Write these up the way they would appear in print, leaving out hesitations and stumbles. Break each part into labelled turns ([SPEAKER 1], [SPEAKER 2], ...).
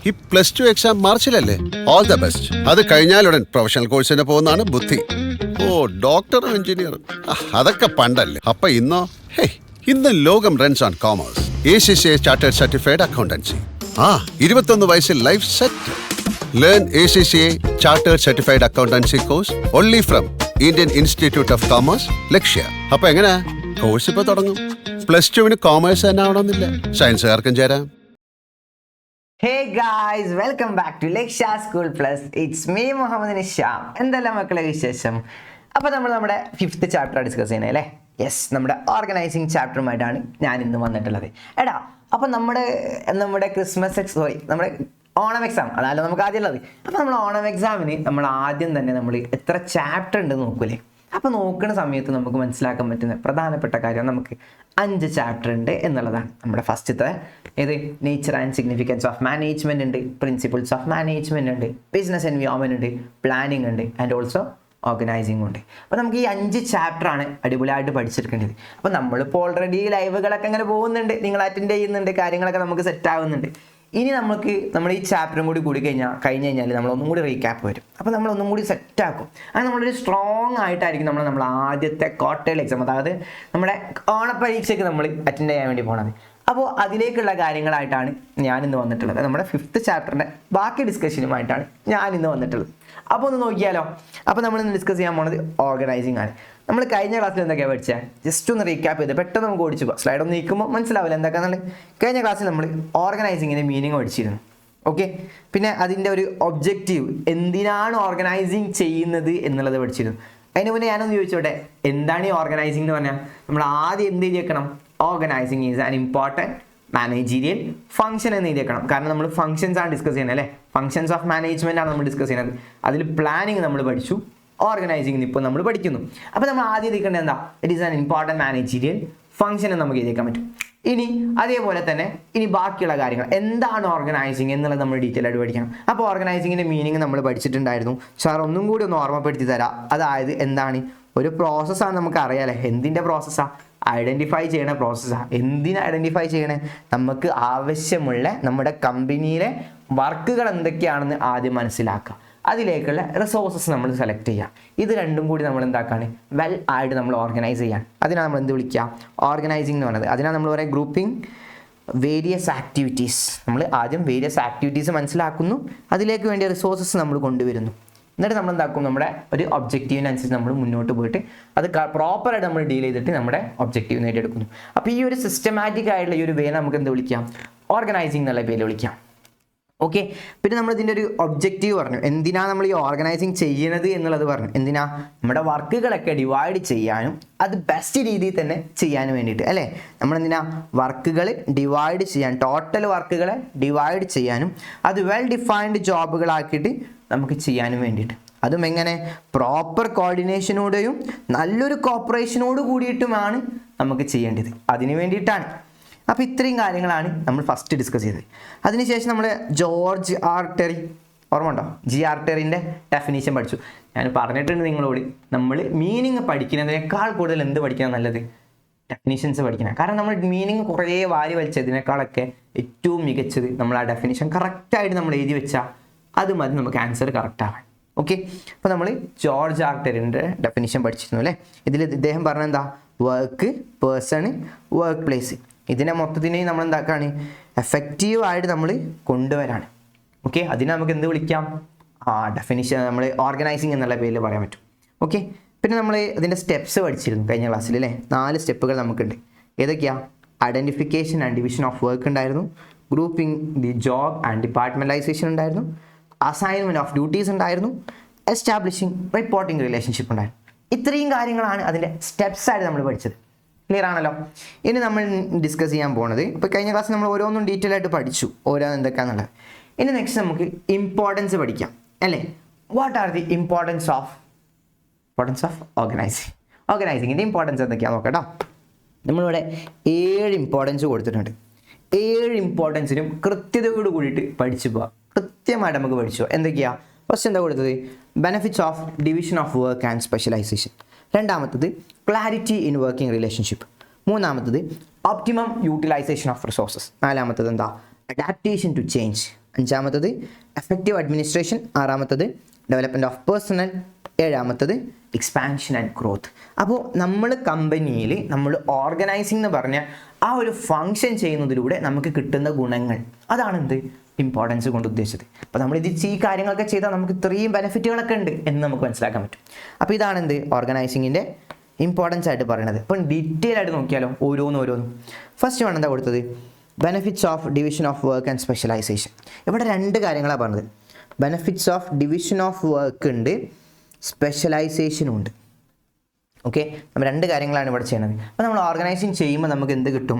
[SPEAKER 1] ഈ +2 എക്സാം മാർച്ചിലല്ലേ? All the best. അത് കഴിഞ്ഞാലുടൻ പ്രൊഫഷണൽ കോഴ്സിന് പോകുന്നതാണ് ബുദ്ധി. ഓ, ഡോക്ടറും എഞ്ചിനീയറും അതൊക്കെ പണ്ടല്ലേ. അപ്പൊ ഇന്നോ? ഹേ, ഇന്ന് ലോകം runs on commerce. ACCA chartered certified accountancy. 21 വയസ്സിൽ life set. Learn ACCA chartered certified accountancy course only from Indian institute of commerce, Lakshya. അപ്പൊ എങ്ങനെയാ കോഴ്സ് ഇപ്പൊ തുടങ്ങും? +2 കോമേഴ്സ് തന്നെ ആവണമെന്നില്ല, സയൻസുകാർക്കും ചേരാം.
[SPEAKER 2] Hey guys, welcome back to Lakshya School Plus. It's me Muhammad Nisham. എന്തെല്ലാം മക്കളെ വിശേഷം? അപ്പോൾ നമ്മൾ നമ്മുടെ 5th ചാപ്റ്റർ ഡിസ്കസ് ചെയ്യണേ അല്ലേ? യെസ്, നമ്മുടെ ഓർഗനൈസിങ് ചാപ്റ്ററുമായിട്ടാണ് ഞാൻ ഇന്ന് വന്നിട്ടുള്ളത്. എടാ, അപ്പോൾ നമ്മുടെ നമ്മുടെ ഓണം എക്സാം അതായത് നമുക്ക് ആദ്യം ഉള്ളത്. അപ്പോൾ നമ്മൾ ഓണം എക്സാമിന് നമ്മൾ ആദ്യം തന്നെ നമ്മൾ എത്ര ചാപ്റ്റർ ഉണ്ട് നോക്കൂലേ? അപ്പോൾ നോക്കുന്ന സമയത്ത് നമുക്ക് മനസ്സിലാക്കാൻ പറ്റുന്ന പ്രധാനപ്പെട്ട കാര്യം നമുക്ക് 5 ചാപ്റ്റർ ഉണ്ട് എന്നുള്ളതാണ്. നമ്മുടെ ഫസ്റ്റത്തെ ഏത് nature and significance of management ഉണ്ട്, പ്രിൻസിപ്പിൾസ് ഓഫ് മാനേജ്മെന്റ് ഉണ്ട്, ബിസിനസ് എൻവയോൺമെന്റ് ഉണ്ട്, പ്ലാനിങ് ഉണ്ട്, ആൻഡ് ഓൾസോ ഓർഗനൈസിംഗ് ഉണ്ട്. അപ്പോൾ നമുക്ക് ഈ 5 ചാപ്റ്ററാണ് അടിപൊളിയായിട്ട് പഠിച്ചെടുക്കേണ്ടത്. അപ്പോൾ നമ്മളിപ്പോൾ ഓൾറെഡി ലൈവുകളൊക്കെ അങ്ങനെ പോകുന്നുണ്ട്, നിങ്ങൾ അറ്റൻഡ് ചെയ്യുന്നുണ്ട്, കാര്യങ്ങളൊക്കെ നമുക്ക് സെറ്റ് ആവുന്നുണ്ട്. ഇനി നമ്മൾ ഈ ചാപ്റ്ററും കൂടി കഴിഞ്ഞാൽ നമ്മളൊന്നും കൂടി റീക്യാപ്പ് വരും. അപ്പോൾ നമ്മളൊന്നും കൂടി സെറ്റാക്കും. അത് നമ്മളൊരു സ്ട്രോങ് ആയിട്ടായിരിക്കും നമ്മൾ ആദ്യത്തെ ക്വാർട്ടേർലി എക്സാം, അതായത് നമ്മുടെ ഓണപ്പരീക്ഷയ്ക്ക് നമ്മൾ അറ്റൻഡ് ചെയ്യാൻ വേണ്ടി പോകണത്. അപ്പോൾ അതിലേക്കുള്ള കാര്യങ്ങളായിട്ടാണ് ഞാനിന്ന് വന്നിട്ടുള്ളത്. നമ്മുടെ 5th ചാപ്റ്ററിൻ്റെ ബാക്കി ഡിസ്കഷനുമായിട്ടാണ് ഞാനിന്ന് വന്നിട്ടുള്ളത്. അപ്പോൾ ഒന്ന് നോക്കിയാലോ. അപ്പോൾ നമ്മളിന്ന് ഡിസ്കസ് ചെയ്യാൻ പോണത് ഓർഗനൈസിംഗ് ആണ്. നമ്മൾ കഴിഞ്ഞ ക്ലാസ്സിൽ എന്തൊക്കെയാണ് പഠിച്ചത് ജസ്റ്റ് ഒന്ന് റീക്യാപ്പ് ചെയ്ത് പെട്ടെന്ന് നമുക്ക് ഓടിച്ചു പോകാം. സ്ലൈഡ് ഒന്ന് നീക്കുമ്പോൾ മനസ്സിലാവില്ല എന്തൊക്കെയാണെന്നുള്ളത്. കഴിഞ്ഞ ക്ലാസ്സിൽ നമ്മൾ ഓർഗനൈസിങ്ങിൻ്റെ മീനിങ് പഠിച്ചിരുന്നു. ഓക്കെ, പിന്നെ അതിൻ്റെ ഒരു ഒബ്ജക്റ്റീവ്, എന്തിനാണ് ഓർഗനൈസിങ് ചെയ്യുന്നത് എന്നുള്ളത് പഠിച്ചിരുന്നു. അതിന് മുന്നേ ഞാനൊന്ന് ചോദിച്ചോട്ടെ, എന്താണ് ഈ ഓർഗനൈസിംഗ് എന്ന് പറഞ്ഞാൽ? നമ്മൾ ആദ്യം എന്ത് ചെയ്തേക്കണം? Organising is an important managerial function എന്ന് എഴുതിയേക്കണം. കാരണം നമ്മൾ ഫംഗ്ഷൻസ് ആണ് ഡിസ്കസ് ചെയ്യുന്നത് അല്ലേ? ഫംഗ്ഷൻസ് ഓഫ് മാനേജ്മെന്റ് ആണ് നമ്മൾ ഡിസ്കസ് ചെയ്യുന്നത്. അതിൽ പ്ലാനിങ് നമ്മൾ പഠിച്ചു, ഓർഗനൈസിംഗ് ഇപ്പോൾ നമ്മൾ പഠിക്കുന്നു. അപ്പോൾ നമ്മൾ ആദ്യം എഴുതിക്കേണ്ടത് എന്താ? It is an important managerial function എന്ന് നമുക്ക് എഴുതിയേക്കാൻ പറ്റും. ഇനി അതേപോലെ തന്നെ ബാക്കിയുള്ള കാര്യങ്ങൾ എന്താണ് ഓർഗനൈസിങ് എന്നുള്ളത് നമ്മൾ ഡീറ്റെയിൽ ആയിട്ട് പഠിക്കണം. അപ്പോൾ ഓർഗനൈസിങ്ങിൻ്റെ മീനിങ് നമ്മൾ പഠിച്ചിട്ടുണ്ടായിരുന്നു. സാർ ഒന്നും കൂടി ഒന്ന് ഓർമ്മപ്പെടുത്തി തരാം. അതായത് എന്താണ്? ഒരു പ്രോസസ്സാണ്, നമുക്ക് അറിയാലേ. എന്തിൻ്റെ പ്രോസസ്സാണ്? ഐഡൻറ്റിഫൈ ചെയ്യണ പ്രോസസ്സാണ്. എന്തിനാ ഐഡൻറ്റിഫൈ ചെയ്യണേ? നമുക്ക് ആവശ്യമുള്ള നമ്മുടെ കമ്പനിയിലെ വർക്കുകൾ എന്തൊക്കെയാണെന്ന് ആദ്യം മനസ്സിലാക്കുക. അതിലേക്കുള്ള റിസോഴ്സസ് നമ്മൾ സെലക്ട് ചെയ്യുക. ഇത് രണ്ടും കൂടി നമ്മൾ എന്താക്കാണ്? വെൽ ആയിട്ട് നമ്മൾ ഓർഗനൈസ് ചെയ്യാൻ. അതിനാണ് നമ്മൾ എന്ത് വിളിക്കുക? ഓർഗനൈസിംഗ് എന്ന് പറയുന്നത്. അതിനാണ് നമ്മൾ പറയുക ഗ്രൂപ്പിംഗ് വേരിയസ് ആക്ടിവിറ്റീസ്. നമ്മൾ ആദ്യം വേരിയസ് ആക്ടിവിറ്റീസ് മനസ്സിലാക്കുന്നു, അതിലേക്ക് വേണ്ടിയ റിസോഴ്സസ് നമ്മൾ കൊണ്ടുവരുന്നു. എന്നിട്ട് നമ്മൾ എന്താക്കും? നമ്മുടെ ഒരു ഒബ്ജക്റ്റീവിനനുസരിച്ച് നമ്മൾ മുന്നോട്ട് പോയിട്ട് അത് പ്രോപ്പറായിട്ട് നമ്മൾ ഡീൽ ചെയ്തിട്ട് നമ്മുടെ ഒബ്ജക്റ്റീവ് നേടിയെടുക്കുന്നു. അപ്പോൾ ഈ ഒരു സിസ്റ്റമാറ്റിക് ആയിട്ടുള്ള ഈ ഒരു വേ നമുക്ക് എന്ത് വിളിക്കാം? ഓർഗനൈസിംഗ് എന്നുള്ള പേര് വിളിക്കാം. ഓക്കെ, പിന്നെ നമ്മൾ ഇതിൻ്റെ ഒരു ഒബ്ജക്റ്റീവ് പറഞ്ഞു. എന്തിനാ നമ്മൾ ഈ ഓർഗനൈസിങ് ചെയ്യുന്നത് എന്നുള്ളത് പറഞ്ഞു. എന്തിനാ? നമ്മുടെ വർക്കുകളൊക്കെ ഡിവൈഡ് ചെയ്യാനും അത് ബെസ്റ്റ് രീതിയിൽ തന്നെ ചെയ്യാനും വേണ്ടിയിട്ട് അല്ലേ? നമ്മളെന്തിനാ വർക്കുകൾ ഡിവൈഡ് ചെയ്യാൻ, ടോട്ടൽ വർക്കുകളെ ഡിവൈഡ് ചെയ്യാനും അത് വെൽ ഡിഫൈൻഡ് ജോബുകളാക്കിയിട്ട് നമുക്ക് ചെയ്യാനും വേണ്ടിയിട്ട്. അതും എങ്ങനെ? പ്രോപ്പർ കോർഡിനേഷനോടെയും നല്ലൊരു കോപ്പറേഷനോട് കൂടിയിട്ടുമാണ് നമുക്ക് ചെയ്യേണ്ടത്. അതിന് വേണ്ടിയിട്ടാണ്. അപ്പോൾ ഇത്രയും കാര്യങ്ങളാണ് നമ്മൾ ഫസ്റ്റ് ഡിസ്കസ് ചെയ്തത്. അതിനുശേഷം നമ്മൾ ജോർജ് ആർ ടെറി, ഓർമ്മ ഉണ്ടോ? GR ടെറിൻ്റെ ഡെഫിനീഷൻ പഠിച്ചു. ഞാൻ പറഞ്ഞിട്ടുണ്ട് നിങ്ങളോട്, നമ്മൾ മീനിങ് പഠിക്കുന്നതിനേക്കാൾ കൂടുതൽ എന്ത് പഠിക്കാൻ നല്ലത്? ഡെഫിനീഷൻസ് പഠിക്കണം. കാരണം നമ്മൾ മീനിങ് കുറേ വാരി വലിച്ചതിനേക്കാളൊക്കെ ഏറ്റവും മികച്ചത് നമ്മൾ ആ ഡെഫിനീഷൻ കറക്റ്റായിട്ട് നമ്മൾ എഴുതി വെച്ചാൽ അത് മതി നമുക്ക് ആൻസർ കറക്റ്റ് ആവാൻ. ഓക്കെ, അപ്പോൾ നമ്മൾ ജോർജ് ആർ ടെറിൻ്റെ ഡെഫിനീഷൻ പഠിച്ചിരുന്നു അല്ലേ? ഇതിൽ ഇദ്ദേഹം പറഞ്ഞ എന്താ? Work, person, work place. ഇതിനെ മൊത്തത്തിനെ നമ്മൾ എന്താക്കാണ്? എഫക്റ്റീവായിട്ട് നമ്മൾ കൊണ്ടുവരാണ്. ഓക്കെ, അതിനെ നമുക്ക് എന്ത് വിളിക്കാം? ഡെഫിനിഷൻ നമ്മൾ ഓർഗനൈസിങ് എന്നുള്ള പേരിൽ പറയാൻ പറ്റും. ഓക്കെ, പിന്നെ നമ്മൾ ഇതിൻ്റെ സ്റ്റെപ്സ് പഠിച്ചിരുന്നു കഴിഞ്ഞ ക്ലാസ്സിൽ അല്ലേ? 4 സ്റ്റെപ്പുകൾ നമുക്കുണ്ട്. ഏതൊക്കെയാണ്? Identification and division of work ഉണ്ടായിരുന്നു, ഗ്രൂപ്പിംഗ് ദി ജോബ് ആൻഡ് ഡിപ്പാർട്ട്മെൻറ്റലൈസേഷൻ ഉണ്ടായിരുന്നു, അസൈൻമെൻറ്റ് ഓഫ് ഡ്യൂട്ടീസ് ഉണ്ടായിരുന്നു, എസ്റ്റാബ്ലിഷിംഗ് റിപ്പോർട്ടിംഗ് റിലേഷൻഷിപ്പ് ഉണ്ടായിരുന്നു. ഇത്രയും കാര്യങ്ങളാണ് അതിൻ്റെ സ്റ്റെപ്സ് ആയിട്ട് നമ്മൾ പഠിച്ചത്. ക്ലിയർ ആണല്ലോ? ഇനി നമ്മൾ ഡിസ്കസ് ചെയ്യാൻ പോകുന്നത്, ഇപ്പോൾ കഴിഞ്ഞ ക്ലാസ്സിൽ നമ്മൾ ഓരോന്നും ഡീറ്റെയിൽ ആയിട്ട് പഠിച്ചു, ഓരോന്നും എന്തൊക്കെയാണെന്നുള്ളത്. ഇനി നെക്സ്റ്റ് നമുക്ക് ഇമ്പോർട്ടൻസ് പഠിക്കാം അല്ലേ? What are the importance of ഓർഗനൈസിങ്ങിൻ്റെ ഇമ്പോർട്ടൻസ് എന്തൊക്കെയാണെന്ന് നോക്കാം കേട്ടോ. നമ്മളിവിടെ 7 ഇമ്പോർട്ടൻസ് കൊടുത്തിട്ടുണ്ട്. 7 ഇമ്പോർട്ടൻസിനും കൃത്യതയോട് കൂടിയിട്ട് പഠിച്ചു പോവാം. കൃത്യമായിട്ട് നമുക്ക് പഠിച്ചു പോവാം. എന്തൊക്കെയാണ്? ഫസ്റ്റ് എന്താ കൊടുത്തത്? Benefits of division of work and specialisation. രണ്ടാമത്തത് ക്ലാരിറ്റി ഇൻ വർക്കിംഗ് റിലേഷൻഷിപ്പ്. മൂന്നാമത്തത് ഒപ്റ്റിമം യൂട്ടിലൈസേഷൻ ഓഫ് റിസോഴ്സസ്. നാലാമത്തത് എന്താ? അഡാപ്റ്റേഷൻ ടു ചേഞ്ച്, അഞ്ചാമത്തത് എഫക്റ്റീവ് അഡ്മിനിസ്ട്രേഷൻ, ആറാമത്തത് ഡെവലപ്മെൻറ്റ് ഓഫ് പേഴ്സണൽ, ഏഴാമത്തത് എക്സ്പാൻഷൻ ആൻഡ് ഗ്രോത്ത്. അപ്പോൾ നമ്മൾ കമ്പനിയിൽ നമ്മൾ ഓർഗനൈസിംഗ് എന്ന് പറഞ്ഞ ആ ഒരു ഫങ്ഷൻ ചെയ്യുന്നതിലൂടെ നമുക്ക് കിട്ടുന്ന ഗുണങ്ങൾ, അതാണ് എന്ത് ഇമ്പോർട്ടൻസ് കൊണ്ട് ഉദ്ദേശിച്ചത്. അപ്പോൾ നമ്മളിത് ഈ കാര്യങ്ങളൊക്കെ ചെയ്താൽ നമുക്ക് ഇത്രയും ബെനിഫിറ്റുകളൊക്കെ ഉണ്ട് എന്ന് നമുക്ക് മനസ്സിലാക്കാൻ പറ്റും. അപ്പോൾ ഇതാണ് എന്ത് ഓർഗനൈസിങ്ങിൻ്റെ ഇമ്പോർട്ടൻസ് ആയിട്ട് പറയുന്നത്. ഇപ്പം ഡീറ്റെയിൽ ആയിട്ട് നോക്കിയാലോ ഓരോന്നും. ഫസ്റ്റ് വേണം എന്താ കൊടുത്തത്, benefits of division of work and specialisation. ഇവിടെ രണ്ട് കാര്യങ്ങളാണ് പറഞ്ഞത്. Benefits of division of work ഉണ്ട്, സ്പെഷ്യലൈസേഷനും ഉണ്ട്. ഓക്കെ, നമ്മൾ രണ്ട് കാര്യങ്ങളാണ് ഇവിടെ ചെയ്യുന്നത്. അപ്പോൾ നമ്മൾ ഓർഗനൈസിങ് ചെയ്യുമ്പോൾ നമുക്ക് എന്ത് കിട്ടും,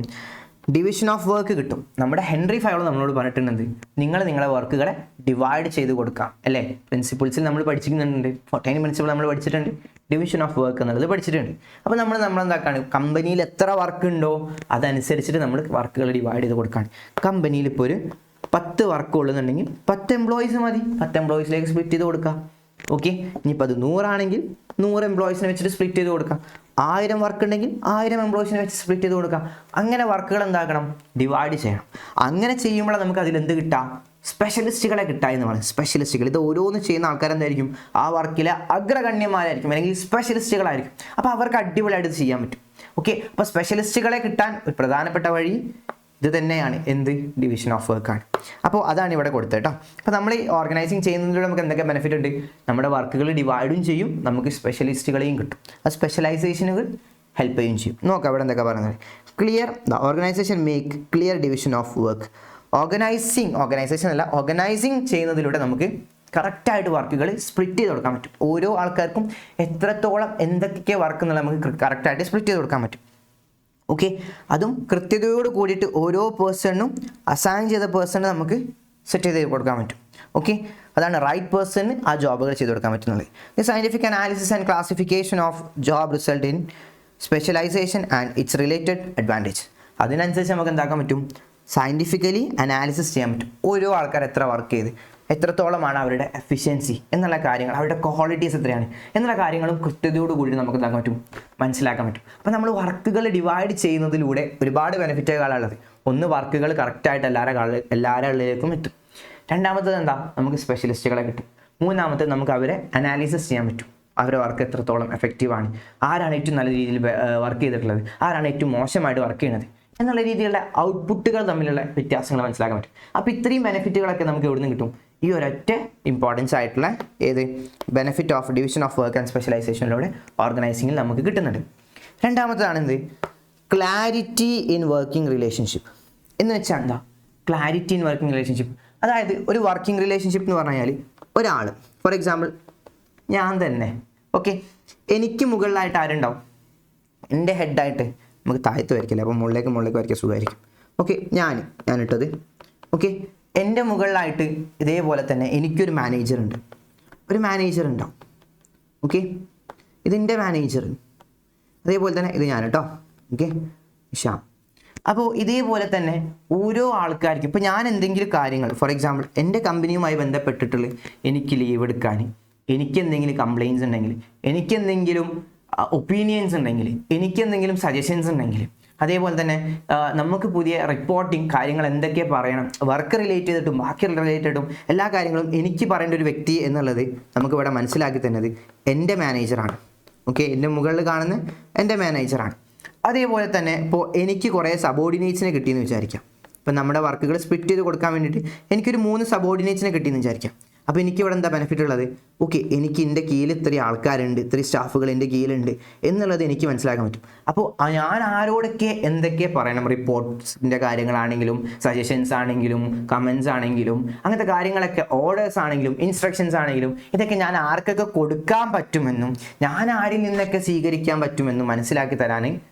[SPEAKER 2] ഡിവിഷൻ ഓഫ് വർക്ക് കിട്ടും. നമ്മുടെ ഹെൻറി ഫയോൾ നമ്മളോട് പറഞ്ഞിട്ടുണ്ട്, നിങ്ങളെ വർക്കുകളെ ഡിവൈഡ് ചെയ്ത് കൊടുക്കാം അല്ലേ. പ്രിൻസിപ്പിൾസിൽ നമ്മൾ പഠിച്ചിട്ടുണ്ട്, 14 പ്രിൻസിപ്പിൾ നമ്മൾ പഠിച്ചിട്ടുണ്ട്, ഡിവിഷൻ ഓഫ് വർക്ക് എന്നുള്ളത് പഠിച്ചിട്ടുണ്ട്. അപ്പോൾ നമ്മളെന്താക്കാണ്, കമ്പനിയിൽ എത്ര വർക്ക് ഉണ്ടോ അതനുസരിച്ചിട്ട് നമ്മൾ വർക്കുകൾ ഡിവൈഡ് ചെയ്ത് കൊടുക്കുകയാണ്. കമ്പനിയിൽ ഇപ്പോൾ ഒരു 10 വർക്ക് ഉള്ളതെന്നുണ്ടെങ്കിൽ 10 എംപ്ലോയീസ് മതി, 10 എംപ്ലോയീസിലേക്ക് സ്പ്ലിറ്റ് ചെയ്ത് കൊടുക്കാം. ഓക്കെ, ഇനിയിപ്പോൾ അത് 100 ആണെങ്കിൽ 100 എംപ്ലോയീസിനെ വെച്ചിട്ട് സ്പ്ലിറ്റ് ചെയ്ത് കൊടുക്കാം. 1000 വർക്ക് ഉണ്ടെങ്കിൽ 1000 എംപ്ലോയീസിനെ വെച്ച് സ്പ്ലിറ്റ് ചെയ്ത് കൊടുക്കാം. അങ്ങനെ വർക്കുകൾ എന്താക്കണം, ഡിവൈഡ് ചെയ്യണം. അങ്ങനെ ചെയ്യുമ്പോൾ നമുക്ക് അതിൽ എന്ത് കിട്ടാം, സ്പെഷ്യലിസ്റ്റുകളെ കിട്ടുക എന്ന് പറയുന്നത്. സ്പെഷ്യലിസ്റ്റുകൾ ഇത് ഓരോന്ന് ചെയ്യുന്ന ആൾക്കാരെന്തായിരിക്കും, ആ വർക്കിലെ അഗ്രഗണ്യന്മാരായിരിക്കും അല്ലെങ്കിൽ സ്പെഷ്യലിസ്റ്റുകളായിരിക്കും. അപ്പോൾ അവർക്ക് അടിപൊളിയായിട്ട് ഇത് ചെയ്യാൻ പറ്റും. ഓക്കെ, അപ്പോൾ സ്പെഷ്യലിസ്റ്റുകളെ കിട്ടാൻ ഒരു പ്രധാനപ്പെട്ട വഴി ഇത് തന്നെയാണ്, എന്ത് ഡിവിഷൻ ഓഫ് വർക്കാണ്. അപ്പോൾ അതാണ് ഇവിടെ കൊടുത്തത് കേട്ടോ. അപ്പോൾ നമ്മൾ ഈ ഓർഗനൈസിങ് ചെയ്യുന്നതിലൂടെ നമുക്ക് എന്തൊക്കെ ബെനിഫിറ്റ് ഉണ്ട്, നമ്മുടെ വർക്കുകൾ ഡിവൈഡും ചെയ്യും, നമുക്ക് സ്പെഷ്യലിസ്റ്റുകളെയും കിട്ടും. ആ സ്പെഷ്യലൈസേഷനുകൾ ഹെൽപ്പ് ചെയ്യുകയും ചെയ്യും. നോക്കാം അവിടെ എന്തൊക്കെ പറയുന്നത്. Clear the organisation make clear division of work. Organising ചെയ്യുന്നതിലൂടെ നമുക്ക് കറക്റ്റായിട്ട് വർക്കുകൾ സ്പ്ലിറ്റ് ചെയ്ത് കൊടുക്കാൻ പറ്റും. ഓരോ ആൾക്കാർക്കും എത്രത്തോളം എന്തൊക്കെ വർക്ക് എന്നുള്ളത് നമുക്ക് കറക്റ്റായിട്ട് സ്പ്ലിറ്റ് ചെയ്ത് കൊടുക്കാൻ പറ്റും. ഓക്കെ, അതും കൃത്യതയോട് കൂടിയിട്ട് ഓരോ പേഴ്സണിനും അസൈൻ ചെയ്ത പേഴ്സണ് നമുക്ക് സെറ്റ് ചെയ്ത് കൊടുക്കാൻ പറ്റും. ഓക്കെ, അതാണ് റൈറ്റ് പേഴ്സണിന് ആ ജോബുകൾ ചെയ്ത് കൊടുക്കാൻ പറ്റുന്നത്. The scientific analysis and classification of job result in specialisation and its related advantage. അതിനനുസരിച്ച് നമുക്ക് എന്താക്കാൻ പറ്റും, സയൻറ്റിഫിക്കലി അനാലിസിസ് ചെയ്യാൻ പറ്റും. ഓരോ ആൾക്കാർ എത്ര വർക്ക് ചെയ്ത്, എത്രത്തോളമാണ് അവരുടെ എഫിഷ്യൻസി എന്നുള്ള കാര്യങ്ങൾ, അവരുടെ ക്വാളിറ്റീസ് എത്രയാണ് എന്നുള്ള കാര്യങ്ങളും കൃത്യതയോടുകൂടി നമുക്ക് എന്താക്കാൻ പറ്റും, മനസ്സിലാക്കാൻ പറ്റും. അപ്പോൾ നമ്മൾ വർക്കുകൾ ഡിവൈഡ് ചെയ്യുന്നതിലൂടെ ഒരുപാട് ബെനിഫിറ്റുകളാണുള്ളത്. ഒന്ന്, വർക്കുകൾ കറക്റ്റായിട്ട് എല്ലാവരിലേക്കും എത്തും. രണ്ടാമത്തത് എന്താ, നമുക്ക് സ്പെഷ്യലിസ്റ്റുകളെ കിട്ടും. മൂന്നാമത്തത് നമുക്ക് അവരെ അനാലിസിസ് ചെയ്യാൻ പറ്റും. അവരുടെ വർക്ക് എത്രത്തോളം എഫക്റ്റീവാണ്, ആരാണ് ഏറ്റവും നല്ല രീതിയിൽ വർക്ക് ചെയ്തിട്ടുള്ളത്, ആരാണ് ഏറ്റവും മോശമായിട്ട് വർക്ക് ചെയ്യുന്നത് എന്നുള്ള രീതിയിലുള്ള ഔട്ട്പുട്ടുകൾ തമ്മിലുള്ള വ്യത്യാസങ്ങൾ മനസ്സിലാക്കാൻ പറ്റും. അപ്പോൾ ഇത്രയും ബെനിഫിറ്റുകളൊക്കെ നമുക്ക് എവിടെ നിന്ന് കിട്ടും, ഈ ഒരൊറ്റ ഇമ്പോർട്ടൻസ് ആയിട്ടുള്ള ഏത് benefit of division of work and സ്പെഷ്യലൈസേഷനിലൂടെ ഓർഗനൈസിങ്ങിൽ നമുക്ക് കിട്ടുന്നുണ്ട്. രണ്ടാമതാണ് എന്ത്, ക്ലാരിറ്റി ഇൻ വർക്കിംഗ് റിലേഷൻഷിപ്പ്. എന്ന് വെച്ചാൽ എന്താ ക്ലാരിറ്റി ഇൻ വർക്കിംഗ് റിലേഷൻഷിപ്പ്? അതായത് ഒരു വർക്കിംഗ് റിലേഷൻഷിപ്പ് എന്ന് പറഞ്ഞു കഴിഞ്ഞാൽ ഒരാൾ, ഫോർ എക്സാമ്പിൾ ഞാൻ തന്നെ, ഓക്കെ, എനിക്ക് മുകളിലായിട്ട് ആരുണ്ടാവും, എൻ്റെ ഹെഡായിട്ട് നമുക്ക് താഴത്ത് വരയ്ക്കില്ല, അപ്പോൾ മുകളിലേക്ക് വരയ്ക്കാൻ സുഖമായിരിക്കും. ഓക്കെ, ഞാനിട്ടത്. ഓക്കെ, എൻ്റെ മുകളിലായിട്ട് ഇതേപോലെ തന്നെ എനിക്കൊരു മാനേജർ ഉണ്ട്, ഒരു മാനേജർ ഉണ്ടാവും. ഓക്കെ, ഇതിൻ്റെ മാനേജർ, അതേപോലെ തന്നെ ഇത് ഞാൻ കേട്ടോ. ഓക്കെ, ശ്യാം. അപ്പോൾ ഇതേപോലെ തന്നെ ഓരോ ആൾക്കാർക്കും ഇപ്പോൾ ഞാൻ എന്തെങ്കിലും കാര്യങ്ങൾ, ഫോർ എക്സാമ്പിൾ എൻ്റെ കമ്പനിയുമായി ബന്ധപ്പെട്ടിട്ടുള്ള എനിക്ക് ലീവ് എടുക്കാൻ, എനിക്കെന്തെങ്കിലും കംപ്ലയിൻസ് ഉണ്ടെങ്കിൽ, എനിക്കെന്തെങ്കിലും ഒപ്പീനിയൻസ് ഉണ്ടെങ്കിൽ, എനിക്കെന്തെങ്കിലും സജഷൻസ് ഉണ്ടെങ്കിൽ, അതേപോലെ തന്നെ നമുക്ക് പുതിയ റിപ്പോർട്ടിങ് കാര്യങ്ങൾ എന്തൊക്കെ പറയണം, വർക്ക് റിലേറ്റ് ചെയ്തിട്ടും ബാക്കി റിലേറ്റഡും എല്ലാ കാര്യങ്ങളും എനിക്ക് പറയേണ്ട ഒരു വ്യക്തി എന്നുള്ളത് നമുക്കിവിടെ മനസ്സിലാക്കി തന്നത് എൻ്റെ മാനേജറാണ്. ഓക്കെ, എൻ്റെ മുകളിൽ കാണുന്ന എൻ്റെ മാനേജറാണ്. അതേപോലെ തന്നെ ഇപ്പോൾ എനിക്ക് കുറേ സബോർഡിനേറ്റ്സിനെ കിട്ടിയെന്ന് വിചാരിക്കാം. ഇപ്പം നമ്മുടെ വർക്കുകൾ സ്പ്ലിറ്റ് ചെയ്ത് കൊടുക്കാൻ വേണ്ടിയിട്ട് എനിക്കൊരു 3 സബോർഡിനേറ്റ്സിനെ കിട്ടിയെന്ന് വിചാരിക്കാം. അപ്പോൾ എനിക്കിവിടെ എന്താ ബെനിഫിറ്റ് ഉള്ളത്, ഓക്കെ, എനിക്ക് എൻ്റെ കീഴിൽ ഇത്രയും ആൾക്കാരുണ്ട്, ഇത്രയും സ്റ്റാഫുകൾ എൻ്റെ കീഴിലുണ്ട് എന്നുള്ളത് എനിക്ക് മനസ്സിലാക്കാൻ പറ്റും. അപ്പോൾ ഞാൻ ആരോടൊക്കെ എന്തൊക്കെ പറയണം, റിപ്പോർട്ട്സിൻ്റെ കാര്യങ്ങളാണെങ്കിലും സജഷൻസ് ആണെങ്കിലും കമൻസ് ആണെങ്കിലും അങ്ങനത്തെ കാര്യങ്ങളൊക്കെ, ഓർഡേഴ്സ് ആണെങ്കിലും ഇൻസ്ട്രക്ഷൻസ് ആണെങ്കിലും, ഇതൊക്കെ ഞാൻ ആർക്കൊക്കെ കൊടുക്കാൻ പറ്റുമെന്നും ഞാൻ ആരിൽ നിന്നൊക്കെ സ്വീകരിക്കാൻ പറ്റുമെന്നും മനസ്സിലാക്കി തരാൻ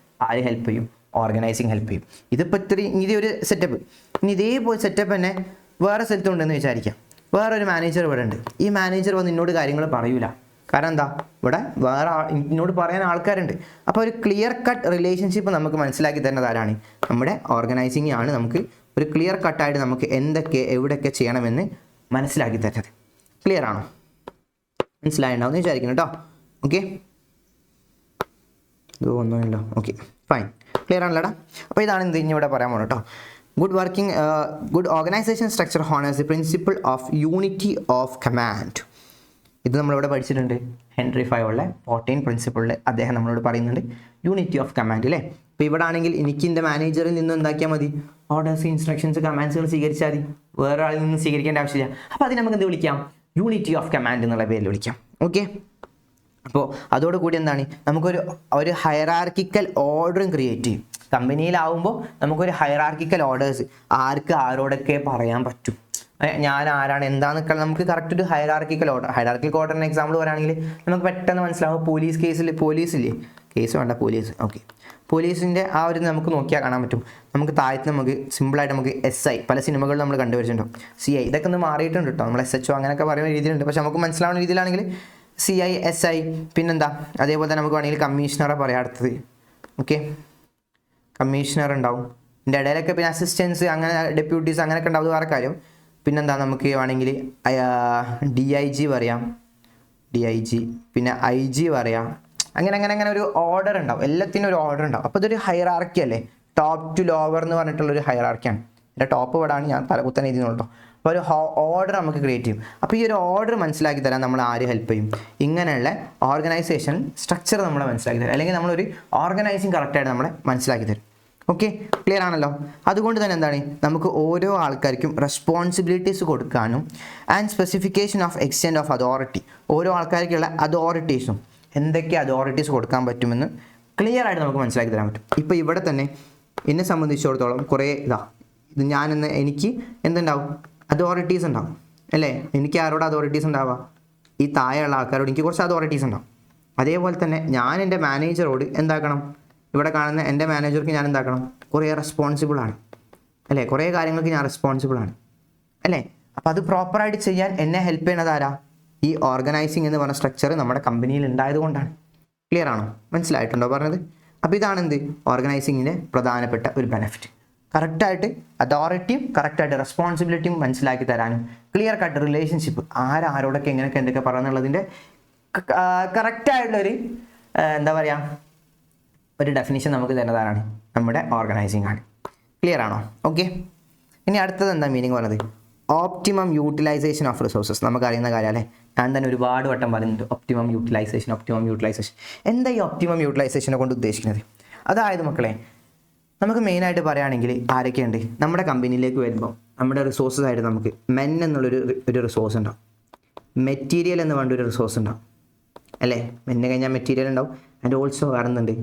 [SPEAKER 2] ആര് ഹെൽപ്പ് ചെയ്യും, ഓർഗനൈസിങ് ഹെൽപ്പ് ചെയ്യും. ഇതിപ്പോൾ ഇതൊരു സെറ്റപ്പ്. ഇനി ഇതേപോലെ സെറ്റപ്പ് തന്നെ വേറെ സ്ഥലത്തുണ്ടെന്ന് വിചാരിക്കാം. വേറൊരു മാനേജർ ഇവിടെ ഉണ്ട്. ഈ മാനേജർ വന്ന് എന്നോട് കാര്യങ്ങൾ പറയൂല. കാരണം എന്താ, ഇവിടെ വേറെ എന്നോട് പറയാൻ ആൾക്കാരുണ്ട്. അപ്പോൾ ഒരു ക്ലിയർ കട്ട് റിലേഷൻഷിപ്പ് നമുക്ക് മനസ്സിലാക്കി തരുന്നത് ആരാണ്, നമ്മുടെ ഓർഗനൈസിങ് ആണ്. നമുക്ക് ഒരു ക്ലിയർ കട്ടായിട്ട് നമുക്ക് എന്തൊക്കെ എവിടെയൊക്കെ ചെയ്യണമെന്ന് മനസ്സിലാക്കി തരുന്നത്. ക്ലിയർ ആണോ, മനസ്സിലായിട്ടുണ്ടാവും എന്ന് വിചാരിക്കുന്നു കേട്ടോ. ഓക്കെ, ഒന്നുമില്ലോ. ഓക്കെ, ഫൈൻ, ക്ലിയർ ആണല്ലോടാ. അപ്പോൾ ഇതാണ് ഇനി ഇവിടെ പറയാൻ പോകണം കേട്ടോ. Good organisation structure honours the principle of unity of command. ഇത് നമ്മളിവിടെ പഠിച്ചിട്ടുണ്ട്. ഹെൻറി ഫയോളിലെ 14 പ്രിൻസിപ്പിളിൽ അദ്ദേഹം നമ്മളോട് പറയുന്നുണ്ട് യൂണിറ്റി ഓഫ് കമാൻഡ് അല്ലേ. ഇപ്പോൾ ഇവിടെ ആണെങ്കിൽ എനിക്ക് എൻ്റെ മാനേജറിൽ നിന്ന് എന്താക്കിയാൽ മതി, ഓർഡേഴ്സ്, ഇൻസ്ട്രക്ഷൻസ്, കമാൻഡ്സുകൾ സ്വീകരിച്ചാൽ മതി, വേറെ ആളിൽ നിന്ന് സ്വീകരിക്കേണ്ട ആവശ്യമില്ല. അപ്പോൾ അതിന് നമുക്ക് എന്ത് വിളിക്കാം, യൂണിറ്റി ഓഫ് കമാൻഡ് എന്നുള്ള പേരിൽ വിളിക്കാം. ഓക്കെ, അപ്പോൾ അതോടുകൂടി എന്താണ്, നമുക്കൊരു ഹയറാർക്കിക്കൽ ഓർഡറും ക്രിയേറ്റ് ചെയ്യും. കമ്പനിയിലാവുമ്പോൾ നമുക്കൊരു ഹയറാർക്കിക്കൽ ഓർഡേഴ്സ് ആർക്ക് ആരോടൊക്കെ പറയാൻ പറ്റും, ഞാൻ ആരാണ് എന്താണെന്നൊക്കെ നമുക്ക് കറക്റ്റ് ഒരു ഹയറാർക്കിക്കൽ ഓർഡറിന് എക്സാമ്പിൾ പറയുകയാണെങ്കിൽ നമുക്ക് പെട്ടെന്ന് മനസ്സിലാവും. പോലീസില്ലേ, കേസ് വേണ്ട, ഓക്കെ, പോലീസിൻ്റെ ആ ഒരു നമുക്ക് നോക്കിയാൽ കാണാൻ പറ്റും. നമുക്ക് താഴത്ത് നമുക്ക് സിമ്പിളായിട്ട് നമുക്ക് SI, പല സിനിമകളിൽ നമ്മൾ കണ്ടുവച്ചിട്ടുണ്ടോ, CI, ഇതൊക്കെ ഒന്ന് മാറിയിട്ടുണ്ട് കേട്ടോ. നമ്മൾ SHO അങ്ങനെയൊക്കെ പറയുന്ന രീതിയിലുണ്ട്. പക്ഷെ നമുക്ക് മനസ്സിലാവുന്ന രീതിയിലാണെങ്കിൽ CI, SI, പിന്നെന്താ, അതേപോലെ തന്നെ നമുക്ക് വേണമെങ്കിൽ കമ്മീഷണറെ പറയാം അടുത്തത്. ഓക്കെ, കമ്മീഷണർ ഉണ്ടാവും. ഇതിൻ്റെ ഇടയിലൊക്കെ പിന്നെ അസിസ്റ്റൻസ്, അങ്ങനെ ഡെപ്യൂട്ടീസ് അങ്ങനെയൊക്കെ ഉണ്ടാവും, വേറെ കാര്യം. പിന്നെന്താ, നമുക്ക് വേണമെങ്കിൽ DIG പറയാം, പിന്നെ IG പറയാം. അങ്ങനെ ഒരു ഓർഡർ ഉണ്ടാവും, എല്ലാത്തിനും ഒരു ഓർഡർ ഉണ്ടാവും. അപ്പോൾ ഇതൊരു ഹൈറാർക്കി അല്ലേ, ടോപ്പ് ടു ലോവർ എന്ന് പറഞ്ഞിട്ടുള്ളൊരു ഹൈറാർക്കിയാണ്. എൻ്റെ ടോപ്പ് വേർഡാണ്, ഞാൻ തലകുത്തന്നെ എഴുതുന്നുള്ളൂ. അപ്പോൾ ഒരു ഓർഡർ നമുക്ക് ക്രിയേറ്റ് ചെയ്യും. അപ്പോൾ ഈ ഒരു ഓർഡർ മനസ്സിലാക്കി തരാൻ നമ്മൾ ആര് ഹെൽപ്പ് ചെയ്യും, ഇങ്ങനെയുള്ള ഓർഗനൈസേഷൻ സ്ട്രക്ചർ നമ്മളെ മനസ്സിലാക്കി തരും, അല്ലെങ്കിൽ നമ്മളൊരു ഓർഗനൈസിങ് കറക്റ്റായിട്ട് നമ്മളെ മനസ്സിലാക്കി തരും. ഓക്കെ, ക്ലിയർ ആണല്ലോ. അതുകൊണ്ട് തന്നെ എന്താണ്, നമുക്ക് ഓരോ ആൾക്കാർക്കും റെസ്പോൺസിബിലിറ്റീസ് കൊടുക്കാനും and specification of extend of authority, ഓരോ ആൾക്കാർക്കുള്ള അതോറിറ്റീസും എന്തൊക്കെ അതോറിറ്റീസ് കൊടുക്കാൻ പറ്റുമെന്ന് ക്ലിയർ ആയിട്ട് നമുക്ക് മനസ്സിലാക്കി തരാൻ പറ്റും. ഇപ്പോൾ ഇവിടെ തന്നെ എന്നെ സംബന്ധിച്ചിടത്തോളം കുറേ എനിക്ക് എന്തുണ്ടാവും, അതോറിറ്റീസ് ഉണ്ടാവും അല്ലേ. എനിക്ക് ആരോട് അതോറിറ്റീസ് ഉണ്ടാവുക, ഈ താഴെയുള്ള ആൾക്കാരോട് എനിക്ക് കുറച്ച് അതോറിറ്റീസ് ഉണ്ടാവും. അതേപോലെ തന്നെ ഞാൻ എൻ്റെ മാനേജറോട് എന്താക്കണം, ഇവിടെ കാണുന്ന എൻ്റെ മാനേജർക്ക് ഞാൻ എന്താക്കണം, കുറേ റെസ്പോൺസിബിളാണ് അല്ലേ, കുറേ കാര്യങ്ങൾക്ക് ഞാൻ റെസ്പോൺസിബിളാണ് അല്ലേ. അപ്പോൾ അത് പ്രോപ്പറായിട്ട് ചെയ്യാൻ എന്നെ ഹെൽപ്പ് ചെയ്യുന്നത് ആരാ, ഈ ഓർഗനൈസിങ് എന്ന് പറഞ്ഞ സ്ട്രക്ചർ നമ്മുടെ കമ്പനിയിൽ ഉണ്ടായത് കൊണ്ടാണ്. ക്ലിയർ ആണോ, മനസ്സിലായിട്ടുണ്ടോ പറഞ്ഞത്? അപ്പോൾ ഇതാണ് എന്ത്, ഓർഗനൈസിങ്ങിൻ്റെ പ്രധാനപ്പെട്ട ഒരു ബെനിഫിറ്റ്. കറക്റ്റായിട്ട് അതോറിറ്റിയും കറക്റ്റായിട്ട് റെസ്പോൺസിബിലിറ്റിയും മനസ്സിലാക്കി തരാനും ക്ലിയർ കട്ട് റിലേഷൻഷിപ്പ്, ആരോടൊക്കെ എങ്ങനെയൊക്കെ എന്തൊക്കെ പറയുന്നുള്ളതിൻ്റെ കറക്റ്റായിട്ടുള്ളൊരു എന്താ പറയുക, ഒരു ഡെഫിനിഷൻ നമുക്ക് തരുന്നതാണ് നമ്മുടെ ഓർഗനൈസിങ് ആണ്. ക്ലിയർ ആണോ? ഓക്കെ, ഇനി അടുത്തത് എന്താ മീനിങ് പറയുന്നത്, ഓപ്റ്റിമം യൂട്ടിലൈസേഷൻ ഓഫ് റിസോഴ്സസ്. നമുക്കറിയുന്ന കാര്യം അല്ലേ, ഞാൻ തന്നെ ഒരുപാട് വട്ടം പറയുന്നുണ്ട് ഒപ്റ്റിമം യൂട്ടിലൈസേഷൻ. എന്താ ഈ ഒപ്റ്റിമം യൂട്ടിലൈസേഷനെ കൊണ്ട് ഉദ്ദേശിക്കുന്നത്? അതായത് മക്കളെ, നമുക്ക് മെയിനായിട്ട് പറയുകയാണെങ്കിൽ ആരൊക്കെയുണ്ട് നമ്മുടെ കമ്പനിയിലേക്ക് വരുമ്പോൾ, നമ്മുടെ റിസോഴ്സസ് ആയിട്ട് നമുക്ക് മെൻ എന്നുള്ളൊരു റിസോഴ്സ് ഉണ്ടാവും, മെറ്റീരിയൽ എന്ന് പറഞ്ഞൊരു റിസോഴ്സ് ഉണ്ടാവും അല്ലേ. മെന്ന് കഴിഞ്ഞാൽ മെറ്റീരിയൽ ഉണ്ടാവും, ആൻഡ് ഓൾസോ കാണുന്നുണ്ട്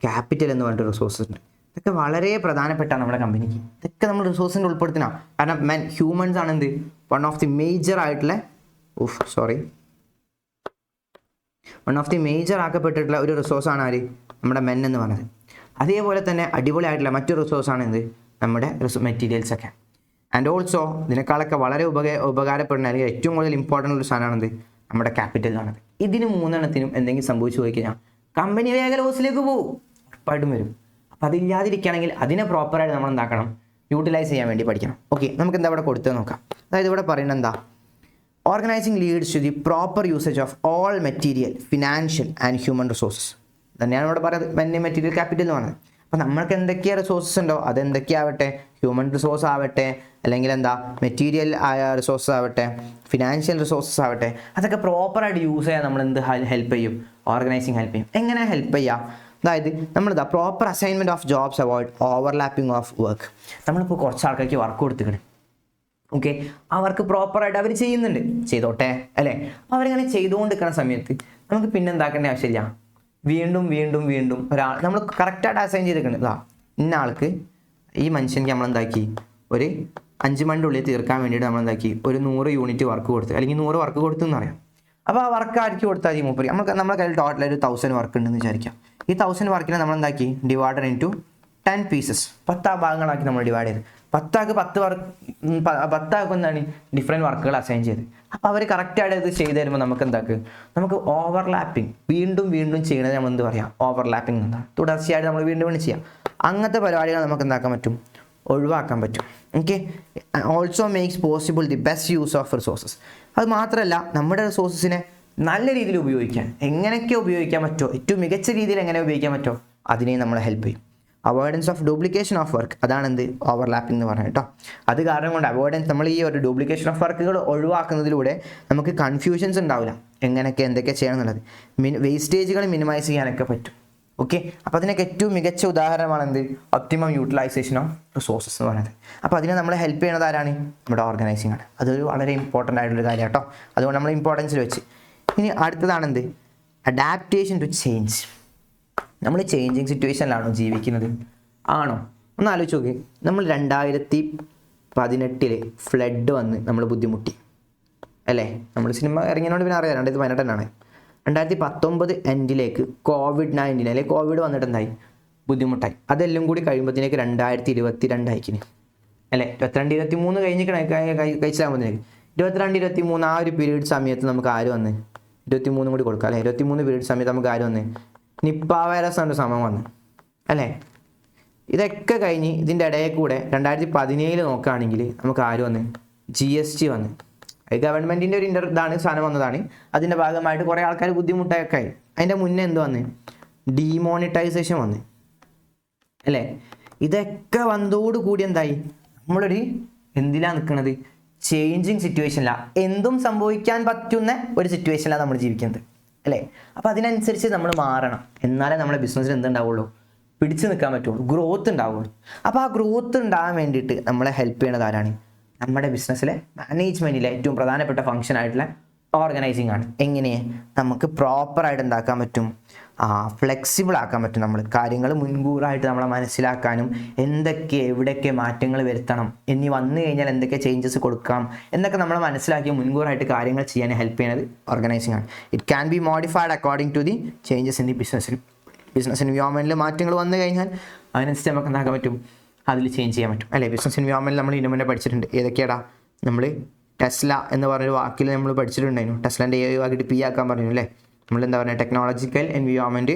[SPEAKER 2] ക്യാപിറ്റൽ എന്ന് പറഞ്ഞിട്ട് റിസോഴ്സസ് ഉണ്ട്. ഇതൊക്കെ വളരെ പ്രധാനപ്പെട്ട നമ്മുടെ കമ്പനിക്ക്. ഇതൊക്കെ നമ്മൾ റിസോഴ്സിൻ്റെ ഉൾപ്പെടുത്തണം. കാരണം ഹ്യൂമൻസ് ആണ് എന്ത്, വൺ ഓഫ് ദി മേജർ ആക്കപ്പെട്ടിട്ടുള്ള ഒരു റിസോഴ്സാണ് ആര്, നമ്മുടെ മെൻ എന്ന് പറഞ്ഞത്. അതേപോലെ തന്നെ അടിപൊളിയായിട്ടുള്ള മറ്റൊരു റിസോഴ്സാണ് എന്ത്, നമ്മുടെ മെറ്റീരിയൽസ് ഒക്കെ. ആൻഡ് ഓൾസോ ഇതിനേക്കാളൊക്കെ വളരെ ഉപകാരപ്പെടുന്ന അല്ലെങ്കിൽ ഏറ്റവും കൂടുതൽ ഇമ്പോർട്ടൻ്റ് ഒരു സാധനമാണ് എന്ത്, നമ്മുടെ ക്യാപിറ്റൽ എന്ന് പറയുന്നത്. ഇതിന് മൂന്നെണ്ണത്തിനും എന്തെങ്കിലും സംഭവിച്ചു പോയി കഴിഞ്ഞാൽ കമ്പനി വേഗം ലോസിലേക്ക് പോകും, ഉറപ്പായിട്ടും വരും. അപ്പോൾ അതില്ലാതിരിക്കുകയാണെങ്കിൽ അതിനെ പ്രോപ്പറായിട്ട് നമ്മൾ എന്താക്കണം, യൂട്ടിലൈസ് ചെയ്യാൻ വേണ്ടി പഠിക്കണം. ഓക്കെ, നമുക്ക് എന്താ ഇവിടെ കൊടുത്തത് നോക്കാം. അതായത് ഇവിടെ പറയുന്നത് എന്താ, organising leads to the proper usage of all material, financial and human resources. തന്നെയാണ് ഇവിടെ പറയുന്നത് മെറ്റീരിയൽ ക്യാപിറ്റൽ എന്ന് പറയുന്നത്. അപ്പോൾ നമ്മൾക്ക് എന്തൊക്കെയാണ് റിസോഴ്സസ് ഉണ്ടോ, അതെന്തൊക്കെയാവട്ടെ, ഹ്യൂമൻ റിസോഴ്സ് ആവട്ടെ, അല്ലെങ്കിൽ എന്താ മെറ്റീരിയൽ ആയ റിസോഴ്സസ് ആവട്ടെ, ഫിനാൻഷ്യൽ റിസോഴ്സസ് ആവട്ടെ, അതൊക്കെ പ്രോപ്പറായിട്ട് യൂസ് ചെയ്യാൻ നമ്മൾ എന്ത് ഹെൽപ്പ് ചെയ്യും, ഓർഗനൈസിങ് ഹെൽപ്പ് ചെയ്യും. എങ്ങനെ ഹെൽപ്പ് ചെയ്യുക, അതായത് നമ്മളിതാ proper assignment of jobs, avoid overlapping of work. നമ്മളിപ്പോൾ കുറച്ച് ആൾക്കാർക്ക് വർക്ക് കൊടുത്തിക്കണം, ഓക്കെ, ആ വർക്ക് പ്രോപ്പറായിട്ട് അവർ ചെയ്യുന്നുണ്ട്, ചെയ്തോട്ടെ അല്ലേ. അപ്പോൾ അവരിങ്ങനെ ചെയ്തുകൊണ്ടിരിക്കുന്ന സമയത്ത് നമുക്ക് പിന്നെ എന്താക്കേണ്ട ആവശ്യമില്ല, വീണ്ടും ഒരാൾ നമ്മൾ കറക്റ്റായിട്ട് അസൈൻ ചെയ്തിരിക്കുന്നത്, ഇന്ന ആൾക്ക് ഈ മനുഷ്യനിക്ക് നമ്മളെന്താക്കി ഒരു 5 മണിൻ്റെ ഉള്ളിൽ തീർക്കാൻ വേണ്ടിയിട്ട് നമ്മളെന്താക്കി ഒരു 100 യൂണിറ്റ് വർക്ക് കൊടുത്ത്, അല്ലെങ്കിൽ 100 വർക്ക് കൊടുത്തു എന്ന് പറയാം. അപ്പോൾ ആ വർക്ക് ആർക്ക് കൊടുത്താൽ മതി, മൂപ്പര്. നമ്മുടെ കയ്യിൽ ടോട്ടൽ ഒരു 1000 വർക്ക് ഉണ്ടെന്ന് വിചാരിക്കാം. ഈ 1000 വർക്കിനെ നമ്മളെന്താക്കി ഡിവൈഡഡ് ഇൻറ്റു 10 പീസസ്, 10 ഭാഗങ്ങളാക്കി നമ്മൾ ഡിവൈഡ് ചെയ്ത് 10 എന്താണ് ഡിഫറെൻറ്റ് വർക്കുകൾ അസൈൻ ചെയ്ത്. അപ്പോൾ അവർ കറക്റ്റായിട്ട് ഇത് ചെയ്ത് തരുമ്പോൾ നമുക്ക് ഓവർലാപ്പിംഗ് വീണ്ടും ചെയ്യുന്നത് നമ്മൾ എന്ത് പറയാം, ഓവർലാപ്പിംഗ് എന്താണ്, തുടർച്ചയായിട്ട് നമ്മൾ വീണ്ടും ചെയ്യാം. അങ്ങനത്തെ പരിപാടികൾ നമുക്ക് എന്താക്കാൻ പറ്റും, ഒഴിവാക്കാൻ പറ്റും. Okay, also makes possible the best use of resources. അത് മാത്രമല്ല നമ്മുടെ റിസോഴ്സസിനെ നല്ല രീതിയിൽ ഉപയോഗിക്കാൻ, എങ്ങനെയൊക്കെ ഉപയോഗിക്കാൻ പറ്റുമോ, ഏറ്റവും മികച്ച രീതിയിൽ എങ്ങനെ ഉപയോഗിക്കാൻ പറ്റുമോ അതിനെ നമ്മളെ ഹെൽപ്പ് ചെയ്യും. Avoidance of duplication of work, അതാണ് എന്ത് ഓവർലാപ്പിംഗ് എന്ന് പറഞ്ഞത് കേട്ടോ. അത് കാരണം കൊണ്ട് അവോയ്ഡൻസ്, നമ്മൾ ഈ ഒരു ഡ്യൂപ്ലിക്കേഷൻ ഓഫ് വർക്കുകൾ ഒഴിവാക്കുന്നതിലൂടെ നമുക്ക് കൺഫ്യൂഷൻസ് ഉണ്ടാവില്ല, എങ്ങനെയൊക്കെ എന്തൊക്കെ ചെയ്യണം എന്നുള്ളത്. വേസ്റ്റേജുകൾ മിനിമൈസ് ചെയ്യാനൊക്കെ പറ്റും. ഓക്കെ, അപ്പോൾ അതിനൊക്കെ ഏറ്റവും മികച്ച ഉദാഹരണമാണ് എന്ത് ഒപ്റ്റിമം യൂട്ടിലൈസേഷൻ ഓഫ് റിസോഴ്സസ് എന്ന് പറയുന്നത്. അപ്പോൾ അതിനെ നമ്മളെ ഹെൽപ്പ് ചെയ്യുന്നത് ആരാണ്? നമ്മുടെ ഓർഗനൈസിംഗ് ആണ്. അതൊരു വളരെ ഇമ്പോർട്ടൻ്റ് ആയിട്ടുള്ളൊരു കാര്യം കേട്ടോ. അതുകൊണ്ട് നമ്മൾ ഇമ്പോർട്ടൻസിൽ വെച്ച്. ഇനി അടുത്തതാണ് എന്ത് അഡാപ്റ്റേഷൻ ടു ചേഞ്ച്. നമ്മൾ ചേഞ്ചിങ് സിറ്റുവേഷനിലാണോ ജീവിക്കുന്നത്? ആണോ? ഒന്ന് ആലോചിച്ച് നോക്കി. നമ്മൾ 2018 ഫ്ലഡ് വന്ന് നമ്മൾ ബുദ്ധിമുട്ടി അല്ലേ? നമ്മൾ സിനിമ ഇറങ്ങിയതുകൊണ്ട് പിന്നെ അറിയാം 2018 2019 എൻഡിലേക്ക് COVID-19 അല്ലെങ്കിൽ കോവിഡ് വന്നിട്ട് എന്തായി? ബുദ്ധിമുട്ടായി. അതെല്ലാം കൂടി കഴിയുമ്പോഴത്തേക്ക് 2022 ആയിക്കിന് അല്ലേ? 22-23 കഴിച്ചാകുമ്പോഴത്തേക്ക് 22-23 ആ ഒരു പീരീഡ് സമയത്ത് നമുക്ക് ആര് വന്ന് 23 കൂടി കൊടുക്കാം അല്ലേ? 23 പീരീഡ് സമയത്ത് നമുക്ക് ആര് വന്ന് നിപ്പ വൈറസ് എന്ന സമയം വന്ന് അല്ലേ? ഇതൊക്കെ കഴിഞ്ഞ് ഇതിൻ്റെ ഇടയിൽ കൂടെ 2017 നോക്കുകയാണെങ്കിൽ നമുക്ക് ആര് വന്ന് GST വന്ന്. അത് ഗവൺമെൻറ്റിൻ്റെ ഒരു ഇതാണ് സാധനം വന്നതാണ്. അതിൻ്റെ ഭാഗമായിട്ട് കുറേ ആൾക്കാർ ബുദ്ധിമുട്ടൊക്കെ ആയി. അതിൻ്റെ മുന്നേ എന്ത് വന്ന് ഡീമോണിറ്റൈസേഷൻ വന്ന് അല്ലേ? ഇതൊക്കെ വന്നതോടുകൂടി എന്തായി? നമ്മളൊരു എന്തിലാണ് നിൽക്കുന്നത്? ചേഞ്ചിങ് സിറ്റുവേഷനിലാണ്. എന്തും സംഭവിക്കാൻ പറ്റുന്ന ഒരു സിറ്റുവേഷനിലാണ് നമ്മൾ ജീവിക്കുന്നത് അല്ലേ? അപ്പോൾ അതിനനുസരിച്ച് നമ്മൾ മാറണം. എന്നാലേ നമ്മുടെ ബിസിനസ്സിൽ എന്തുണ്ടാവുള്ളൂ? പിടിച്ചു നിൽക്കാൻ പറ്റുള്ളൂ, ഗ്രോത്ത് ഉണ്ടാവുള്ളൂ. അപ്പോൾ ആ ഗ്രോത്ത് ഉണ്ടാകാൻ വേണ്ടിയിട്ട് നമ്മളെ ഹെൽപ്പ് ചെയ്യണത് ആരാണ്? നമ്മുടെ ബിസിനസ്സിലെ മാനേജ്മെൻറ്റിലെ ഏറ്റവും പ്രധാനപ്പെട്ട ഫംഗ്ഷൻ ആയിട്ടുള്ള ഓർഗനൈസിങ് ആണ്. എങ്ങനെ നമുക്ക് പ്രോപ്പറായിട്ട് എന്താക്കാൻ പറ്റും? ഫ്ലെക്സിബിൾ ആക്കാൻ പറ്റും. നമ്മൾ കാര്യങ്ങൾ മുൻകൂറായിട്ട് നമ്മളെ മനസ്സിലാക്കാനും എന്തൊക്കെ എവിടെയൊക്കെ മാറ്റങ്ങൾ വരുത്തണം, ഇനി വന്നു കഴിഞ്ഞാൽ എന്തൊക്കെ ചേഞ്ചസ് കൊടുക്കാം എന്നൊക്കെ നമ്മൾ മനസ്സിലാക്കി മുൻകൂറായിട്ട് കാര്യങ്ങൾ ചെയ്യാൻ ഹെൽപ്പ് ചെയ്യുന്നത് ഓർഗനൈസിങ് ആണ്. It can be modified according to the changes in the business എൻവയോൺമെൻറ്റിൽ മാറ്റങ്ങൾ വന്നു കഴിഞ്ഞാൽ അതിനനുസരിച്ച് നമുക്ക് എന്താക്കാൻ പറ്റും? അതിൽ ചേഞ്ച് ചെയ്യാൻ പറ്റും അല്ലേ? ബിസിനസ് എൻവയോൺമെൻറ്റിൽ നമ്മൾ ഇതിനു മുന്നേ പഠിച്ചിട്ടുണ്ട്. ഏതൊക്കെയാടാ? നമ്മൾ ടെസ്ല എന്ന് പറഞ്ഞൊരു വാക്കിൽ നമ്മൾ പഠിച്ചിട്ടുണ്ടായിരുന്നു. ടെസ്ലേൻ്റെ ആക്കിയിട്ട് P ആക്കാൻ പറഞ്ഞു അല്ലേ? നമ്മൾ എന്താ പറയുക? Technological environment,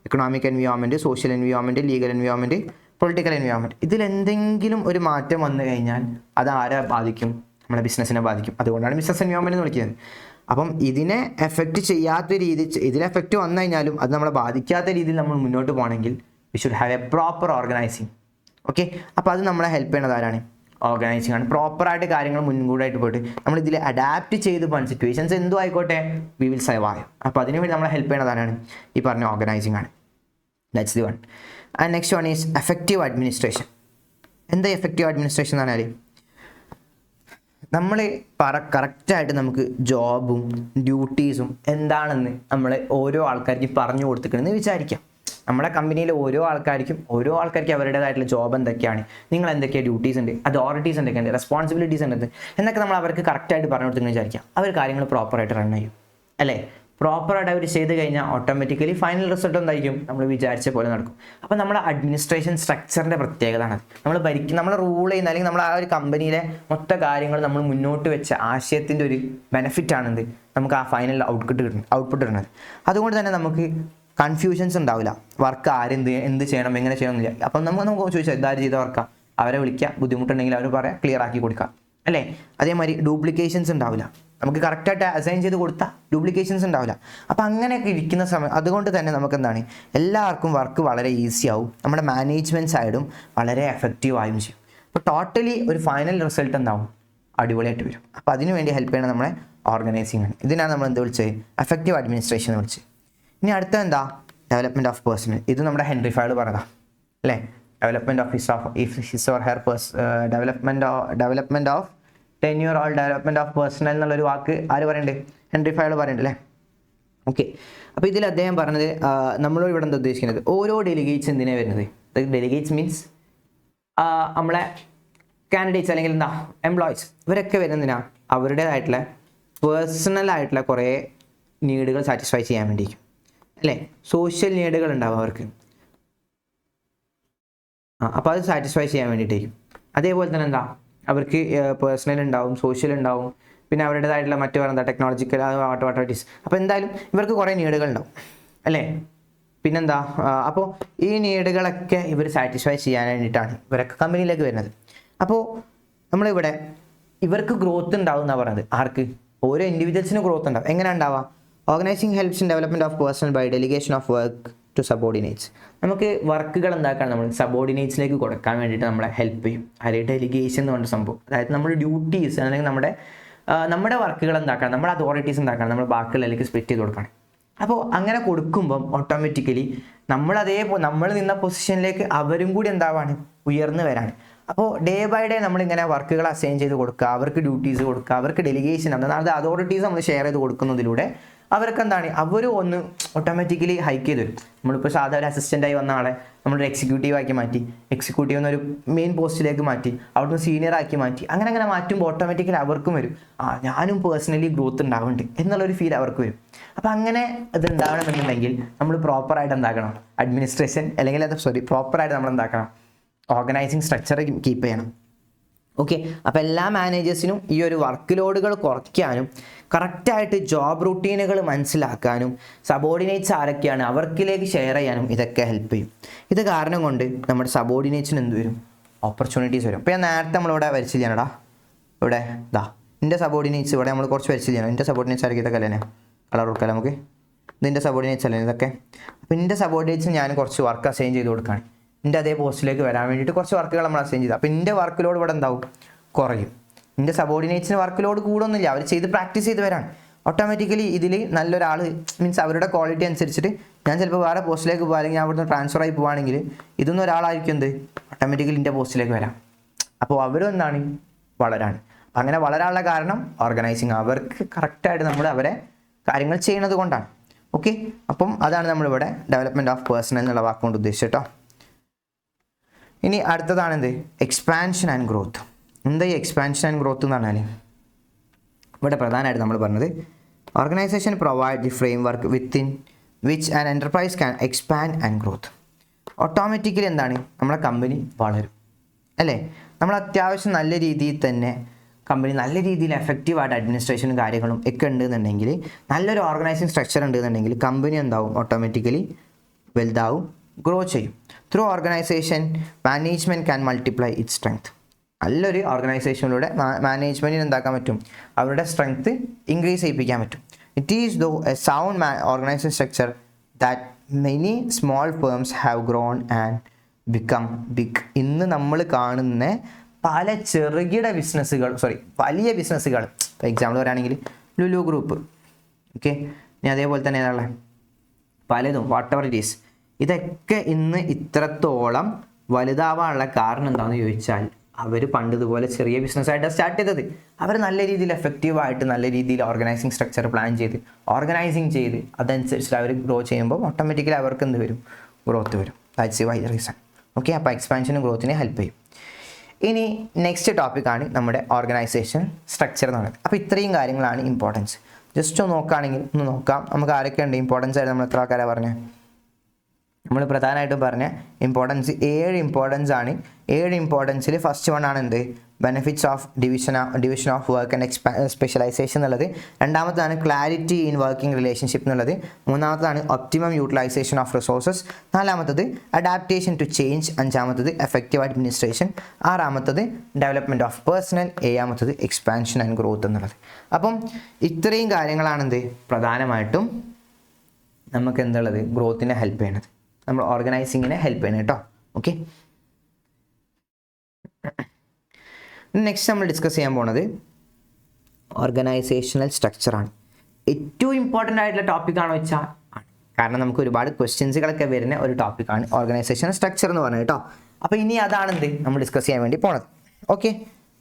[SPEAKER 2] economic environment, social environment, legal environment, political environment. ഇതിലെന്തെങ്കിലും ഒരു മാറ്റം വന്നു കഴിഞ്ഞാൽ അത് ആരെ ബാധിക്കും? നമ്മുടെ ബിസിനസ്സിനെ ബാധിക്കും. അതുകൊണ്ടാണ് ബിസിനസ് എൻവയോൺമെൻറ്റ് എന്ന് വിളിക്കുന്നത്. അപ്പം ഇതിനെ എഫക്റ്റ് ചെയ്യാത്ത രീതി, ഇതിൽ എഫക്റ്റ് വന്നു കഴിഞ്ഞാലും അത് നമ്മളെ ബാധിക്കാത്ത രീതിയിൽ നമ്മൾ മുന്നോട്ട് പോകണമെങ്കിൽ we should have A proper organising. Okay, അപ്പോൾ അത് നമ്മളെ ഹെൽപ്പ് ചെയ്യുന്നത് ആരാണ്? ഓർഗനൈസിങ് ആണ്. പ്രോപ്പറായിട്ട് കാര്യങ്ങൾ മുൻകൂറായിട്ട് പോയിട്ട് നമ്മൾ ഇതിൽ അഡാപ്റ്റ് ചെയ്ത് പോകാൻ സിറ്റുവേഷൻസ് എന്തും ആയിക്കോട്ടെ വി വിൽ സർവൈവ്. അപ്പോൾ അതിനു വേണ്ടി നമ്മളെ ഹെൽപ്പ് ചെയ്യുന്നത് ആരാണ്? ഈ പറഞ്ഞ ഓർഗനൈസിങ് ആണ്. That's the one. And next one is effective administration. എന്താ എഫക്റ്റീവ് അഡ്മിനിസ്ട്രേഷൻ എന്ന് പറഞ്ഞാൽ നമ്മൾ കറക്റ്റായിട്ട് നമുക്ക് ജോബും ഡ്യൂട്ടീസും എന്താണെന്ന് നമ്മൾ ഓരോ ആൾക്കാർക്കും പറഞ്ഞു കൊടുത്തിട്ടുണ്ടെന്ന് വിചാരിക്കാം. നമ്മുടെ കമ്പനിയിലെ ഓരോ ആൾക്കാർക്കും അവരുടേതായിട്ടുള്ള ജോബ് എന്തൊക്കെയാണ്, നിങ്ങൾ എന്തൊക്കെയാണ് ഡ്യൂട്ടീസ് ഉണ്ട്, അതോറിറ്റീസ് എന്തൊക്കെയുണ്ട്, റെസ്പോൺസിബിലിറ്റീസ് ഉണ്ട് എന്നൊക്കെ നമ്മൾ അവർക്ക് കറക്റ്റായിട്ട് പറഞ്ഞു കൊടുത്തിട്ട് വിചാരിക്കാം. അവർ കാര്യങ്ങൾ പ്രോപ്പറായിട്ട് റൺ ചെയ്യും അല്ലേ? പ്രോപ്പറായിട്ട് അവർ ചെയ്ത് കഴിഞ്ഞാൽ ഓട്ടോമാറ്റിക്കലി ഫൈനൽ റിസൾട്ട് എന്തായിരിക്കും? നമ്മൾ വിചാരിച്ച പോലെ നടക്കും. അപ്പോൾ നമ്മുടെ അഡ്മിനിസ്ട്രേഷൻ സ്ട്രക്ചറിൻ്റെ പ്രത്യേകത ആണ്. നമ്മൾ റൂൾ ചെയ്യുന്ന അല്ലെങ്കിൽ നമ്മൾ ആ ഒരു കമ്പനിയിലെ മൊത്തം കാര്യങ്ങൾ നമ്മൾ മുന്നോട്ട് വെച്ച ആശയത്തിൻ്റെ ഒരു ബെനിഫിറ്റാണെന്ത് നമുക്ക് ആ ഫൈനൽ ഔട്ട്പുട്ട് കിട്ടുന്നത്. അതുകൊണ്ട് തന്നെ നമുക്ക് കൺഫ്യൂഷൻസ് ഉണ്ടാവില്ല. വർക്ക് എന്ത് ചെയ്യണം, എങ്ങനെ ചെയ്യണം എന്നില്ല. അപ്പം നമുക്ക് ചോദിച്ചാൽ ഇതാര് ചെയ്ത വർക്കാണ്, അവരെ വിളിക്കുക, ബുദ്ധിമുട്ടുണ്ടെങ്കിൽ അവർ പറയാം, ക്ലിയർ ആക്കി കൊടുക്കുക അല്ലേ? അതേമാതിരി ഡ്യൂപ്ലിക്കേഷൻസ് ഉണ്ടാവില്ല. നമുക്ക് കറക്റ്റായിട്ട് അസൈൻ ചെയ്ത് കൊടുത്താൽ ഡ്യൂപ്ലിക്കേഷൻസ് ഉണ്ടാവില്ല. അപ്പോൾ അങ്ങനെയൊക്കെ ഇരിക്കുന്ന സമയം അതുകൊണ്ട് തന്നെ നമുക്ക് എന്താണ് എല്ലാവർക്കും വർക്ക് വളരെ ഈസി ആവും. നമ്മുടെ മാനേജ്മെൻറ്റ് സൈഡും വളരെ എഫക്റ്റീവ് ആയും ചെയ്യും. അപ്പോൾ ടോട്ടലി ഒരു ഫൈനൽ റിസൾട്ട് എന്താവും? അടിപൊളിയായിട്ട് വരും. അപ്പോൾ അതിനു വേണ്ടി ഹെൽപ്പ് ചെയ്യണം നമ്മളെ ഓർഗനൈസിങ് ആണ്. ഇതിനാണ് നമ്മൾ എന്ത് വിളിച്ചത്? എഫക്റ്റീവ് അഡ്മിനിസ്ട്രേഷൻ എന്ന് വിളിച്ചത്. ഇനി അടുത്ത എന്താ? Development of personal. ഇത് നമ്മുടെ ഹെൻറി ഫയൽ പറഞ്ഞതാണ് അല്ലേ? Development of his or her development of tenure all development of personal എന്നുള്ളൊരു വാക്ക് ആര് പറയുന്നുണ്ട്? ഹെൻറി ഫയൽ പറയുന്നുണ്ട് അല്ലേ? ഓക്കെ, അപ്പോൾ ഇതിൽ അദ്ദേഹം പറഞ്ഞത് നമ്മളോട് ഇവിടെ എന്താ ഉദ്ദേശിക്കുന്നത്? ഓരോ ഡെലിഗേറ്റ്സ് എന്തിനാണ് വരുന്നത്? ഡെലിഗേറ്റ്സ് മീൻസ് നമ്മളെ കാൻഡിഡേറ്റ്സ് അല്ലെങ്കിൽ എന്താ എംപ്ലോയീസ്, ഇവരൊക്കെ വരുന്നതിനാ അവരുടേതായിട്ടുള്ള പേഴ്സണലായിട്ടുള്ള കുറേ നീഡുകൾ സാറ്റിസ്ഫൈ ചെയ്യാൻ വേണ്ടിയിരിക്കും അല്ലേ? സോഷ്യൽ നീഡുകൾ ഉണ്ടാവും അവർക്ക്. അപ്പോൾ അത് സാറ്റിസ്ഫൈ ചെയ്യാൻ വേണ്ടിയിട്ടായിരിക്കും. അതേപോലെ തന്നെ എന്താ അവർക്ക് പേഴ്സണൽ ഉണ്ടാവും, സോഷ്യൽ ഉണ്ടാവും, പിന്നെ അവരുടേതായിട്ടുള്ള മറ്റു എന്താ ടെക്നോളജിക്കൽ വാട്ടീസ്. അപ്പോൾ എന്തായാലും ഇവർക്ക് കുറേ നീഡുകൾ ഉണ്ടാവും അല്ലേ? പിന്നെന്താ, അപ്പോൾ ഈ നീഡുകളൊക്കെ ഇവർ സാറ്റിസ്ഫൈ ചെയ്യാൻ വേണ്ടിയിട്ടാണ് ഇവരൊക്കെ കമ്പനിയിലേക്ക് വരുന്നത്. അപ്പോൾ നമ്മളിവിടെ ഇവർക്ക് ഗ്രോത്ത് ഉണ്ടാവും എന്നാണ് പറയുന്നത്. ആർക്ക്? ഓരോ ഇൻഡിവിജ്വൽസിന് ഗ്രോത്ത് ഉണ്ടാവും. എങ്ങനെ ഉണ്ടാവുക? Organising helps in development of personnel by delegation of work to subordinates. നമുക്ക് വർക്കുകൾ എന്താക്കാൻ നമ്മൾ സബോർഡിനേറ്റ്സിലേക്ക് കൊടുക്കാൻ വേണ്ടിയിട്ട് നമ്മളെ ഹെൽപ്പ് ചെയ്യും. അതായത് ഡെലിഗേഷൻ എന്ന് പറഞ്ഞ സംഭവം, അതായത് നമ്മുടെ ഡ്യൂട്ടീസ് അല്ലെങ്കിൽ നമ്മുടെ വർക്കുകൾ എന്താക്കണം, നമ്മുടെ അതോറിറ്റീസ് എന്താക്കണം, നമ്മൾ ബാക്കിയുള്ളതിലേക്ക് സ്പ്ലിറ്റ് ചെയ്ത് കൊടുക്കണം. അപ്പോൾ അങ്ങനെ കൊടുക്കുമ്പം ഓട്ടോമാറ്റിക്കലി നമ്മൾ നിന്ന പൊസിഷനിലേക്ക് അവരും കൂടി എന്താവാണ്, ഉയർന്നു വരാണ്. അപ്പോൾ ഡേ ബൈ ഡേ നമ്മളിങ്ങനെ വർക്കുകൾ അസൈൻ ചെയ്ത് കൊടുക്കുക, അവർക്ക് ഡ്യൂട്ടീസ് കൊടുക്കുക, അവർക്ക് ഡെലിഗേഷൻ, അതായത് അതോറിറ്റീസ് നമ്മൾ ഷെയർ ചെയ്ത് കൊടുക്കുന്നതിലൂടെ അവർക്ക് എന്താണ്, അവരും ഒന്ന് ഓട്ടോമാറ്റിക്കലി ഹൈക്ക് ചെയ്ത് വരും. നമ്മളിപ്പോൾ സാധാരണ ഒരു അസിസ്റ്റൻ്റായി വന്ന ആളെ നമ്മളൊരു എക്സിക്യൂട്ടീവ് ആക്കി മാറ്റി, എക്സിക്യൂട്ടീവ് എന്നൊരു മെയിൻ പോസ്റ്റിലേക്ക് മാറ്റി, അവിടുന്ന് സീനിയർ ആക്കി മാറ്റി, അങ്ങനെ മാറ്റുമ്പോൾ ഓട്ടോമാറ്റിക്കലി അവർക്കും വരും, ഞാനും പേഴ്സണലി ഗ്രോത്ത് ഉണ്ടാവുന്നുണ്ട് എന്നുള്ളൊരു ഫീൽ അവർക്ക് വരും. അപ്പോൾ അങ്ങനെ ഇത് ഉണ്ടാവണമെന്നുണ്ടെങ്കിൽ നമ്മൾ പ്രോപ്പറായിട്ട് എന്താക്കണം, അഡ്മിനിസ്ട്രേഷൻ അല്ലെങ്കിൽ പ്രോപ്പറായിട്ട് നമ്മൾ എന്താക്കണം, ഓർഗനൈസിങ് സ്ട്രക്ചർ കീപ്പ് ചെയ്യണം. ഓക്കെ, അപ്പോൾ എല്ലാ മാനേജേഴ്സിനും ഈ ഒരു വർക്ക് ലോഡുകൾ കുറയ്ക്കാനും കറക്റ്റായിട്ട് ജോബ് റൂട്ടീനുകൾ മനസ്സിലാക്കാനും സബോർഡിനേറ്റ്സ് ആരൊക്കെയാണ് അവർക്കിലേക്ക് ഷെയർ ചെയ്യാനും ഇതൊക്കെ ഹെൽപ്പ് ചെയ്യും. ഇത് കാരണം കൊണ്ട് നമ്മുടെ സബോർഡിനേറ്റ്സിന് എന്ത് വരും, ഓപ്പർച്യൂണിറ്റീസ് വരും. ഇപ്പോൾ ഞാൻ നേരത്തെ നമ്മളിവിടെ വരച്ചില്ലാണടാ, ഇവിടെ എൻ്റെ സബോർഡിനേറ്റ്സ് ഇവിടെ നമ്മൾ കുറച്ച് വരച്ചില്ലാണ്. എൻ്റെ സബോർഡിനേറ്റ്സ് ആയിരിക്കും ഇതൊക്കെ അല്ലേ, കളർ കൊടുക്കാം നമുക്ക്, ഇതിൻ്റെ സബോർഡിനേറ്റ്സ് അല്ലേ ഇതൊക്കെ. അപ്പോൾ എൻ്റെ സബോർഡിനേറ്റ്സ് ഞാൻ കുറച്ച് വർക്ക് അസൈൻ ചെയ്ത് കൊടുക്കുകയാണ്. എൻ്റെ അതേ പോസ്റ്റിലേക്ക് വരാൻ വേണ്ടിയിട്ട് കുറച്ച് വർക്കുകൾ നമ്മൾ അസൈൻ ചെയ്തു. അപ്പോൾ എൻ്റെ വർക്ക് ലോഡ് ഇവിടെ എന്താവും, കുറയും. എൻ്റെ സബോർഡിനേറ്റ്സിന് വർക്ക് ലോഡ് കൂടുന്നില്ല, അവർ ചെയ്ത് പ്രാക്ടീസ് ചെയ്ത് വരാൻ. ഓട്ടോമാറ്റിക്കലി ഇതിൽ നല്ലൊരാൾ മീൻസ് അവരുടെ ക്വാളിറ്റി അനുസരിച്ചിട്ട് ഞാൻ ചിലപ്പോൾ വേറെ പോസ്റ്റിലേക്ക് പോകുക, അല്ലെങ്കിൽ ഞാൻ അവിടുന്ന് ട്രാൻസ്ഫർ ആയി പോവുകയാണെങ്കിൽ ഇതൊന്നും ഒരാളായിരിക്കും എന്ത് ഓട്ടോമാറ്റിക്കലി എൻ്റെ പോസ്റ്റിലേക്ക് വരാം. അപ്പോൾ അവരും എന്താണ് വളരാണ്. അങ്ങനെ വളരാനുള്ള കാരണം ഓർഗനൈസിങ്, അവർക്ക് കറക്റ്റായിട്ട് നമ്മൾ അവരെ കാര്യങ്ങൾ ചെയ്യുന്നത് കൊണ്ടാണ്. ഓക്കെ, അപ്പം അതാണ് നമ്മളിവിടെ ഡെവലപ്മെൻറ്റ് ഓഫ് പേഴ്സണൽ എന്നുള്ള വാക്കുകൊണ്ട് ഉദ്ദേശിച്ചത് കേട്ടോ. ഇനി അടുത്തതാണ് എന്ത്, എക്സ്പാൻഷൻ ആൻഡ് ഗ്രോത്ത്. എന്താ ഈ എക്സ്പാൻഷൻ ആൻഡ് ഗ്രോത്ത് എന്ന് പറഞ്ഞാൽ ഇവിടെ പ്രധാനമായിട്ട് നമ്മൾ പറഞ്ഞത് organisation provide the frame work within which an enterprise can expand and growth. Automatically എന്താണ്, നമ്മളെ കമ്പനി വളരും അല്ലേ. നമ്മൾ അത്യാവശ്യം നല്ല രീതിയിൽ തന്നെ കമ്പനി നല്ല രീതിയിൽ എഫക്റ്റീവായിട്ട് അഡ്മിനിസ്ട്രേഷനും കാര്യങ്ങളും ഒക്കെ ഉണ്ടെന്നുണ്ടെങ്കിൽ, നല്ലൊരു ഓർഗനൈസിങ് സ്ട്രക്ചർ ഉണ്ടെന്നുണ്ടെങ്കിൽ കമ്പനി എന്താവും, ഓട്ടോമാറ്റിക്കലി വലുതാവും, ഗ്രോ ചെയ്യും. Through organisation management can multiply it's strength. നല്ലൊരു ഓർഗനൈസേഷനിലൂടെ മാനേജ്മെൻറ്റിന് എന്താക്കാൻ പറ്റും, അവരുടെ സ്ട്രെങ്ത് ഇൻക്രീസ് ചെയ്യിപ്പിക്കാൻ പറ്റും. It is though a sound organisation structure that many small firms have grown and become big. ഇന്ന് നമ്മൾ കാണുന്ന പല ചെറുകിട ബിസിനസ്സുകൾ, വലിയ ബിസിനസ്സുകൾ, ഇപ്പോൾ എക്സാമ്പിൾ പറയുകയാണെങ്കിൽ ലുലു ഗ്രൂപ്പ്, ഓക്കെ, ഇനി അതേപോലെ തന്നെ ഏതാണുള്ളത് പലതും, വാട്ട് എവർ ഇറ്റ് ഈസ്, ഇതൊക്കെ ഇന്ന് ഇത്രത്തോളം വലുതാവാനുള്ള കാരണം എന്താണെന്ന് ചോദിച്ചാൽ അവർ പണ്ടിതുപോലെ ചെറിയ ബിസിനസ്സായിട്ടാണ് സ്റ്റാർട്ട് ചെയ്തത്. അവർ നല്ല രീതിയിൽ എഫക്റ്റീവായിട്ട് നല്ല രീതിയിൽ ഓർഗനൈസിങ് സ്ട്രക്ചർ പ്ലാൻ ചെയ്ത് ഓർഗനൈസിങ് ചെയ്ത് അതനുസരിച്ച് അവർ ഗ്രോ ചെയ്യുമ്പോൾ ഓട്ടോമാറ്റിക്കലി അവർക്ക് എന്ത് വരും, ഗ്രോത്ത് വരും. That's a why reason. Okay, അപ്പോൾ എക്സ്പാൻഷനും ഗ്രോത്തിനെ ഹെൽപ്പ് ചെയ്യും. ഇനി നെക്സ്റ്റ് ടോപ്പിക്കാണ് നമ്മുടെ ഓർഗനൈസേഷൻ സ്ട്രക്ചർ എന്ന് പറയുന്നത്. അപ്പോൾ ഇത്രയും കാര്യങ്ങളാണ് ഇമ്പോർട്ടൻസ്. ജസ്റ്റ് ഒന്ന് നോക്കുകയാണെങ്കിൽ ഒന്ന് നോക്കാം നമുക്ക് ആരൊക്കെ ഉണ്ട് ഇമ്പോർട്ടൻസ് ആയിട്ട്. നമ്മൾ എത്ര ആൾക്കാരാണ് പറഞ്ഞത്, നമ്മൾ പ്രധാനമായിട്ടും പറഞ്ഞ ഇമ്പോർട്ടൻസ് 7 ഇമ്പോർട്ടൻസ് ആണ്. 7 ഇമ്പോർട്ടൻസിൽ ഫസ്റ്റ് വൺ ആണ് എന്ത്, benefits of division of work and specialisation എന്നുള്ളത്. രണ്ടാമതാണ് ക്ലാരിറ്റി ഇൻ വർക്കിംഗ് റിലേഷൻഷിപ്പ് എന്നുള്ളത്. മൂന്നാമതാണ് ഒപ്റ്റിമം യൂട്ടിലൈസേഷൻ ഓഫ് റിസോഴ്സസ്. നാലാമത്തത് അഡാപ്റ്റേഷൻ ടു ചേഞ്ച്. അഞ്ചാമത്തത് എഫക്റ്റീവ് അഡ്മിനിസ്ട്രേഷൻ. ആറാമത്തത് ഡെവലപ്മെൻറ്റ് ഓഫ് പേഴ്സണൽ. ഏഴാമത്തത് എക്സ്പാൻഷൻ ആൻഡ് ഗ്രോത്ത് എന്നുള്ളത്. അപ്പം ഇത്രയും കാര്യങ്ങളാണെന്ത് പ്രധാനമായിട്ടും നമുക്ക് എന്തുള്ളത്, ഗ്രോത്തിനെ ഹെൽപ്പ് ചെയ്യണത്, നമ്മൾ ഓർഗനൈസിങ്ങിനെ ഹെൽപ്പ് ചെയ്യണം കേട്ടോ. ഓക്കെ, നെക്സ്റ്റ് നമ്മൾ ഡിസ്കസ് ചെയ്യാൻ പോണത് ഓർഗനൈസേഷണൽ സ്ട്രക്ചറാണ്. ഏറ്റവും ഇമ്പോർട്ടൻ്റ് ആയിട്ടുള്ള ടോപ്പിക്കാണോ വെച്ചാൽ ആണ്, കാരണം നമുക്ക് ഒരുപാട് ക്വസ്റ്റ്യൻസുകളൊക്കെ വരുന്ന ഒരു ടോപ്പിക്കാണ് ഓർഗനൈസേഷണൽ സ്ട്രക്ചർ എന്ന് പറയുന്നത് കേട്ടോ. അപ്പോൾ ഇനി അതാണെന്ത് നമ്മൾ ഡിസ്കസ് ചെയ്യാൻ വേണ്ടി പോണത്. ഓക്കെ,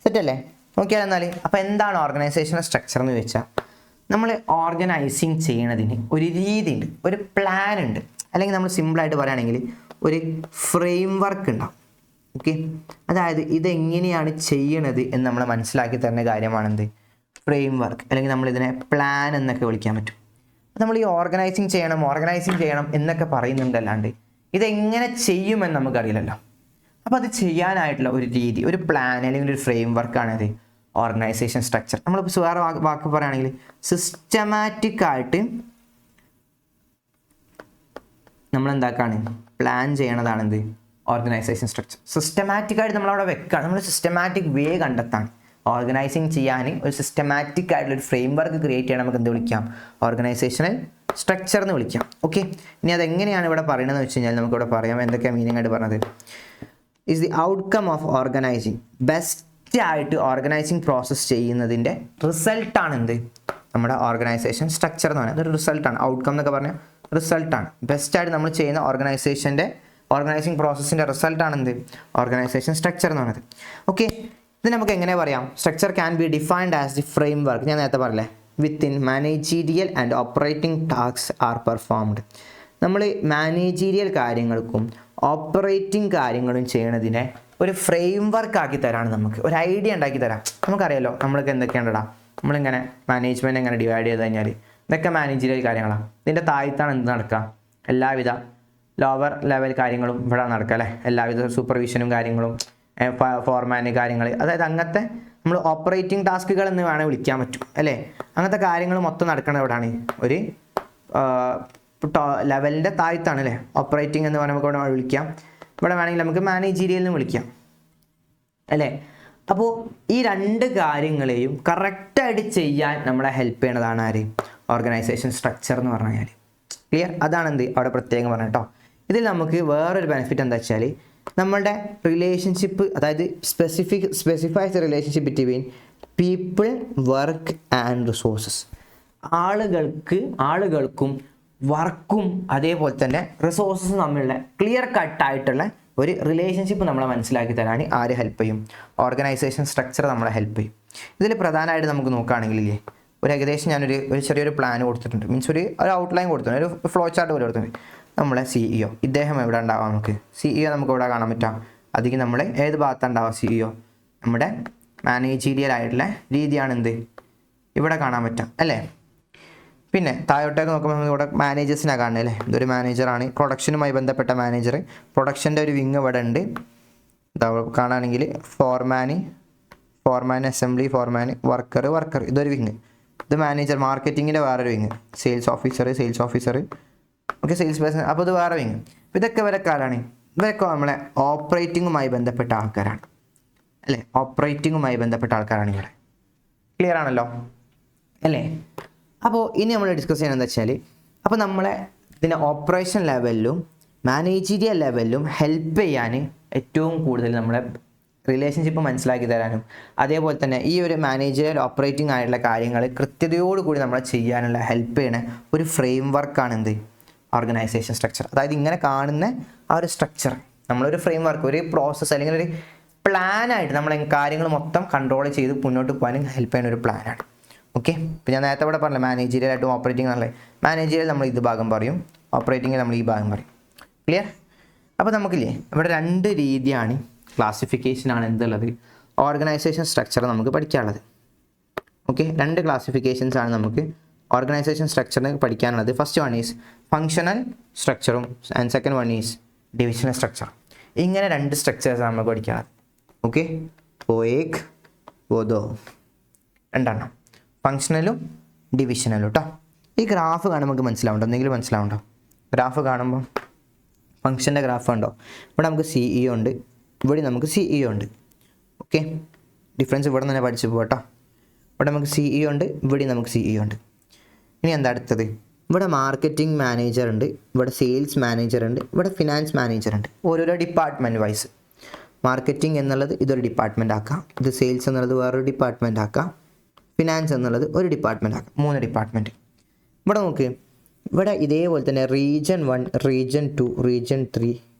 [SPEAKER 2] സെറ്റ് അല്ലേ? നോക്കിയാൽ എന്നാൽ അപ്പോൾ എന്താണ് ഓർഗനൈസേഷണൽ സ്ട്രക്ചർ എന്ന് ചോദിച്ചാൽ, നമ്മൾ ഓർഗനൈസിങ് ചെയ്യണതിന് ഒരു രീതിയുണ്ട്, ഒരു പ്ലാൻ ഉണ്ട്, അല്ലെങ്കിൽ നമ്മൾ സിമ്പിളായിട്ട് പറയുകയാണെങ്കിൽ ഒരു ഫ്രെയിം വർക്ക് ഉണ്ടാവും. ഓക്കെ, അതായത് ഇതെങ്ങനെയാണ് ചെയ്യണത് എന്ന് നമ്മൾ മനസ്സിലാക്കി തരുന്ന കാര്യമാണെന്ത്, ഫ്രെയിം വർക്ക്, അല്ലെങ്കിൽ നമ്മളിതിനെ പ്ലാൻ എന്നൊക്കെ വിളിക്കാൻ പറ്റും. നമ്മൾ ഈ ഓർഗനൈസിങ് ചെയ്യണം എന്നൊക്കെ പറയുന്നുണ്ടല്ലാണ്ട് ഇതെങ്ങനെ ചെയ്യുമെന്ന് നമുക്കറിയില്ലല്ലോ. അപ്പോൾ അത് ചെയ്യാനായിട്ടുള്ള ഒരു രീതി, ഒരു പ്ലാൻ അല്ലെങ്കിൽ ഒരു ഫ്രെയിം വർക്കാണത് ഓർഗനൈസേഷൻ സ്ട്രക്ചർ. നമ്മളിപ്പോൾ വേറെ വാക്ക് പറയുകയാണെങ്കിൽ സിസ്റ്റമാറ്റിക് ആയിട്ട് നമ്മൾ എന്താക്കാണ്, പ്ലാൻ ചെയ്യണതാണെന്ത് ഓർഗനൈസേഷൻ സ്ട്രക്ചർ. സിസ്റ്റമാറ്റിക് ആയിട്ട് നമ്മളവിടെ വെക്കുകയാണ്, നമ്മൾ സിസ്റ്റമാറ്റിക് വേ കണ്ടെത്താണ്. ഓർഗനൈസിങ് ചെയ്യാൻ ഒരു സിസ്റ്റമാറ്റിക് ആയിട്ടുള്ള ഒരു ഫ്രെയിം വർക്ക് ക്രിയേറ്റ് ചെയ്യാൻ നമുക്ക് എന്ത് വിളിക്കാം? ഓർഗനൈസേഷണൽ സ്ട്രക്ചർ എന്ന് വിളിക്കാം. ഓക്കെ, ഇനി അതെങ്ങനെയാണ് ഇവിടെ പറയുന്നത് വെച്ച് കഴിഞ്ഞാൽ നമുക്കിവിടെ പറയാം എന്തൊക്കെയാണ് മീനിങ് ആയിട്ട് പറഞ്ഞത്. Is the outcome of organising. Best ആയിട്ട് ഓർഗനൈസിങ് പ്രോസസ്സ് ചെയ്യുന്നതിൻ്റെ റിസൾട്ടാണ് എന്ത്? നമ്മുടെ ഓർഗനൈസേഷൻ സ്ട്രക്ചർ എന്ന് പറയുന്നത്. അതൊരു റിസൾട്ടാണ്. ഔട്ട്കം എന്നൊക്കെ പറഞ്ഞാൽ റിസൾട്ടാണ്. ബെസ്റ്റായിട്ട് നമ്മൾ ചെയ്യുന്ന ഓർഗനൈസിങ് പ്രോസസ്സിൻ്റെ റിസൾട്ടാണ് എന്ത്? ഓർഗനൈസേഷൻ സ്ട്രക്ചർ എന്ന് പറയുന്നത്. ഓക്കെ, ഇത് നമുക്ക് എങ്ങനെ പറയാം? Structure can be defined as the frame work. ഞാൻ നേരത്തെ പറഞ്ഞില്ലേ, within managerial and operating tasks are performed. നമ്മൾ മാനേജീരിയൽ കാര്യങ്ങൾക്കും ഓപ്പറേറ്റിംഗ് കാര്യങ്ങളും ചെയ്യണതിനെ ഒരു ഫ്രെയിം വർക്ക് ആക്കി തരാണ്. നമുക്ക് ഒരു ഐഡിയ ഉണ്ടാക്കി തരാം. നമുക്കറിയാലോ നമ്മൾക്ക് എന്തൊക്കെയാണ്ടടാ, നമ്മളിങ്ങനെ മാനേജ്മെൻറ്റ് എങ്ങനെ ഡിവൈഡ് ചെയ്ത് കഴിഞ്ഞാൽ ഇതൊക്കെ മാനേജീരിയൽ കാര്യങ്ങളാണ്. ഇതിൻ്റെ താഴത്താണ് എന്ത് നടക്കുക? എല്ലാവിധ ലോവർ ലെവൽ കാര്യങ്ങളും ഇവിടെ നടക്കുക അല്ലേ? എല്ലാവിധ സൂപ്പർവിഷനും കാര്യങ്ങളും ഫോർമാന് കാര്യങ്ങൾ, അതായത് അങ്ങനത്തെ നമ്മൾ ഓപ്പറേറ്റിംഗ് ടാസ്കുകൾ എന്ന് വേണേൽ വിളിക്കാൻ പറ്റും അല്ലേ? അങ്ങനത്തെ കാര്യങ്ങൾ മൊത്തം നടക്കുന്നത് എവിടെയാണ്? ഒരു ലെവലിൻ്റെ താഴത്താണ് അല്ലേ? ഓപ്പറേറ്റിംഗ് എന്ന് പറയുമ്പോൾ ഇവിടെ വിളിക്കാം. ഇവിടെ വേണമെങ്കിൽ നമുക്ക് മാനേജീരിയൽ എന്ന് വിളിക്കാം അല്ലേ? അപ്പോൾ ഈ രണ്ട് കാര്യങ്ങളെയും കറക്റ്റായിട്ട് ചെയ്യാൻ നമ്മളെ ഹെൽപ്പ് ചെയ്യണതാണ് ആര്? ഓർഗനൈസേഷൻ സ്ട്രക്ചർ എന്ന് പറഞ്ഞു കഴിഞ്ഞാൽ. ക്ലിയർ? അതാണ് എന്ത് അവിടെ പ്രത്യേകം പറഞ്ഞ കേട്ടോ. ഇതിൽ നമുക്ക് വേറൊരു ബെനിഫിറ്റ് എന്താ വെച്ചാൽ നമ്മളുടെ റിലേഷൻഷിപ്പ്, അതായത് specifies relationship between people, work and resources. ആളുകൾക്കും വർക്കും അതേപോലെ തന്നെ റിസോഴ്സസും തമ്മിലുള്ള ക്ലിയർ കട്ടായിട്ടുള്ള ഒരു റിലേഷൻഷിപ്പ് നമ്മളെ മനസ്സിലാക്കി തരാൻ ആര് ഹെൽപ്പ് ചെയ്യും? ഓർഗനൈസേഷൻ സ്ട്രക്ചർ നമ്മളെ ഹെൽപ്പ് ചെയ്യും. ഇതിൽ പ്രധാനമായിട്ട് നമുക്ക് നോക്കുകയാണെങ്കിലേ ഒരു ഏകദേശം ഞാനൊരു ചെറിയൊരു പ്ലാൻ കൊടുത്തിട്ടുണ്ട്. മീൻസ് ഒരു ഔട്ട്ലൈൻ കൊടുത്തിട്ടുണ്ട്, ഒരു ഫ്ലോ ചാർട്ട് പോലെ കൊടുത്തിട്ടുണ്ട്. നമ്മളെ CEO ഇദ്ദേഹം എവിടെ ഉണ്ടാവാം? നമുക്ക് CEO നമുക്ക് ഇവിടെ കാണാൻ പറ്റാം. അധികം നമ്മൾ ഏത് ഭാഗത്താണ് ഉണ്ടാവുക? CEO നമ്മുടെ മാനേജീരിയൽ ആയിട്ടുള്ള രീതിയാണ് എന്ത് ഇവിടെ കാണാൻ പറ്റാം അല്ലേ? പിന്നെ താഴോട്ടേക്ക് നോക്കുമ്പോൾ നമ്മൾ ഇവിടെ മാനേജേഴ്സിനാണ് കാണുന്നത് അല്ലേ? ഇതൊരു മാനേജറാണ്, പ്രൊഡക്ഷനുമായി ബന്ധപ്പെട്ട മാനേജർ. പ്രൊഡക്ഷൻ്റെ ഒരു വിങ് ഇവിടെ ഉണ്ട്. കാണുകയാണെങ്കിൽ ഫോർമാൻ അസംബ്ലി, വർക്കർ, ഇതൊരു വിങ്. ഇത് മാനേജർ. മാർക്കറ്റിങ്ങിൻ്റെ വേറൊരു wing. Sales officer, okay, sales person. അപ്പോൾ ഇത് വേറെ വിങ്. അപ്പോൾ ഇതൊക്കെ ഇവരൊക്കെ ആരാണ്? ഇവരൊക്കെ നമ്മളെ ഓപ്പറേറ്റിങ്ങുമായി ബന്ധപ്പെട്ട ആൾക്കാരാണ് അല്ലേ? ഓപ്പറേറ്റിങ്ങുമായി ബന്ധപ്പെട്ട ആൾക്കാരാണ് ഇവിടെ. ക്ലിയർ ആണല്ലോ അല്ലേ? അപ്പോൾ ഇനി നമ്മൾ ഡിസ്കസ് ചെയ്യുന്നത് എന്താ വെച്ചാൽ, അപ്പോൾ നമ്മളെ ഇതിൻ്റെ ഓപ്പറേഷൻ ലെവലിലും മാനേജീരിയൽ ലെവലിലും ഹെൽപ്പ് ചെയ്യാൻ ഏറ്റവും കൂടുതൽ നമ്മളെ റിലേഷൻഷിപ്പ് മനസ്സിലാക്കി തരാനും അതേപോലെ തന്നെ ഈ ഒരു മാനേജറിയൽ ഓപ്പറേറ്റിംഗ് ആയിട്ടുള്ള കാര്യങ്ങൾ കൃത്യതയോടുകൂടി നമ്മളെ ചെയ്യാനുള്ള ഹെൽപ്പ് ചെയ്യണ ഒരു ഫ്രെയിം വർക്കാണ് എന്ത്? Organisation structure. അതായത് ഇങ്ങനെ കാണുന്ന ആ ഒരു സ്ട്രക്ചർ നമ്മളൊരു ഫ്രെയിം വർക്ക്, ഒരു പ്രോസസ്സ് അല്ലെങ്കിൽ ഒരു പ്ലാനായിട്ട് നമ്മൾ കാര്യങ്ങൾ മൊത്തം കൺട്രോൾ ചെയ്ത് മുന്നോട്ട് പോകാനും ഹെൽപ്പ് ചെയ്യുന്ന ഒരു പ്ലാനാണ്. ഓക്കെ, ഇപ്പോൾ ഞാൻ നേരത്തെ ഇവിടെ പറഞ്ഞില്ല മാനേജീരിയൽ ആയിട്ടും ഓപ്പറേറ്റിംഗ് ആണല്ലേ. മാനേജീരിയൽ നമ്മൾ ഇത് ഭാഗം പറയും, ഓപ്പറേറ്റിംഗ് നമ്മൾ ഈ ഭാഗം പറയും. ക്ലിയർ? അപ്പോൾ നമുക്കില്ലേ ഇവിടെ രണ്ട് രീതിയാണ്, ക്ലാസിഫിക്കേഷനാണ് എന്തുള്ളത്? ഓർഗനൈസേഷൻ സ്ട്രക്ചർ നമുക്ക് പഠിക്കാനുള്ളത്. ഓക്കെ, രണ്ട് ക്ലാസിഫിക്കേഷൻസ് ആണ് നമുക്ക് ഓർഗനൈസേഷൻ സ്ട്രക്ചറിന് പഠിക്കാനുള്ളത്. ഫസ്റ്റ് വൺ ഈസ് ഫങ്ഷണൽ സ്ട്രക്ചറും and second one is divisional structure. ഇങ്ങനെ രണ്ട് സ്ട്രക്ചേഴ്സാണ് നമ്മൾ പഠിക്കാനുള്ളത്. ഓക്കെ, ഓയേക് ഓദോ രണ്ടെണ്ണം, ഫങ്ഷണലും ഡിവിഷണലും കേട്ടോ. ഈ ഗ്രാഫ് കാണുമ്പോൾ നമുക്ക് മനസ്സിലാവുണ്ടോ? എന്തെങ്കിലും മനസ്സിലാവുണ്ടോ? ഗ്രാഫ് കാണുമ്പോൾ ഫങ്ഷൻ്റെ ഗ്രാഫ് ഉണ്ടോ? ഇവിടെ നമുക്ക് CEO ഉണ്ട്, ഇവിടെ നമുക്ക് CEO ഉണ്ട്. ഓക്കെ, ഡിഫറൻസ് ഇവിടെ തന്നെ പഠിച്ചു പോകട്ടോ. ഇവിടെ നമുക്ക് CEO ഉണ്ട്, ഇവിടെ നമുക്ക് CEO ഉണ്ട്. ഇനി എന്താ അടുത്തത്? ഇവിടെ മാർക്കറ്റിംഗ് മാനേജർ ഉണ്ട്, ഇവിടെ സെയിൽസ് മാനേജർ ഉണ്ട്, ഇവിടെ ഫിനാൻസ് മാനേജർ ഉണ്ട്. ഓരോരോ ഡിപ്പാർട്ട്മെൻറ്റ് വൈസ്. മാർക്കറ്റിംഗ് എന്നുള്ളത് ഇതൊരു ഡിപ്പാർട്ട്മെൻ്റ് ആക്കാം, ഇത് സെയിൽസ് എന്നുള്ളത് വേറൊരു ഡിപ്പാർട്ട്മെൻ്റ് ആക്കാം, ഫിനാൻസ് എന്നുള്ളത് ഒരു ഡിപ്പാർട്ട്മെൻ്റ് ആക്കാം. 3 ഡിപ്പാർട്ട്മെൻറ്റ്. ഇവിടെ നോക്ക്, ഇവിടെ ഇതേപോലെ തന്നെ region 1, region 2, region 3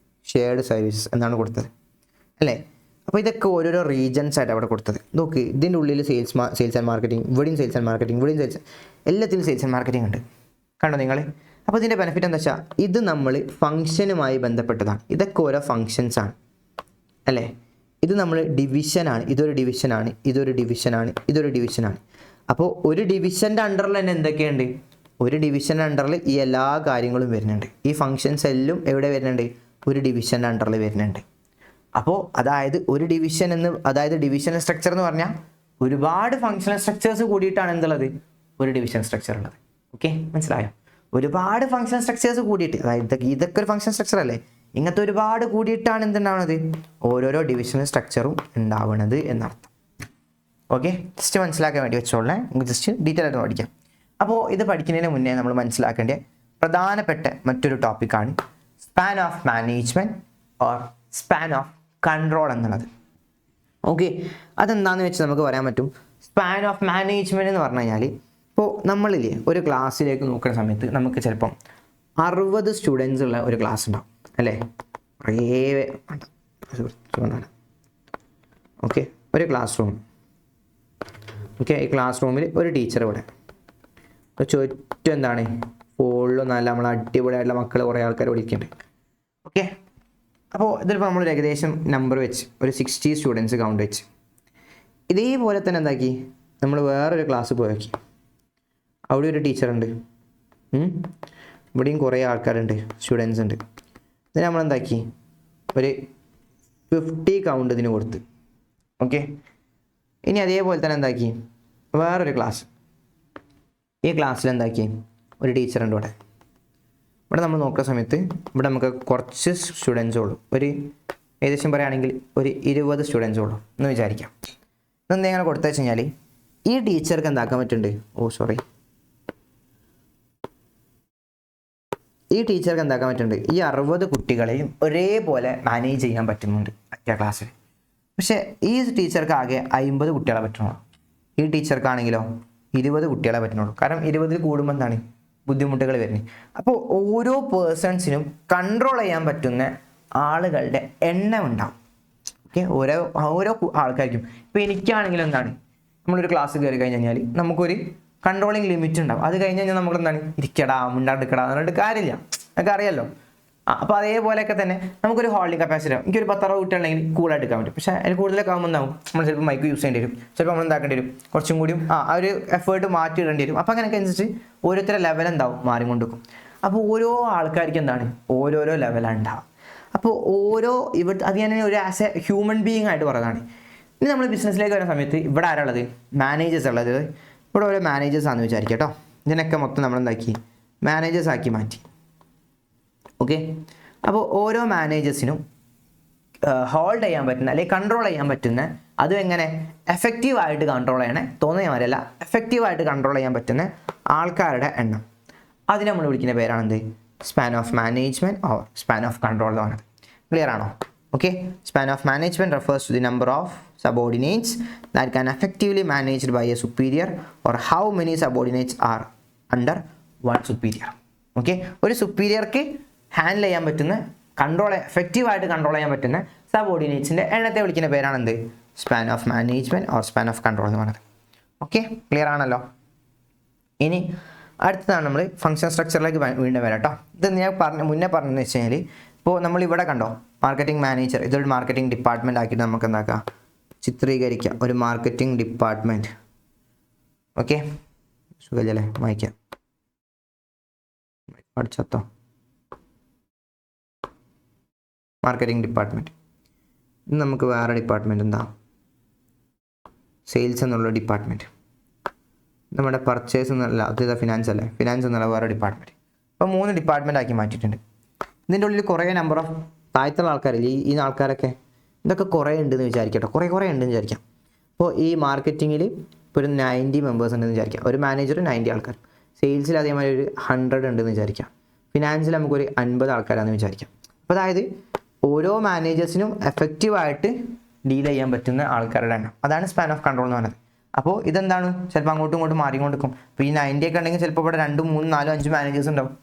[SPEAKER 2] shared services എന്നാണ് കൊടുത്തത് അല്ലേ? അപ്പോൾ ഇതൊക്കെ ഓരോരോ റീജൻസ് ആയിട്ട് അവിടെ കൊടുത്തത്. നോക്ക്, ഇതിൻ്റെ ഉള്ളിൽ സെയിൽസ് ആൻഡ് മാർക്കറ്റിംഗ്, ഇവിടെയും സെയിൽസ് ആൻഡ് മാർക്കറ്റിംഗ്, ഇവിടെയും സെയിൽസ്, എല്ലാത്തിലും സെയിൽസ് ആൻഡ് മാർക്കറ്റിംഗ് ഉണ്ട്. കണ്ടോ നിങ്ങൾ? അപ്പോൾ ഇതിൻ്റെ ബെനിഫിറ്റ് എന്താ വെച്ചാൽ ഇത് നമ്മൾ ഫംഗ്ഷനുമായി ബന്ധപ്പെട്ടതാണ്. ഇതൊക്കെ ഓരോ ഫങ്ഷൻസാണ് അല്ലേ? ഇത് നമ്മൾ ഡിവിഷനാണ്, ഇതൊരു ഡിവിഷനാണ്, ഇതൊരു ഡിവിഷനാണ്, ഇതൊരു ഡിവിഷനാണ്. അപ്പോൾ ഒരു ഡിവിഷൻ്റെ അണ്ടറിൽ തന്നെ എന്തൊക്കെയുണ്ട്? ഒരു ഡിവിഷൻ്റെ അണ്ടറിൽ ഈ എല്ലാ കാര്യങ്ങളും വരുന്നുണ്ട്. ഈ ഫങ്ഷൻസ് എല്ലാം എവിടെ വരുന്നുണ്ട്? ഒരു ഡിവിഷൻ്റെ അണ്ടറിൽ വരുന്നുണ്ട്. അപ്പോൾ അതായത് ഒരു ഡിവിഷൻ അതായത് ഡിവിഷണൽ സ്ട്രക്ചർ എന്ന് പറഞ്ഞാൽ ഒരുപാട് ഫങ്ഷണൽ സ്ട്രക്ചേഴ്സ് കൂടിയിട്ടാണ് എന്തുള്ളത്? ഒരു ഡിവിഷൻ സ്ട്രക്ചർ ഉള്ളത്. ഓക്കെ, മനസ്സിലായോ? ഒരുപാട് ഫങ്ഷണൽ സ്ട്രക്ചേഴ്സ് കൂടിയിട്ട്, അതായത് ഇതൊക്കെ ഒരു ഫങ്ഷണൽ സ്ട്രക്ചർ അല്ലേ? ഇങ്ങനത്തെ ഒരുപാട് കൂടിയിട്ടാണ് എന്തുണ്ടാവുന്നത്? ഓരോരോ ഡിവിഷണൽ സ്ട്രക്ചറും ഉണ്ടാവുന്നത് എന്നർത്ഥം. ഓക്കെ, ജസ്റ്റ് മനസ്സിലാക്കാൻ വേണ്ടി വെച്ചോളേ, നമുക്ക് ജസ്റ്റ് ഡീറ്റെയിൽ ആയിട്ട് പഠിക്കാം. അപ്പോൾ ഇത് പഠിക്കുന്നതിന് മുന്നേ നമ്മൾ മനസ്സിലാക്കേണ്ട പ്രധാനപ്പെട്ട മറ്റൊരു ടോപ്പിക്കാണ് span of management or span of control എന്നുള്ളത്. ഓക്കെ, അതെന്താണെന്ന് വെച്ച് നമുക്ക് പറയാൻ പറ്റും. സ്പാൻ ഓഫ് മാനേജ്മെൻറ്റ് എന്ന് പറഞ്ഞു കഴിഞ്ഞാൽ ഇപ്പോൾ നമ്മളില്ലേ ഒരു ക്ലാസ്സിലേക്ക് നോക്കുന്ന സമയത്ത് നമുക്ക് ചിലപ്പം 60 സ്റ്റുഡൻസ് ഉള്ള ഒരു ക്ലാസ് ഉണ്ടാവും അല്ലേ, കുറേ ഓക്കെ, ഒരു ക്ലാസ് റൂം. ഓക്കെ, ഈ ക്ലാസ് റൂമിൽ ഒരു ടീച്ചർ ഇവിടെ ചുറ്റും എന്താണ് ഫുള്ളും നല്ല നമ്മൾ അടിപൊളിയായിട്ടുള്ള മക്കൾ കുറേ ആൾക്കാർ വിളിക്കുന്നുണ്ട്. ഓക്കെ, അപ്പോൾ ഇതിലിപ്പോൾ നമ്മൾ ഏകദേശം നമ്പർ വെച്ച് ഒരു 60 സ്റ്റുഡൻസ് കൗണ്ട് വെച്ച് ഇതേപോലെ തന്നെ എന്താക്കി നമ്മൾ വേറൊരു ക്ലാസ് പോയി നോക്കി. അവിടെ ഒരു ടീച്ചറുണ്ട്, ഇവിടെയും കുറേ ആൾക്കാരുണ്ട്, സ്റ്റുഡൻസ് ഉണ്ട്. ഇതിന് നമ്മളെന്താക്കി ഒരു 50 കൗണ്ട് ഇതിന് കൊടുത്ത്. ഓക്കെ, ഇനി അതേപോലെ തന്നെ എന്താക്കി വേറൊരു ക്ലാസ്, ഈ ക്ലാസ്സിൽ എന്താക്കി ഒരു ടീച്ചറുണ്ട് ഇവിടെ. ഇവിടെ നമ്മൾ നോക്കുന്ന സമയത്ത് ഇവിടെ നമുക്ക് കുറച്ച് സ്റ്റുഡൻസേ ഉള്ളൂ, ഒരു ഏകദേശം പറയുകയാണെങ്കിൽ ഒരു 20 സ്റ്റുഡൻസേ ഉള്ളൂ എന്ന് വിചാരിക്കാം. ഇതെന്താ ഇങ്ങനെ കൊടുത്തു വെച്ച് കഴിഞ്ഞാൽ ഈ ടീച്ചർക്ക് എന്താക്കാൻ പറ്റുന്നുണ്ട്, ഈ ടീച്ചർക്ക് എന്താക്കാൻ പറ്റുന്നുണ്ട്, ഈ 60 കുട്ടികളെയും ഒരേപോലെ മാനേജ് ചെയ്യാൻ പറ്റുന്നുണ്ട് ഒറ്റ ക്ലാസ്സിൽ. പക്ഷേ ഈ ടീച്ചർക്ക് ആകെ 50 കുട്ടികളെ പറ്റുള്ളൂ, ഈ ടീച്ചർക്കാണെങ്കിലോ 20 കുട്ടികളെ പറ്റുന്നുള്ളൂ. കാരണം 20 കൂടുമ്പോൾ എന്താണ് ബുദ്ധിമുട്ടുകൾ വരുന്നത്. അപ്പോൾ ഓരോ പേഴ്സൺസിനും കൺട്രോൾ ചെയ്യാൻ പറ്റുന്ന ആളുകളുടെ എണ്ണം ഉണ്ടാവും. ഓക്കെ, ഓരോ ആൾക്കാർക്കും ഇപ്പോൾ എനിക്കാണെങ്കിലും എന്താണ് നമ്മളൊരു ക്ലാസ് കയറി കഴിഞ്ഞ് കഴിഞ്ഞാൽ നമുക്കൊരു കൺട്രോളിങ് ലിമിറ്റ് ഉണ്ടാവും. അത് കഴിഞ്ഞ് കഴിഞ്ഞാൽ നമുക്ക് എന്താണ് ഇരിക്കടാ മുണ്ടാണ്ടിക്കടാ എന്ന് പറഞ്ഞിട്ട് കാര്യമില്ല, നമുക്ക് അറിയാമല്ലോ. അപ്പോൾ അതേപോലെയൊക്കെ തന്നെ നമുക്കൊരു ഹോൾഡിംഗ് കപ്പാസിറ്റി ആവും. എനിക്കൊരു 10-60 കുട്ടികളുണ്ടെങ്കിൽ കൂളായിട്ട് എടുക്കാൻ പറ്റും. പക്ഷേ അതിൽ കൂടുതലൊക്കെ ആകുമ്പോൾ എന്താവും നമ്മൾ ചിലപ്പോൾ മൈക്ക് യൂസ് ചെയ്യേണ്ടി വരും, ചിലപ്പോൾ നമ്മൾ എന്താക്കേണ്ടി വരും, കുറച്ചും കൂടിയും ആ ഒരു എഫേർട്ട് മാറ്റി ഇടേണ്ടി വരും. അപ്പോൾ അങ്ങനെയൊക്കെ അനുസരിച്ച് ഓരോരുത്തരുടെ ലെവൽ എന്താവും മാറിക്കൊണ്ടിരിക്കും. അപ്പോൾ ഓരോ ആൾക്കാർക്ക് എന്താണ് ഓരോരോ ലെവലാണ് ഉണ്ടാവുക. അപ്പോൾ അത് ഞാൻ ഒരു ആസ് എ ഹ്യൂമൻ ബീയിങ് ആയിട്ട് പറയുന്നതാണ്. ഇനി നമ്മൾ ബിസിനസ്സിലേക്ക് വരുന്ന സമയത്ത് ഇവിടെ ആരാളുള്ളത്, മാനേജേഴ്സ് ഉള്ളത്. ഇവിടെ ഓരോ മാനേജേഴ്സ് ആണെന്ന് വിചാരിക്കുക കേട്ടോ. ഇതിനൊക്കെ മൊത്തം നമ്മളെന്താക്കി മാനേജേഴ്സ് ആക്കി മാറ്റി. ഓക്കെ, അപ്പോൾ ഓരോ മാനേജേഴ്സിനും ഹോൾഡ് ചെയ്യാൻ പറ്റുന്ന അല്ലെങ്കിൽ കൺട്രോൾ ചെയ്യാൻ പറ്റുന്ന, അതും എങ്ങനെ എഫക്റ്റീവായിട്ട് കൺട്രോൾ ചെയ്യണേ, തോന്നിയ മാതിരിയല്ല, എഫക്റ്റീവായിട്ട് കൺട്രോൾ ചെയ്യാൻ പറ്റുന്ന ആൾക്കാരുടെ എണ്ണം, അതിനെ നമ്മൾ വിളിക്കുന്ന പേരാണെന്ത്, span of management or span of control എന്ന് പറയുന്നത്. ക്ലിയർ ആണോ? Okay, span of management refers to the number of subordinates that can effectively managed by a superior or how many subordinates are under one superior. Okay, ഒരു സുപ്പീരിയർക്ക് handle ചെയ്യാൻ പറ്റുന്ന എഫക്റ്റീവായിട്ട് control ചെയ്യാൻ പറ്റുന്ന സബോർഡിനേറ്റ്സിൻ്റെ എണ്ണത്തെ വിളിക്കുന്ന പേരാണ് എന്ത്, span of management or span of control എന്ന് പറയുന്നത്. ഓക്കെ, ക്ലിയർ ആണല്ലോ. ഇനി അടുത്തതാണ് നമ്മൾ ഫംഗ്ഷൻ സ്ട്രക്ചറിലേക്ക് വീണ്ടും വരാം കേട്ടോ. ഇത് ഞാൻ മുന്നേ പറഞ്ഞതെന്ന് വെച്ച് കഴിഞ്ഞാൽ ഇപ്പോൾ നമ്മളിവിടെ കണ്ടോ മാർക്കറ്റിംഗ് മാനേജർ, ഇതൊരു മാർക്കറ്റിംഗ് ഡിപ്പാർട്ട്മെൻറ്റ് ആക്കിയിട്ട് നമുക്ക് എന്താക്കാം ചിത്രീകരിക്കാം, ഒരു മാർക്കറ്റിംഗ് ഡിപ്പാർട്ട്മെൻറ്റ്. ഓക്കെ, സുഖല്ലേ വായിക്കാം, പഠിച്ചോ. Marketing department. ഇന്ന് നമുക്ക് വേറെ ഡിപ്പാർട്ട്മെൻറ്റ് എന്താ, സെയിൽസ് എന്നുള്ള ഡിപ്പാർട്ട്മെൻറ്റ്. നമ്മുടെ പർച്ചേസ് എന്നല്ല, അത് ഫിനാൻസ് അല്ലേ, ഫിനാൻസ് എന്നുള്ള വേറെ ഡിപ്പാർട്ട്മെൻറ്റ്. അപ്പോൾ 3 ഡിപ്പാർട്ട്മെൻറ്റ് ആക്കി മാറ്റിയിട്ടുണ്ട്. ഇതിൻ്റെ ഉള്ളിൽ കുറേ നമ്പർ ഓഫ് താഴത്തുള്ള ആൾക്കാരില്ലേ, ഈ ആൾക്കാരൊക്കെ ഇതൊക്കെ കുറേ ഉണ്ടെന്ന് വിചാരിക്കട്ടോ, കുറേ ഉണ്ടെന്ന് വിചാരിക്കാം. അപ്പോൾ ഈ മാർക്കറ്റിങ്ങിൽ ഇപ്പോൾ ഒരു 90 മെമ്പേഴ്സ് ഉണ്ടെന്ന് വിചാരിക്കാം, ഒരു മാനേജർ 90 ആൾക്കാർ. സെയിൽസിൽ അതേമാതിരി ഒരു 100 ഉണ്ടെന്ന് വിചാരിക്കാം. ഫിനാൻസിൽ നമുക്കൊരു 50 ആൾക്കാരാണെന്ന് വിചാരിക്കാം. അപ്പോൾ അതായത് ഓരോ മാനേജേഴ്സിനും എഫക്റ്റീവായിട്ട് ഡീൽ ചെയ്യാൻ പറ്റുന്ന ആൾക്കാരുടെ എണ്ണം, അതാണ് സ്പാൻ ഓഫ് കൺട്രോൾ എന്ന് പറയുന്നത്. അപ്പോൾ ഇതെന്താണ് ചിലപ്പോൾ അങ്ങോട്ടും ഇങ്ങോട്ടും മാറിക്കൊണ്ടിരിക്കും. ഇപ്പോൾ ഈ 90 ഒക്കെ ഉണ്ടെങ്കിൽ ചിലപ്പോൾ ഇവിടെ 2, 3, 4, 5 മാനേജേഴ്സ് ഉണ്ടാവും.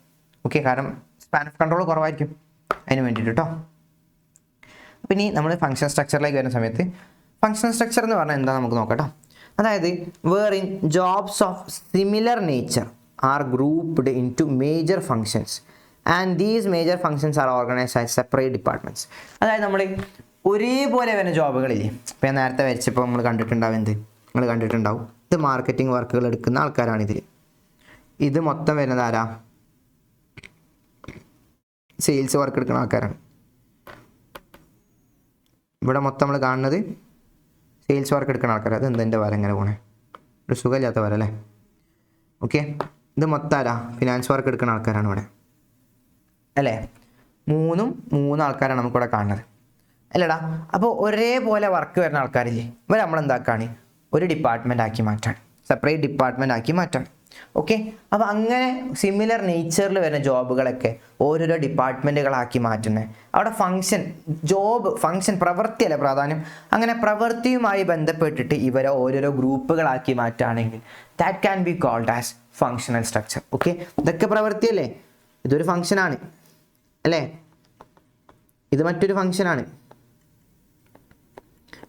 [SPEAKER 2] ഓക്കെ, കാരണം സ്പാൻ ഓഫ് കൺട്രോൾ കുറവായിരിക്കും അതിന് വേണ്ടിയിട്ട് കേട്ടോ. അപ്പോൾ ഇനി നമ്മൾ ഫംഗ്ഷൻ സ്ട്രക്ചറിലേക്ക് വരുന്ന സമയത്ത് ഫംഗ്ഷൻ സ്ട്രക്ചർ എന്ന് പറഞ്ഞാൽ എന്താ നമുക്ക് നോക്കാം കേട്ടോ. അതായത് wherein jobs of similar nature are grouped into major functions and these major functions are organised as separate departments. അതായത് നമ്മൾ ഒരേപോലെ വരുന്ന ജോബുകളില്ലേ, ഇപ്പോൾ ഞാൻ നേരത്തെ വരച്ചപ്പോൾ നമ്മൾ കണ്ടിട്ടുണ്ടാവും, നിങ്ങൾ കണ്ടിട്ടുണ്ടാവും, ഇത് മാർക്കറ്റിംഗ് വർക്കുകൾ എടുക്കുന്ന ആൾക്കാരാണിതിൽ. ഇത് മൊത്തം വരുന്നത് ആരാ, സെയിൽസ് വർക്ക് എടുക്കുന്ന ആൾക്കാരാണ്. ഇവിടെ മൊത്തം നമ്മൾ കാണുന്നത് സെയിൽസ് വർക്ക് എടുക്കുന്ന ആൾക്കാർ. അത് എന്തെൻ്റെ വര എങ്ങനെ പോണേ, ഒരു സുഖമില്ലാത്ത വര അല്ലേ. ഓക്കെ, ഇത് മൊത്തം ആരാ, ഫിനാൻസ് വർക്ക് എടുക്കുന്ന ആൾക്കാരാണ് ഇവിടെ അല്ലേ. 3 ആൾക്കാരാണ് നമുക്കിവിടെ കാണുന്നത് അല്ലേടാ. അപ്പോൾ ഒരേപോലെ വർക്ക് വരുന്ന ആൾക്കാരില്ലേ, ഇവർ നമ്മളെന്താക്കാണ് ഒരു ഡിപ്പാർട്ട്മെൻ്റ് ആക്കി മാറ്റാണ്, സെപ്പറേറ്റ് ഡിപ്പാർട്ട്മെൻ്റ് ആക്കി മാറ്റാണ്. ഓക്കെ, അപ്പോൾ അങ്ങനെ സിമിലർ നേച്ചറിൽ വരുന്ന ജോബുകളൊക്കെ ഓരോരോ ഡിപ്പാർട്ട്മെൻറ്റുകളാക്കി മാറ്റുന്നത്. അവിടെ ഫങ്ഷൻ പ്രവൃത്തിയല്ല പ്രാധാന്യം, അങ്ങനെ പ്രവൃത്തിയുമായി ബന്ധപ്പെട്ടിട്ട് ഇവരെ ഓരോരോ ഗ്രൂപ്പുകളാക്കി മാറ്റുകയാണെങ്കിൽ that can be called as functional structure. Okay, ഇതൊക്കെ പ്രവൃത്തിയല്ലേ, ഇതൊരു ഫങ്ഷനാണ് അല്ലേ, ഇത് മറ്റൊരു ഫങ്ഷനാണ്.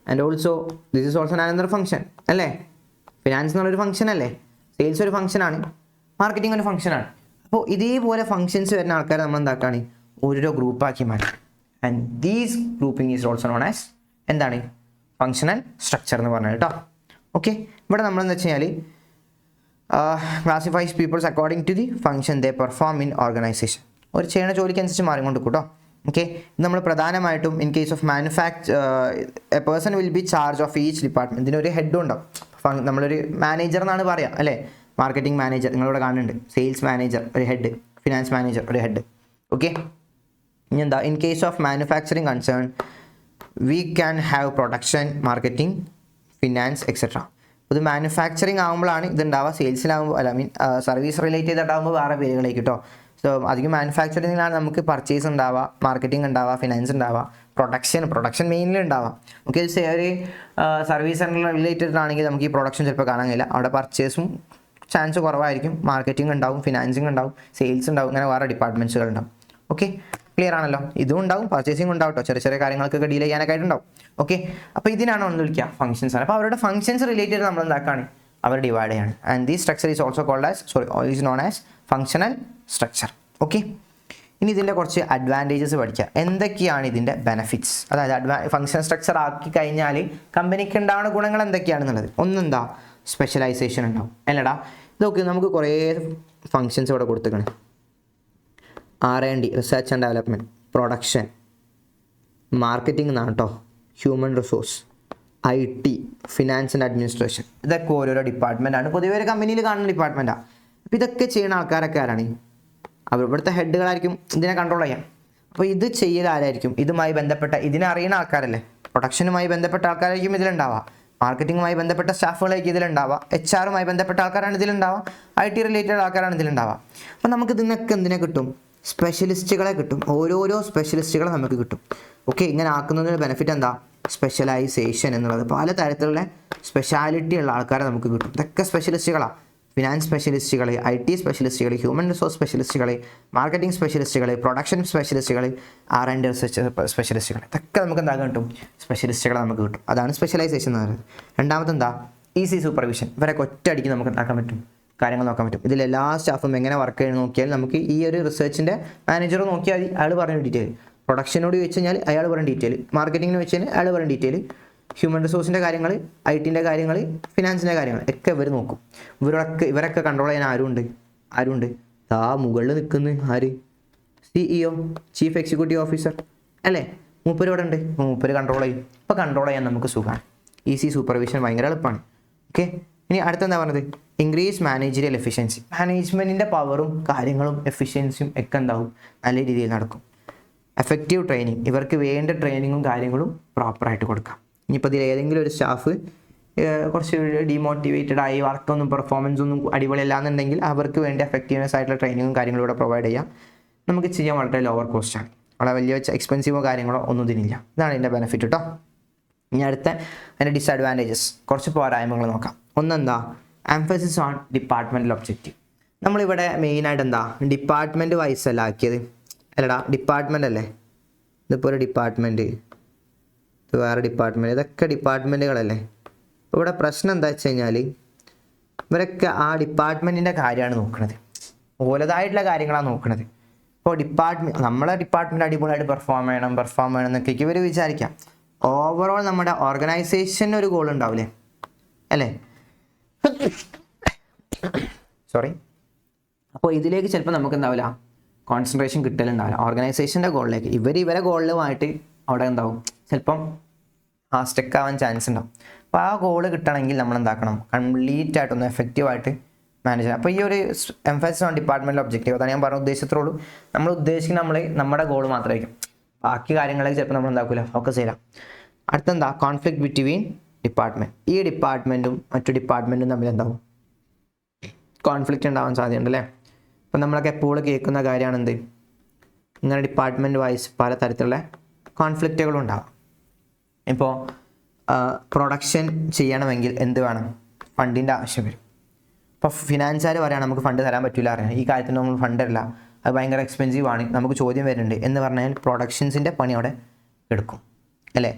[SPEAKER 2] And also this is also another function അല്ലേ. ഫിനാൻസ് എന്നുള്ളൊരു ഫങ്ഷൻ അല്ലേ, സെയിൽസ് ഒരു ഫംഗ്ഷനാണ്, മാർക്കറ്റിംഗ് ഒരു ഫംഗ്ഷനാണ്. അപ്പോൾ ഇതേപോലെ ഫംഗ്ഷൻസ് വരുന്ന ആൾക്കാരെ നമ്മൾ എന്താക്കാണ്, ഓരോരോ ഗ്രൂപ്പാക്കി മാറ്റും. And these grouping is also known as എന്താണ്, ഫങ്ഷണൽ സ്ട്രക്ചർ എന്ന് പറഞ്ഞത് കേട്ടോ. ഓക്കെ, ഇവിടെ നമ്മളെന്ന് വെച്ച് കഴിഞ്ഞാൽ classifies peoples according to the function they perform in organisation. ഒരു ചെയ്യുന്ന ജോലിക്ക് അനുസരിച്ച് മാറിക്കൊണ്ട് കേട്ടോ. ഓക്കെ, ഇത് നമ്മൾ പ്രധാനമായിട്ടും in case of A person will be charge of each department. ഇതിനൊരു ഹെഡും ഉണ്ടാവും. നമ്മളൊരു മാനേജർ എന്നാണ് പറയുക അല്ലേ, മാർക്കറ്റിംഗ് മാനേജർ നിങ്ങളിവിടെ കാണുന്നുണ്ട്, സെയിൽസ് മാനേജർ ഒരു ഹെഡ്, ഫിനാൻസ് മാനേജർ ഒരു ഹെഡ്. ഓക്കെ, ഇനി എന്താ, in case of manufacturing concern we can have production, marketing, finance etcetera. ഇത് മാനുഫാക്ചറിങ് ആകുമ്പോഴാണ് ഇതുണ്ടാവുക, സെയിൽസിലാകുമ്പോൾ ഐ മീൻ സർവീസ് റിലേറ്റ് ചെയ്തിട്ടാകുമ്പോൾ വേറെ പേരുകളേക്ക് കേട്ടോ. സോ അധികം മാനുഫാക്ചറിങ്ങിലാണ് നമുക്ക് പർച്ചേസ് ഉണ്ടാവുക, മാർക്കറ്റിംഗ് ഉണ്ടാവുക, ഫിനാൻസ് ഉണ്ടാവുക, പ്രൊഡക്ഷൻ മെയിൻലി ഉണ്ടാവാം. ഓക്കെ, ഒരു സർവീസ് സെൻറ്റർ റിലേറ്റഡ് ആണെങ്കിൽ നമുക്ക് ഈ പ്രൊഡക്ഷൻ ചിലപ്പോൾ കാണാൻ കഴിയില്ല, അവിടെ പർച്ചേസും ചാൻസ് കുറവായിരിക്കും, മാർക്കറ്റിംഗ് ഉണ്ടാവും, ഫിനാൻസിങ് ഉണ്ടാവും, സെയിൽസ് ഉണ്ടാവും, ഇങ്ങനെ വേറെ ഡിപ്പാർട്ട്മെൻറ്റ്സുകൾ ഉണ്ടാവും. ഓക്കെ, ക്ലിയർ ആണല്ലോ, ഇതും ഉണ്ടാവും, പർച്ചേസിംഗ് ഉണ്ടാവും കേട്ടോ, ചെറിയ ചെറിയ കാര്യങ്ങൾക്കൊക്കെ ഡീൽ ചെയ്യാനൊക്കെ ആയിട്ടുണ്ടാവും. ഓക്കെ, അപ്പോൾ ഇതിനാണ് ഒന്ന് വിളിക്കുക ഫംഗ്ഷൻസ് ആണ്. അപ്പോൾ അവരുടെ ഫംഗ്ഷൻസ് റിലേറ്റഡ് നമ്മൾ എന്താക്കാണ്, അവർ ഡിവൈഡ് ചെയ്യാണ്. And these structure is also called is known as functional structure. Okay, ഇനി ഇതിൻ്റെ കുറച്ച് അഡ്വാൻറ്റേജസ് പഠിക്കുക. എന്തൊക്കെയാണ് ഇതിൻ്റെ ബെനഫിറ്റ്സ്, അതായത് ഫംഗ്ഷൻ സ്ട്രക്ചർ ആക്കി കഴിഞ്ഞാൽ കമ്പനിക്ക് ഉണ്ടാവുന്ന ഗുണങ്ങൾ എന്തൊക്കെയാണെന്നുള്ളത്. ഒന്നെന്താ, സ്പെഷ്യലൈസേഷൻ ഉണ്ടാവും അല്ലടാ. ഇതൊക്കെ നമുക്ക് കുറേ ഫങ്ഷൻസ് ഇവിടെ കൊടുത്തേക്കണം. R&D, research and development, production, marketing എന്നാണ് കേട്ടോ, human resource, IT, finance and administration. ഇതൊക്കെ ഓരോരോ ഡിപ്പാർട്ട്മെൻറ്റാണ്, പൊതുവേ ഒരു കമ്പനിയിൽ കാണുന്ന ഡിപ്പാർട്ട്മെൻറ്റാണ്. അപ്പോൾ ഇതൊക്കെ ചെയ്യുന്ന ആൾക്കാരൊക്കെ ആരാണ്, ഇവിടുത്തെ ഹെഡുകളായിരിക്കും ഇതിനെ കൺട്രോൾ ചെയ്യാം. അപ്പോൾ ഇത് ചെയ്യൽ ആരായിരിക്കും, ഇതുമായി ബന്ധപ്പെട്ട ഇതിനെ അറിയുന്ന ആൾക്കാരല്ലേ, പ്രൊഡക്ഷനുമായി ബന്ധപ്പെട്ട ആൾക്കാരായിരിക്കും ഇതിലുണ്ടാവുക, മാർക്കറ്റിംഗുമായി ബന്ധപ്പെട്ട സ്റ്റാഫുകളായിരിക്കും ഇതിലുണ്ടാവുക, HR-ഉമായി ബന്ധപ്പെട്ട ആൾക്കാരാണ് ഇതിലുണ്ടാവുക, IT റിലേറ്റഡ് ആൾക്കാരാണ് ഇതിലുണ്ടാവുക. അപ്പോൾ നമുക്ക് ഇതിനൊക്കെ എന്തിനെ കിട്ടും, സ്പെഷ്യലിസ്റ്റുകളെ കിട്ടും, ഓരോരോ സ്പെഷ്യലിസ്റ്റുകളെ നമുക്ക് കിട്ടും. ഓക്കെ, ഇങ്ങനെ ആക്കുന്നതിന് ബെനിഫിറ്റ് എന്താ, സ്പെഷ്യലൈസേഷൻ എന്നുള്ളത്. പല തരത്തിലുള്ള സ്പെഷ്യാലിറ്റി ഉള്ള ആൾക്കാരെ നമുക്ക് കിട്ടും. ഇതൊക്കെ സ്പെഷ്യലിസ്റ്റുകളാണ്. ഫിനാൻസ് സ്പെഷ്യലിസ്റ്റുകൾ, IT സ്പെഷ്യലിസ്റ്റുകൾ, ഹ്യൂമൻ റിസോഴ്സ് സ്പെഷ്യലിസ്റ്റുകൾ, മാർക്കറ്റിംഗ് സ്പെഷ്യലിസ്റ്റുകൾ, പ്രൊഡക്ഷൻ സ്പെഷ്യലിസ്റ്റുകൾ, R&D റിസർച്ച് സ്പെഷ്യലിസ്റ്റുകൾ, ഇതൊക്കെ നമുക്ക് എന്താ കിട്ടും, സ്പെഷ്യലിസ്റ്റുകളെ നമുക്ക് കിട്ടും. അതാണ് സ്പെഷ്യലൈസേഷൻ എന്ന് പറയുന്നത്. രണ്ടാമത്തെ എന്താ, ഈസി സൂപ്പർവിഷൻ. ഇവരൊക്കെ ഒറ്റയടിക്ക് നമുക്ക് ഉണ്ടാക്കാൻ പറ്റും, കാര്യങ്ങൾ നോക്കാൻ പറ്റും. ഇതിൽ എല്ലാ സ്റ്റാഫും എങ്ങനെ വർക്ക് ചെയ്യുന്നത് നോക്കിയാൽ നമുക്ക് ഈ ഒരു റിസർച്ചിൻ്റെ മാനേജർ നോക്കിയാൽ അയാൾ പറഞ്ഞ ഡീറ്റെയിൽ, പ്രൊഡക്ഷനോട് വെച്ച് കഴിഞ്ഞാൽ അയാൾ പറഞ്ഞ ഡീറ്റെയിൽ, മാർക്കറ്റിങ്ങിന് വെച്ച് കഴിഞ്ഞാൽ അയാൾ പറഞ്ഞ ഡീറ്റെയിൽ, ഹ്യൂമൻ റിസോഴ്സിൻ്റെ കാര്യങ്ങൾ, IT-ൻ്റെ കാര്യങ്ങൾ, ഫിനാൻസിൻ്റെ കാര്യങ്ങൾ ഒക്കെ ഇവർ നോക്കും. ഇവരൊക്കെ കൺട്രോൾ ചെയ്യാൻ ആരുണ്ട് മുകളിൽ നിൽക്കുന്ന ആര്, CEO, ചീഫ് എക്സിക്യൂട്ടീവ് ഓഫീസർ അല്ലേ, മൂപ്പര് ഇവിടെ ഉണ്ട്. അപ്പോൾ മൂപ്പര് കൺട്രോൾ ചെയ്യും. ഇപ്പോൾ കൺട്രോൾ ചെയ്യാൻ നമുക്ക് സുഖമാണ്, ഈസി സൂപ്പർവിഷൻ ഭയങ്കര എളുപ്പമാണ്. ഓക്കെ, ഇനി അടുത്തെന്താ പറഞ്ഞത്, ഇൻക്രീസ് മാനേജറിയൽ എഫിഷ്യൻസി. മാനേജ്മെൻറ്റിൻ്റെ പവറും കാര്യങ്ങളും എഫിഷ്യൻസിയും ഒക്കെ എന്താവും, നല്ല രീതിയിൽ നടക്കും. എഫക്റ്റീവ് ട്രെയിനിങ്, ഇവർക്ക് വേണ്ട ട്രെയിനിങ്ങും കാര്യങ്ങളും പ്രോപ്പറായിട്ട് കൊടുക്കാം. ഇനിയിപ്പോൾ ഇതിൽ ഏതെങ്കിലും ഒരു സ്റ്റാഫ് കുറച്ച് ഡീമോട്ടിവേറ്റഡ് ആയി, വർക്കൊന്നും പെർഫോമൻസ് ഒന്നും അടിപൊളിയല്ല എന്നുണ്ടെങ്കിൽ അവർക്ക് വേണ്ടി എഫക്റ്റീവ്നെസ് ആയിട്ടുള്ള ട്രെയിനിങ്ങും കാര്യങ്ങളും ഇവിടെ പ്രൊവൈഡ് ചെയ്യാം. നമുക്ക് ചെയ്യാൻ വളരെ ലോവർ കോസ്റ്റാണ്, വളരെ വലിയ എക്സ്പെൻസീവോ കാര്യങ്ങളോ ഒന്നും ഇതിനില്ല. ഇതാണ് ഇതിൻ്റെ ബെനിഫിറ്റ് കേട്ടോ. ഇനി അടുത്ത അതിൻ്റെ ഡിസഡ്വാൻറ്റേജസ്, കുറച്ച് പോരായ്മകൾ നോക്കാം. ഒന്നെന്താ, എംഫസിസ് ഓൺ ഡിപ്പാർട്ട്മെൻറ്റൽ ഒബ്ജക്റ്റീവ്. നമ്മളിവിടെ മെയിനായിട്ട് എന്താ ഡിപ്പാർട്ട്മെൻറ്റ് വൈസ് അല്ല ആക്കിയത്, അല്ലടാ ഡിപ്പാർട്ട്മെൻ്റ് അല്ലേ, ഇതിപ്പോൾ ഒരു ഡിപ്പാർട്ട്മെൻറ്റ്, ഇത് വേറെ ഡിപ്പാർട്ട്മെൻറ്റ്, ഇതൊക്കെ ഡിപ്പാർട്ട്മെൻറ്റുകളല്ലേ. ഇവിടെ പ്രശ്നം എന്താ വെച്ച് കഴിഞ്ഞാൽ ഇവരൊക്കെ ആ ഡിപ്പാർട്ട്മെൻറ്റിൻ്റെ കാര്യമാണ് നോക്കുന്നത്, ഓലതായിട്ടുള്ള കാര്യങ്ങളാണ് നോക്കുന്നത്. ഇപ്പോൾ നമ്മളെ ഡിപ്പാർട്ട്മെൻറ്റ് അടിപൊളിയായിട്ട് പെർഫോം ചെയ്യണം എന്നൊക്കെ ഇവർ വിചാരിക്കാം. ഓവറോൾ നമ്മുടെ ഓർഗനൈസേഷന് ഒരു ഗോൾ ഉണ്ടാവില്ലേ അല്ലേ, സോറി. അപ്പോൾ ഇതിലേക്ക് ചിലപ്പോൾ നമുക്ക് എന്താവില്ല, കോൺസെൻട്രേഷൻ കിട്ടലുണ്ടാവില്ല ഓർഗനൈസേഷൻ്റെ ഗോളിലേക്ക്. ഇവരെ ഗോളിലുമായിട്ട് അവിടെ എന്താവും, ചിലപ്പം സ്റ്റക്ക് ആവാൻ ചാൻസ് ഉണ്ടാവും. അപ്പോൾ ആ ഗോള് കിട്ടണമെങ്കിൽ നമ്മൾ എന്താക്കണം, കംപ്ലീറ്റ് ആയിട്ടൊന്ന് എഫക്റ്റീവായിട്ട് മാനേജ് ചെയ്യാം. അപ്പോൾ ഈ ഒരു എംഫസിസ് ഓൺ ഡിപ്പാർട്ട്മെൻറ്റൽ ഒബ്ജക്റ്റീവ്, അതാണ് ഞാൻ പറഞ്ഞ ഉദ്ദേശത്തോളൂ. നമ്മൾ ഉദ്ദേശിക്കുന്ന നമ്മുടെ ഗോൾ മാത്രമായിരിക്കും, ബാക്കി കാര്യങ്ങളൊക്കെ ചിലപ്പോൾ നമ്മൾ എന്താക്കില്ല, ഫോക്കസ് ചെയ്യാം. അടുത്തെന്താ, കോൺഫ്ലിക്റ്റ് ബിറ്റ്വീൻ ഡിപ്പാർട്ട്മെൻറ്റ്. ഈ ഡിപ്പാർട്ട്മെൻറ്റും മറ്റു ഡിപ്പാർട്ട്മെൻറ്റും തമ്മിൽ എന്താവും, കോൺഫ്ലിക്റ്റ് ഉണ്ടാവാൻ സാധ്യതയുണ്ട് അല്ലേ. അപ്പം നമ്മളൊക്കെ എപ്പോഴും കേൾക്കുന്ന കാര്യമാണ് എന്ത്, ഇങ്ങനെ ഡിപ്പാർട്ട്മെൻറ്റ് വൈസ് പല തരത്തിലുള്ള കോൺഫ്ലിക്റ്റുകളും ഉണ്ടാവും. ഇപ്പോൾ പ്രൊഡക്ഷൻ ചെയ്യണമെങ്കിൽ എന്ത് വേണം, ഫണ്ടിൻ്റെ ആവശ്യം വരും. ഇപ്പോൾ ഫിനാൻസുകാർ പറയുകയാണ് നമുക്ക് ഫണ്ട് തരാൻ പറ്റില്ല, അറിയാം ഈ കാര്യത്തിന് നമ്മൾ ഫണ്ട് തരില്ല, അത് ഭയങ്കര എക്സ്പെൻസീവ് ആണ്, നമുക്ക് ചോദ്യം വരുന്നുണ്ട് എന്ന് പറഞ്ഞാൽ പ്രൊഡക്ഷൻസിൻ്റെ പണി അവിടെ എടുക്കും അല്ലേ.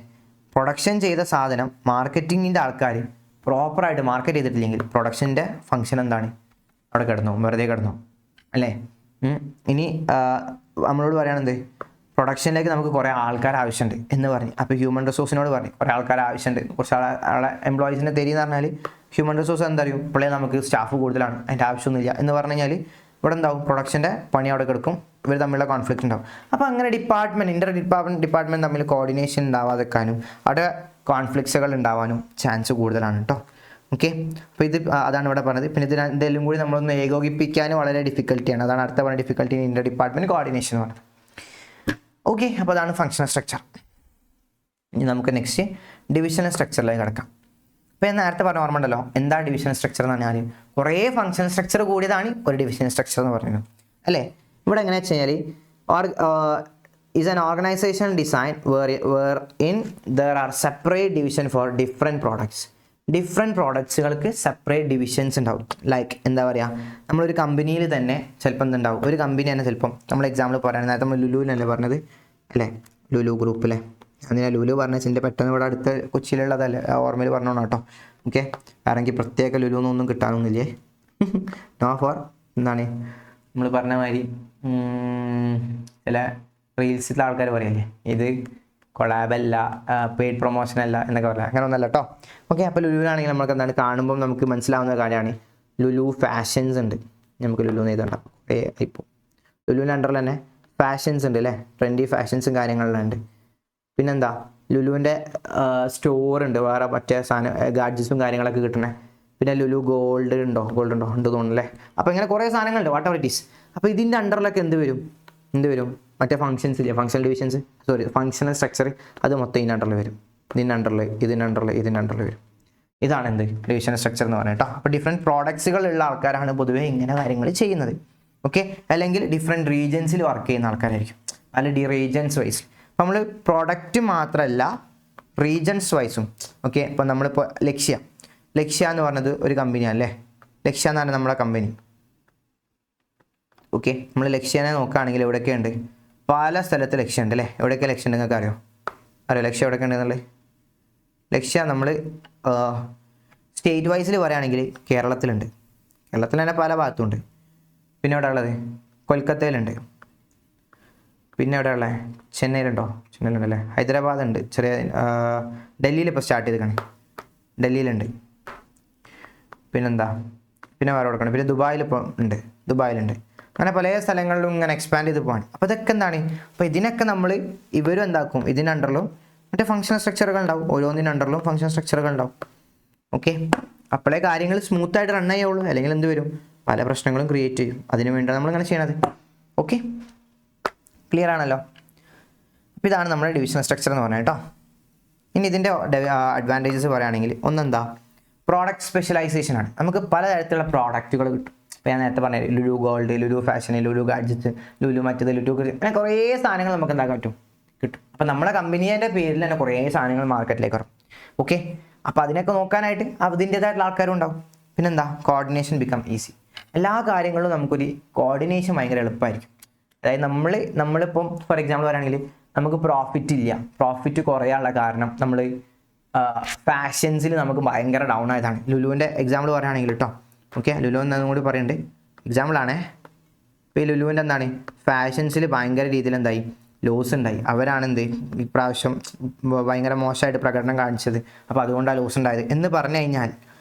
[SPEAKER 2] പ്രൊഡക്ഷൻ ചെയ്ത സാധനം മാർക്കറ്റിങ്ങിൻ്റെ ആൾക്കാർ പ്രോപ്പറായിട്ട് മാർക്കറ്റ് ചെയ്തിട്ടില്ലെങ്കിൽ പ്രൊഡക്ഷൻ്റെ ഫങ്ഷൻ എന്താണ്, അവിടെ കിടന്നു, വെറുതെ കിടന്നു അല്ലേ. ഇനി നമ്മളോട് പറയുകയാണെന്ത്, പ്രൊഡക്ഷനിലേക്ക് നമുക്ക് കുറേ ആൾക്കാർ ആവശ്യമുണ്ട് എന്ന് പറഞ്ഞ്, അപ്പോൾ ഹ്യൂമൻ റിസോഴ്സിനോട് പറഞ്ഞു കുറേ ആൾക്കാർ ആവശ്യമുണ്ട്, കുറച്ച് ആളെ എംപ്ലോയീസിനെ തരിയെന്ന് പറഞ്ഞാൽ ഹ്യൂമൻ റിസോഴ്സ് എന്താ അറിയും, ഇപ്പോഴേ നമുക്ക് സ്റ്റാഫ് കൂടുതലാണ്, അതിൻ്റെ ആവശ്യമൊന്നുമില്ല എന്ന് പറഞ്ഞു കഴിഞ്ഞാൽ ഇവിടെ എന്താവും, പ്രൊഡക്ഷൻ്റെ പണി അവിടെ കിടക്കും, ഇവർ തമ്മിലുള്ള കോൺഫ്ലിക്റ്റ് ഉണ്ടാവും. അപ്പോൾ അങ്ങനെ ഇന്റർ ഡിപ്പാർട്ട്മെൻറ്റ് തമ്മിൽ കോർഡിനേഷൻ ഉണ്ടാവാതെക്കാനും അവിടെ കോൺഫ്ലിക്ട്സുകൾ ഉണ്ടാവാനും ചാൻസ് കൂടുതലാണ് കേട്ടോ. ഓക്കെ, അപ്പോൾ ഇത് അതാണ് ഇവിടെ പറഞ്ഞത്. പിന്നെ ഇതെല്ലാം കൂടി നമ്മളൊന്ന് ഏകോപിപ്പിക്കാനും വളരെ ഡിഫിക്കൽട്ടിയാണ്, അതാണ് അടുത്ത പറഞ്ഞ ഡിഫിക്കൽട്ടി ഇന്റർ ഡിപ്പാർട്ട്മെൻറ്റ് കോർഡിനേഷൻ എന്ന് പറഞ്ഞത്. ഓക്കെ, അപ്പോൾ അതാണ് ഫങ്ഷണൽ സ്ട്രക്ചർ. ഇനി നമുക്ക് നെക്സ്റ്റ് ഡിവിഷണൽ സ്ട്രക്ചറിലേക്ക് കിടക്കാം. അപ്പോൾ ഞാൻ നേരത്തെ പറഞ്ഞ ഓർമ്മ ഉണ്ടല്ലോ, എന്താ ഡിവിഷണൽ സ്ട്രക്ചർ എന്ന് പറഞ്ഞാൽ കുറേ ഫങ്ഷണൽ സ്ട്രക്ചർ കൂടിയതാണ് ഒരു ഡിവിഷണൽ സ്ട്രക്ചർ എന്ന് പറയുന്നത് അല്ലേ. ഇവിടെ എങ്ങനെ വെച്ച് കഴിഞ്ഞാൽ is an organizational design wherein there are separate division for different products. Different പ്രോഡക്ട്സുകൾക്ക് സെപ്പറേറ്റ് ഡിവിഷൻസ് ഉണ്ടാവും. ലൈക്ക് എന്താ പറയുക, നമ്മളൊരു കമ്പനിയിൽ തന്നെ ചിലപ്പോൾ എന്തുണ്ടാവും, ഒരു കമ്പനി തന്നെ ചിലപ്പം നമ്മൾ എക്സാമ്പിൾ പറയുന്നത് നേരത്തെ നമ്മൾ ലുലുവിനല്ലേ പറഞ്ഞത് അല്ലേ, ലുലു ഗ്രൂപ്പിലെ അതിനാ ലുലു പറഞ്ഞ ചിൻ്റെ പെട്ടെന്ന് ഇവിടെ അടുത്ത് കൊച്ചിയിലുള്ളതല്ലേ ഓർമ്മയിൽ പറഞ്ഞോണം കേട്ടോ. ഓക്കെ, കാരണം എനിക്ക് പ്രത്യേക ലുലു എന്നൊന്നും കിട്ടാനൊന്നുമില്ലേ. നോ ഫോർ എന്താണ് നമ്മൾ പറഞ്ഞ മാതിരി ചില റീൽസിലെ ആൾക്കാർ പറയല്ലേ ഇത് കൊളാബല്ല, പെയ്ഡ് പ്രൊമോഷൻ അല്ല എന്നൊക്കെ പറയാം, അങ്ങനെ ഒന്നല്ല കേട്ടോ. ഓക്കെ, അപ്പോൾ ലുലുവിനാണെങ്കിൽ നമുക്ക് എന്താണ് കാണുമ്പം നമുക്ക് മനസ്സിലാവുന്ന കാര്യമാണ്, ലുലു ഫാഷൻസ് ഉണ്ട്, നമുക്ക് ലുലു എഴുതണ്ട കുറേ ഇപ്പോൾ ലുലുവിൻ്റെ അണ്ടറിൽ തന്നെ ഫാഷൻസ് ഉണ്ട് അല്ലേ, ട്രെൻഡി ഫാഷൻസും കാര്യങ്ങളെല്ലാം ഉണ്ട്. പിന്നെന്താ ലുലുവിൻ്റെ സ്റ്റോർ ഉണ്ട്, വേറെ മറ്റേ സാധനം ഗാഡ്ജറ്റ്സും കാര്യങ്ങളൊക്കെ കിട്ടണേ. പിന്നെ ലുലു ഗോൾഡ് ഉണ്ടോ ഉണ്ട് തോന്നുന്നല്ലേ. അപ്പോൾ ഇങ്ങനെ കുറേ സാധനങ്ങളുണ്ട്, വാട്ട് എവർ ഇറ്റ് ഈസ്. അപ്പോൾ ഇതിൻ്റെ അണ്ടറിലൊക്കെ എന്ത് വരും മറ്റേ ഫങ്ഷൻസ് ഇല്ലേ, ഫങ്ഷണൽ ഡിവിഷൻസ്, ഫങ്ഷണൽ സ്ട്രക്ചർ, അത് മൊത്തം ഇതിൻ്റെ അണ്ടറിൽ വരും, ഇതിൻ്റെ അണ്ടറിൽ വരും. ഇതാണ് എന്ത് ഡിവിഷണൽ സ്ട്രക്ചർ എന്ന് പറയുന്നത് കേട്ടോ. അപ്പോൾ ഡിഫറെൻറ്റ് പ്രോഡക്ട്സുകളുള്ള ആൾക്കാരാണ് പൊതുവേ ഇങ്ങനെ കാര്യങ്ങൾ ചെയ്യുന്നത്. ഓക്കെ, അല്ലെങ്കിൽ ഡിഫറെൻറ്റ് റീജിയൻസിൽ വർക്ക് ചെയ്യുന്ന ആൾക്കാരായിരിക്കും, അല്ലെങ്കിൽ റീജിയൻസ് വൈസ്. അപ്പോൾ നമ്മൾ പ്രോഡക്റ്റ് മാത്രമല്ല റീജിയൻസ് വൈസും. ഓക്കെ, ഇപ്പോൾ നമ്മളിപ്പോൾ ലക്ഷ്യ എന്ന് പറഞ്ഞത് ഒരു കമ്പനിയാണ് അല്ലേ, ലക്ഷ്യ എന്ന് പറഞ്ഞാൽ നമ്മളെ കമ്പനി. ഓക്കെ, നമ്മൾ ലക്ഷ്യനെ നോക്കുകയാണെങ്കിൽ എവിടെയൊക്കെ ഉണ്ട്, പല സ്ഥലത്ത് ലക്ഷ്യം ഉണ്ട് അല്ലേ. എവിടെയൊക്കെ ലക്ഷ്യം ഉണ്ട് നിങ്ങൾക്ക് അറിയോ ലക്ഷ്യം എവിടെയൊക്കെ ഉണ്ടെന്നുള്ളത്. ലക്ഷ്യം നമ്മൾ സ്റ്റേറ്റ് വൈസിൽ പറയുകയാണെങ്കിൽ കേരളത്തിൽ തന്നെ പല ഭാഗത്തുണ്ട്. പിന്നെ എവിടെ ഉള്ളത്, കൊൽക്കത്തയിലുണ്ട്. പിന്നെ എവിടെ ഉള്ളത്, ചെന്നൈയിലുണ്ടല്ലേ, ഹൈദരാബാദ് ഉണ്ട്, ചെറിയ ഡൽഹിയിൽ ഇപ്പോൾ സ്റ്റാർട്ട് ചെയ്തിരിക്കണേ, ഡൽഹിയിലുണ്ട്. പിന്നെന്താ, പിന്നെ വേറെ കൊടുക്കണം, പിന്നെ ദുബായിലുണ്ട്. അങ്ങനെ പല സ്ഥലങ്ങളിലും ഇങ്ങനെ എക്സ്പാൻഡ് ചെയ്ത് പോകാൻ. അപ്പോൾ ഇതൊക്കെ എന്താണ്, അപ്പോൾ ഇതിനൊക്കെ നമ്മൾ ഇവരും എന്താക്കും, ഇതിൻ്റെ അണ്ടറിലും മറ്റേ ഫങ്ഷണൽ സ്ട്രക്ചറുകൾ ഉണ്ടാവും, ഓരോന്നിൻ്റെ അണ്ടറിലും ഫങ്ഷണൽ സ്ട്രക്ചറുകൾ ഉണ്ടാവും. ഓക്കെ, അപ്പോഴേ കാര്യങ്ങൾ സ്മൂത്തായിട്ട് റൺ ചെയ്യുള്ളൂ, അല്ലെങ്കിൽ എന്ത് വരും, പല പ്രശ്നങ്ങളും ക്രിയേറ്റ് ചെയ്യും. അതിനു വേണ്ടിയാണ് നമ്മളിങ്ങനെ ചെയ്യണത്. ഓക്കെ, ക്ലിയർ ആണല്ലോ. അപ്പോൾ ഇതാണ് നമ്മുടെ ഡിവിഷണൽ സ്ട്രക്ചർ എന്ന് പറഞ്ഞത് കേട്ടോ. ഇനി ഇതിൻ്റെ അഡ്വാൻറ്റേജസ് പറയുകയാണെങ്കിൽ ഒന്നെന്താ, പ്രോഡക്റ്റ് സ്പെഷ്യലൈസേഷൻ ആണ്. നമുക്ക് പലതരത്തിലുള്ള പ്രോഡക്റ്റുകൾ കിട്ടും. ഇപ്പോൾ ഞാൻ നേരത്തെ പറഞ്ഞത് Lulu gold, Lulu fashion, Lulu gadgets, Lulu മറ്റേത്, ലുലു അങ്ങനെ കുറേ സാധനങ്ങൾ നമുക്ക് എന്താക്കാൻ കിട്ടും. അപ്പോൾ നമ്മുടെ കമ്പനിയുടെ പേരിൽ തന്നെ കുറേ സാധനങ്ങൾ മാർക്കറ്റിലേക്ക് വരും. ഓക്കെ, അപ്പോൾ അതിനൊക്കെ നോക്കാനായിട്ട് അതിൻ്റേതായിട്ടുള്ള ആൾക്കാരും ഉണ്ടാവും. പിന്നെന്താ, കോർഡിനേഷൻ ബിക്കം ഈസി. എല്ലാ കാര്യങ്ങളും നമുക്കൊരു കോർഡിനേഷൻ ഭയങ്കര എളുപ്പമായിരിക്കും. അതായത് നമ്മളിപ്പം ഫോർ എക്സാമ്പിൾ പറയുകയാണെങ്കിൽ നമുക്ക് പ്രോഫിറ്റ് കുറയാനുള്ള കാരണം നമ്മൾ ഫാഷൻസിൽ നമുക്ക് ഭയങ്കര ഡൗൺ ആയതാണ്. ലുലുവിൻ്റെ എക്സാമ്പിൾ പറയുകയാണെങ്കിൽ കേട്ടോ. ഓക്കെ, ലുലു എന്നതും കൂടി പറയുന്നുണ്ട്, എക്സാമ്പിളാണേ. ഇപ്പോൾ ഈ ലുലുവിൻ്റെ എന്താണ് ഫാഷൻസിൽ ഭയങ്കര രീതിയിൽ എന്തായി ലോസ് ഉണ്ടായി. അവരാണെന്ത് ഇപ്രാവശ്യം ഭയങ്കര മോശമായിട്ട് പ്രകടനം കാണിച്ചത്, അപ്പോൾ അതുകൊണ്ടാണ് ലോസ് ഉണ്ടായത് എന്ന് പറഞ്ഞു കഴിഞ്ഞാൽ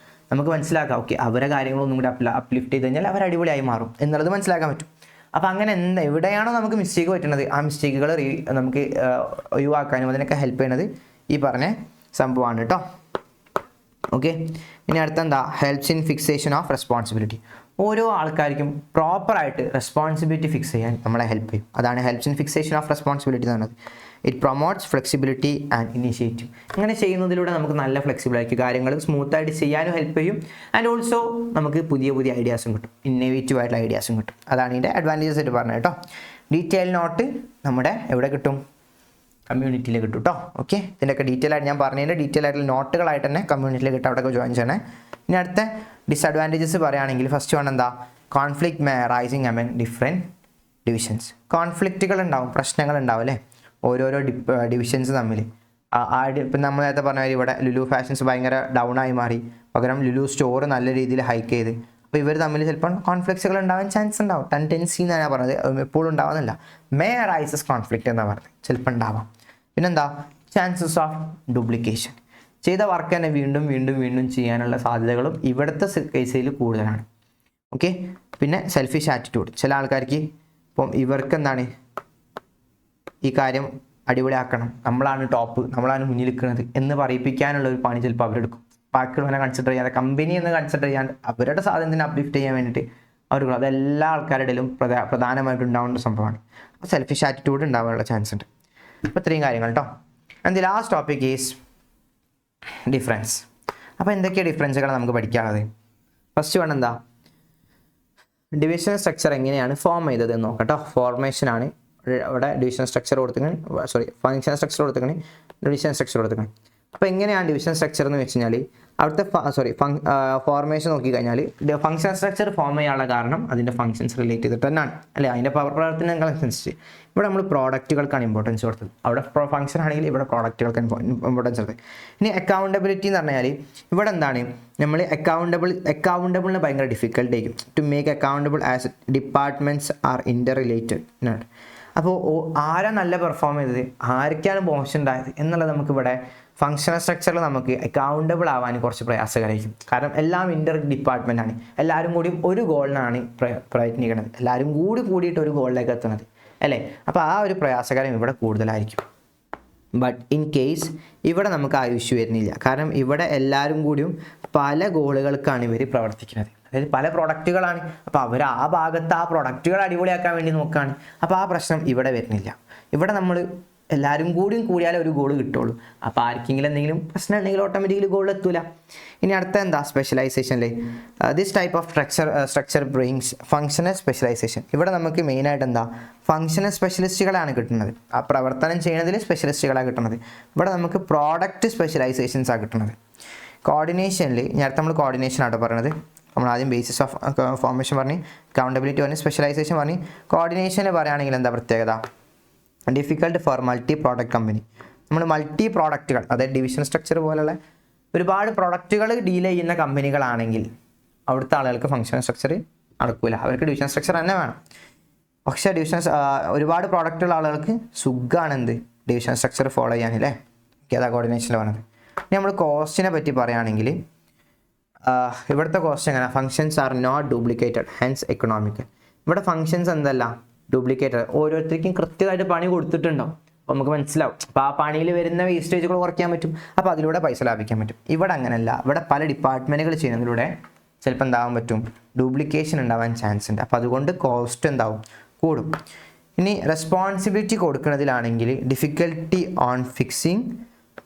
[SPEAKER 2] നമുക്ക് മനസ്സിലാക്കാം. ഓക്കെ, അവരെ കാര്യങ്ങളൊന്നും കൂടി അപ്ലിഫ്റ്റ് ചെയ്ത് കഴിഞ്ഞാൽ അവർ അടിപൊളിയായി മാറും എന്നുള്ളത് മനസ്സിലാക്കാൻ പറ്റും. അപ്പോൾ അങ്ങനെ എവിടെയാണോ നമുക്ക് മിസ്റ്റേക്ക് പറ്റുന്നത് ആ മിസ്റ്റേക്കുകൾ നമുക്ക് ഒഴിവാക്കാനും അതിനൊക്കെ ഹെൽപ്പ് ചെയ്യുന്നത് ഈ പറഞ്ഞ സംഭവമാണ് കേട്ടോ. ഓക്കെ. ഇനി അടുത്ത എന്താ, helps in fixation of responsibility. ഓരോ ആൾക്കാർക്കും പ്രോപ്പറായിട്ട് റെസ്പോൺസിബിലിറ്റി ഫിക്സ് ചെയ്യാൻ നമ്മളെ ഹെൽപ്പ് ചെയ്യും. അതാണ് helps in fixation of responsibility എന്ന് പറയുന്നത്. It promotes flexibility and initiative. ഇങ്ങനെ ചെയ്യുന്നതിലൂടെ നമുക്ക് നല്ല ഫ്ലെക്സിബിൾ ആയിരിക്കും, കാര്യങ്ങൾ സ്മൂത്തായിട്ട് ചെയ്യാനും ഹെൽപ്പ് ചെയ്യും. ആൻഡ് ഓൾസോ നമുക്ക് പുതിയ പുതിയ ഐഡിയാസും കിട്ടും, ഇന്നോവേറ്റീവ് ആയിട്ടുള്ള ഐഡിയാസും കിട്ടും. അതാണ് ഇതിൻ്റെ അഡ്വാൻറ്റേജസ് ആയിട്ട് പറഞ്ഞത് കേട്ടോ. ഡീറ്റെയിൽ നോട്ട് നമ്മുടെ എവിടെ കിട്ടും, കമ്മ്യൂണിറ്റിയിൽ കിട്ടും കേട്ടോ. ഓക്കെ, ഇതിൻ്റെയൊക്കെ ഡീറ്റെയിൽ ആയിട്ട് ഞാൻ പറഞ്ഞതിൻ്റെ ഡീറ്റെയിൽ ആയിട്ടുള്ള നോട്ടുകളായിട്ട് തന്നെ കമ്മ്യൂണിറ്റിയിൽ കിട്ടും, അവിടെയൊക്കെ ജോയിൻ ചെയ്യണേ. ഇനി അടുത്ത ഡിസഡ്വാൻറ്റേജസ് പറയുകയാണെങ്കിൽ ഫസ്റ്റ് വൺ എന്താ, conflict may rising among different divisions. കോൺഫ്ലിക്റ്റുകൾ ഉണ്ടാവും, പ്രശ്നങ്ങൾ ഉണ്ടാവും അല്ലേ, ഓരോരോ ഡിവിഷൻസ് തമ്മിൽ. ഇപ്പം നമ്മൾ നേരത്തെ പറഞ്ഞ ഇവിടെ ലുലു ഫാഷൻസ് ഭയങ്കര ഡൗൺ ആയി മാറി, പകരം ലുലു സ്റ്റോർ നല്ല രീതിയിൽ ഹൈക്ക് ചെയ്ത്. അപ്പോൾ ഇവർ തമ്മിൽ ചിലപ്പോൾ കോൺഫ്ലിക്ട്സുകൾ ഉണ്ടാവാൻ ചാൻസ് ഉണ്ടാവും. ടെൻഡൻസി എന്നാണ് ഞാൻ പറഞ്ഞത്, എപ്പോഴും ഉണ്ടാവുന്നില്ല. മേ റൈസസ് കോൺഫ്ലിക്റ്റ് എന്നാണ് പറഞ്ഞത്, ചിലപ്പോൾ ഉണ്ടാവാം. പിന്നെന്താ, ചാൻസസ് ഓഫ് ഡ്യൂപ്ലിക്കേഷൻ. ചെയ്ത വർക്ക് തന്നെ വീണ്ടും വീണ്ടും വീണ്ടും ചെയ്യാനുള്ള സാധ്യതകളും ഇവിടുത്തെ കേസിൽ കൂടുതലാണ്. ഓക്കെ. പിന്നെ സെൽഫിഷ് ആറ്റിറ്റ്യൂഡ്. ചില ആൾക്കാർക്ക് ഇപ്പം ഇവർക്ക് എന്താണ് ഈ കാര്യം അടിപൊളിയാക്കണം, നമ്മളാണ് ടോപ്പ്, നമ്മളാണ് മുന്നിൽ നിൽക്കുന്നത് എന്ന് പറയിപ്പിക്കാനുള്ള ഒരു പണി ചിലപ്പോൾ അവരെടുക്കും. ബാക്കിയുള്ളവനെ കൺസിഡർ ചെയ്യാതെ, കമ്പനി എന്ന് കൺസിഡർ ചെയ്യാണ്ട് അവരുടെ സാധനത്തിന് അപ്ലിഫ്റ്റ് ചെയ്യാൻ വേണ്ടിയിട്ട് അവർക്ക്, അതെല്ലാ ആൾക്കാരുടെയും പ്രധാനമായിട്ട് ഉണ്ടാവേണ്ട സംഭവമാണ്. അപ്പോൾ സെൽഫിഷ് ആറ്റിറ്റ്യൂഡ് ഉണ്ടാവാനുള്ള ചാൻസ് ഉണ്ട്. അപ്പോൾ ഇത്രയും കാര്യങ്ങൾ കേട്ടോ. And the last topic is difference. അപ്പോൾ എന്തൊക്കെയാണ് ഡിഫറൻസുകൾ നമുക്ക് പഠിക്കാനുള്ളത്? ഫസ്റ്റ് വൺ എന്താ, ഡിവിഷൻ സ്ട്രക്ചർ എങ്ങനെയാണ് ഫോം ചെയ്തത് എന്ന് നോക്കട്ടോ. ഫോർമേഷനാണ് ഇവിടെ ഡിവിഷൻ സ്ട്രക്ചർ കൊടുത്തിരിക്കുന്നത്, ഫങ്ഷൻ സ്ട്രക്ചർ കൊടുത്തിരിക്കുന്നത്, ഡിവിഷൻ സ്ട്രക്ചർ കൊടുത്തിരിക്കുന്നത്. അപ്പോൾ എങ്ങനെയാണ് ഡിവിഷൻ സ്ട്രക്ചർ എന്ന് വെച്ച് കഴിഞ്ഞാൽ അവിടുത്തെ ഫോർമേഷൻ നോക്കിക്കഴിഞ്ഞാൽ ഫങ്ഷൻ സ്ട്രക്ചർ ഫോം ചെയ്യാനുള്ള കാരണം അതിൻ്റെ ഫങ്ഷൻസ് റിലേറ്റ് ചെയ്തിട്ട് തന്നെയാണ് അല്ലേ, അതിൻ്റെ പ്രവർത്തനങ്ങൾക്കനുസരിച്ച്. ഇവിടെ നമ്മൾ പ്രോഡക്റ്റുകൾക്കാണ് ഇമ്പോർട്ടൻസ് കൊടുത്തത്, അവിടെ ഫംഗ്ഷൻ ആണെങ്കിൽ ഇവിടെ പ്രോഡക്റ്റുകൾക്ക് ഇമ്പോർട്ടൻസ് കൊടുത്തത്. ഇനി അക്കൗണ്ടബിലിറ്റി എന്ന് പറഞ്ഞാൽ ഇവിടെ എന്താണ്, നമ്മൾ അക്കൗണ്ടബിളിന് ഭയങ്കര ഡിഫിക്കൽട്ട് ആയിരിക്കും. To make accountable as departments are interrelated. അപ്പോൾ ആരാ നല്ല പെർഫോം ചെയ്തത്, ആരൊക്കെയാണ് മോശം ഉണ്ടായത് എന്നുള്ളത് നമുക്കിവിടെ ഫങ്ഷണൽ സ്ട്രക്ചറിൽ നമുക്ക് അക്കൗണ്ടബിൾ ആവാൻ കുറച്ച് പ്രയാസകരമായിരിക്കും. കാരണം എല്ലാം ഇൻ്റർ ഡിപ്പാർട്ട്മെൻ്റ് ആണ്, എല്ലാവരും കൂടി ഒരു ഗോളിനാണ് പ്രയത്നിക്കുന്നത്, എല്ലാവരും കൂടിയിട്ട് ഒരു ഗോളിലേക്ക് എത്തുന്നത് അല്ലേ. അപ്പോൾ ആ ഒരു പ്രയാസകരം ഇവിടെ കൂടുതലായിരിക്കും. ബട്ട് ഇൻ കേസ് ഇവിടെ നമുക്ക് ആ ഇഷ്യൂ വരുന്നില്ല, കാരണം ഇവിടെ എല്ലാവരും കൂടിയും പല ഗോളുകൾക്കാണ് ഇവർ പ്രവർത്തിക്കുന്നത്. അതായത് പല പ്രൊഡക്റ്റുകളാണ്, അപ്പോൾ അവർ ആ ഭാഗത്ത് ആ പ്രൊഡക്റ്റുകൾ അടിപൊളിയാക്കാൻ വേണ്ടി നോക്കുകയാണ്. അപ്പോൾ ആ പ്രശ്നം ഇവിടെ വരുന്നില്ല. ഇവിടെ നമ്മൾ എല്ലാവരും കൂടിയാലേ ഒരു ഗോൾ കിട്ടുള്ളൂ. അപ്പോൾ ആർക്കെങ്കിലും എന്തെങ്കിലും പ്രശ്നം ഉണ്ടെങ്കിൽ ഓട്ടോമാറ്റിക്കലി ഗോൾ എത്തൂല. ഇനി അടുത്ത എന്താ, സ്പെഷ്യലൈസേഷനിലെ this type of structure brings functional specialisation. ഇവിടെ നമുക്ക് മെയിനായിട്ട് എന്താ, ഫങ്ഷണൽ സ്പെഷ്യലിസ്റ്റുകളാണ് കിട്ടുന്നത്, ആ പ്രവർത്തനം ചെയ്യുന്നതിൽ സ്പെഷ്യലിസ്റ്റുകളാണ് കിട്ടുന്നത്. ഇവിടെ നമുക്ക് പ്രോഡക്റ്റ് സ്പെഷ്യലൈസേഷൻസാണ് കിട്ടുന്നത്. കോർഡിനേഷനിൽ നേരത്തെ നമ്മൾ കോർഡിനേഷനാണ് പറയുന്നത്, നമ്മൾ ആദ്യം ബേസിസ് ഓഫ് ഫോർമേഷൻ പറഞ്ഞ്, അക്കൗണ്ടബിലിറ്റി പറഞ്ഞ്, സ്പെഷ്യലൈസേഷൻ പറഞ്ഞ്. കോർഡിനേഷനിൽ പറയുകയാണെങ്കിൽ എന്താ പ്രത്യേകത, difficult for multi product company. നമ്മൾ മൾട്ടി പ്രോഡക്റ്റുകൾ, അതായത് ഡിവിഷൻ സ്ട്രക്ചർ പോലുള്ള ഒരുപാട് പ്രൊഡക്റ്റുകൾ ഡീൽ ചെയ്യുന്ന കമ്പനികളാണെങ്കിൽ അവിടുത്തെ ആളുകൾക്ക് ഫങ്ഷണൽ സ്ട്രക്ചർ നടക്കില്ല, അവർക്ക് ഡിവിഷൻ സ്ട്രക്ചർ തന്നെ വേണം. പക്ഷേ ഒരുപാട് പ്രോഡക്റ്റുള്ള ആളുകൾക്ക് സുഖമാണ് എന്ത്, ഡിവിഷൻ സ്ട്രക്ചർ ഫോളോ ചെയ്യാനല്ലേ. അതാ കോർഡിനേഷനിൽ പറഞ്ഞത്. ഇനി നമ്മൾ കോസ്റ്റിനെ പറ്റി പറയുകയാണെങ്കിൽ ഇവിടുത്തെ കോസ്റ്റ് എങ്ങനെ, functions are not duplicated hence economical. ഇവിടെ ഫങ്ഷൻസ് എന്തല്ല ഡ്യൂപ്ലിക്കേറ്റഡ്, ഓരോരുത്തർക്കും കൃത്യമായിട്ട് പണി കൊടുത്തിട്ടുണ്ടാവും, അപ്പോൾ നമുക്ക് മനസ്സിലാവും. അപ്പോൾ ആ പണിയിൽ വരുന്ന വേസ്റ്റേജുകൾ കുറയ്ക്കാൻ പറ്റും, അപ്പോൾ അതിലൂടെ പൈസ ലാഭിക്കാൻ പറ്റും. ഇവിടെ അങ്ങനെയല്ല, ഇവിടെ പല ഡിപ്പാർട്ട്മെൻറ്റുകൾ ചെയ്യുന്നതിലൂടെ ചിലപ്പോൾ എന്താവാൻ പറ്റും, ഡ്യൂപ്ലിക്കേഷൻ ഉണ്ടാവാൻ ചാൻസ് ഉണ്ട്. അപ്പോൾ അതുകൊണ്ട് കോസ്റ്റ് എന്താവും, കൂടും. ഇനി റെസ്പോൺസിബിലിറ്റി കൊടുക്കുന്നതിലാണെങ്കിൽ difficulty on fixing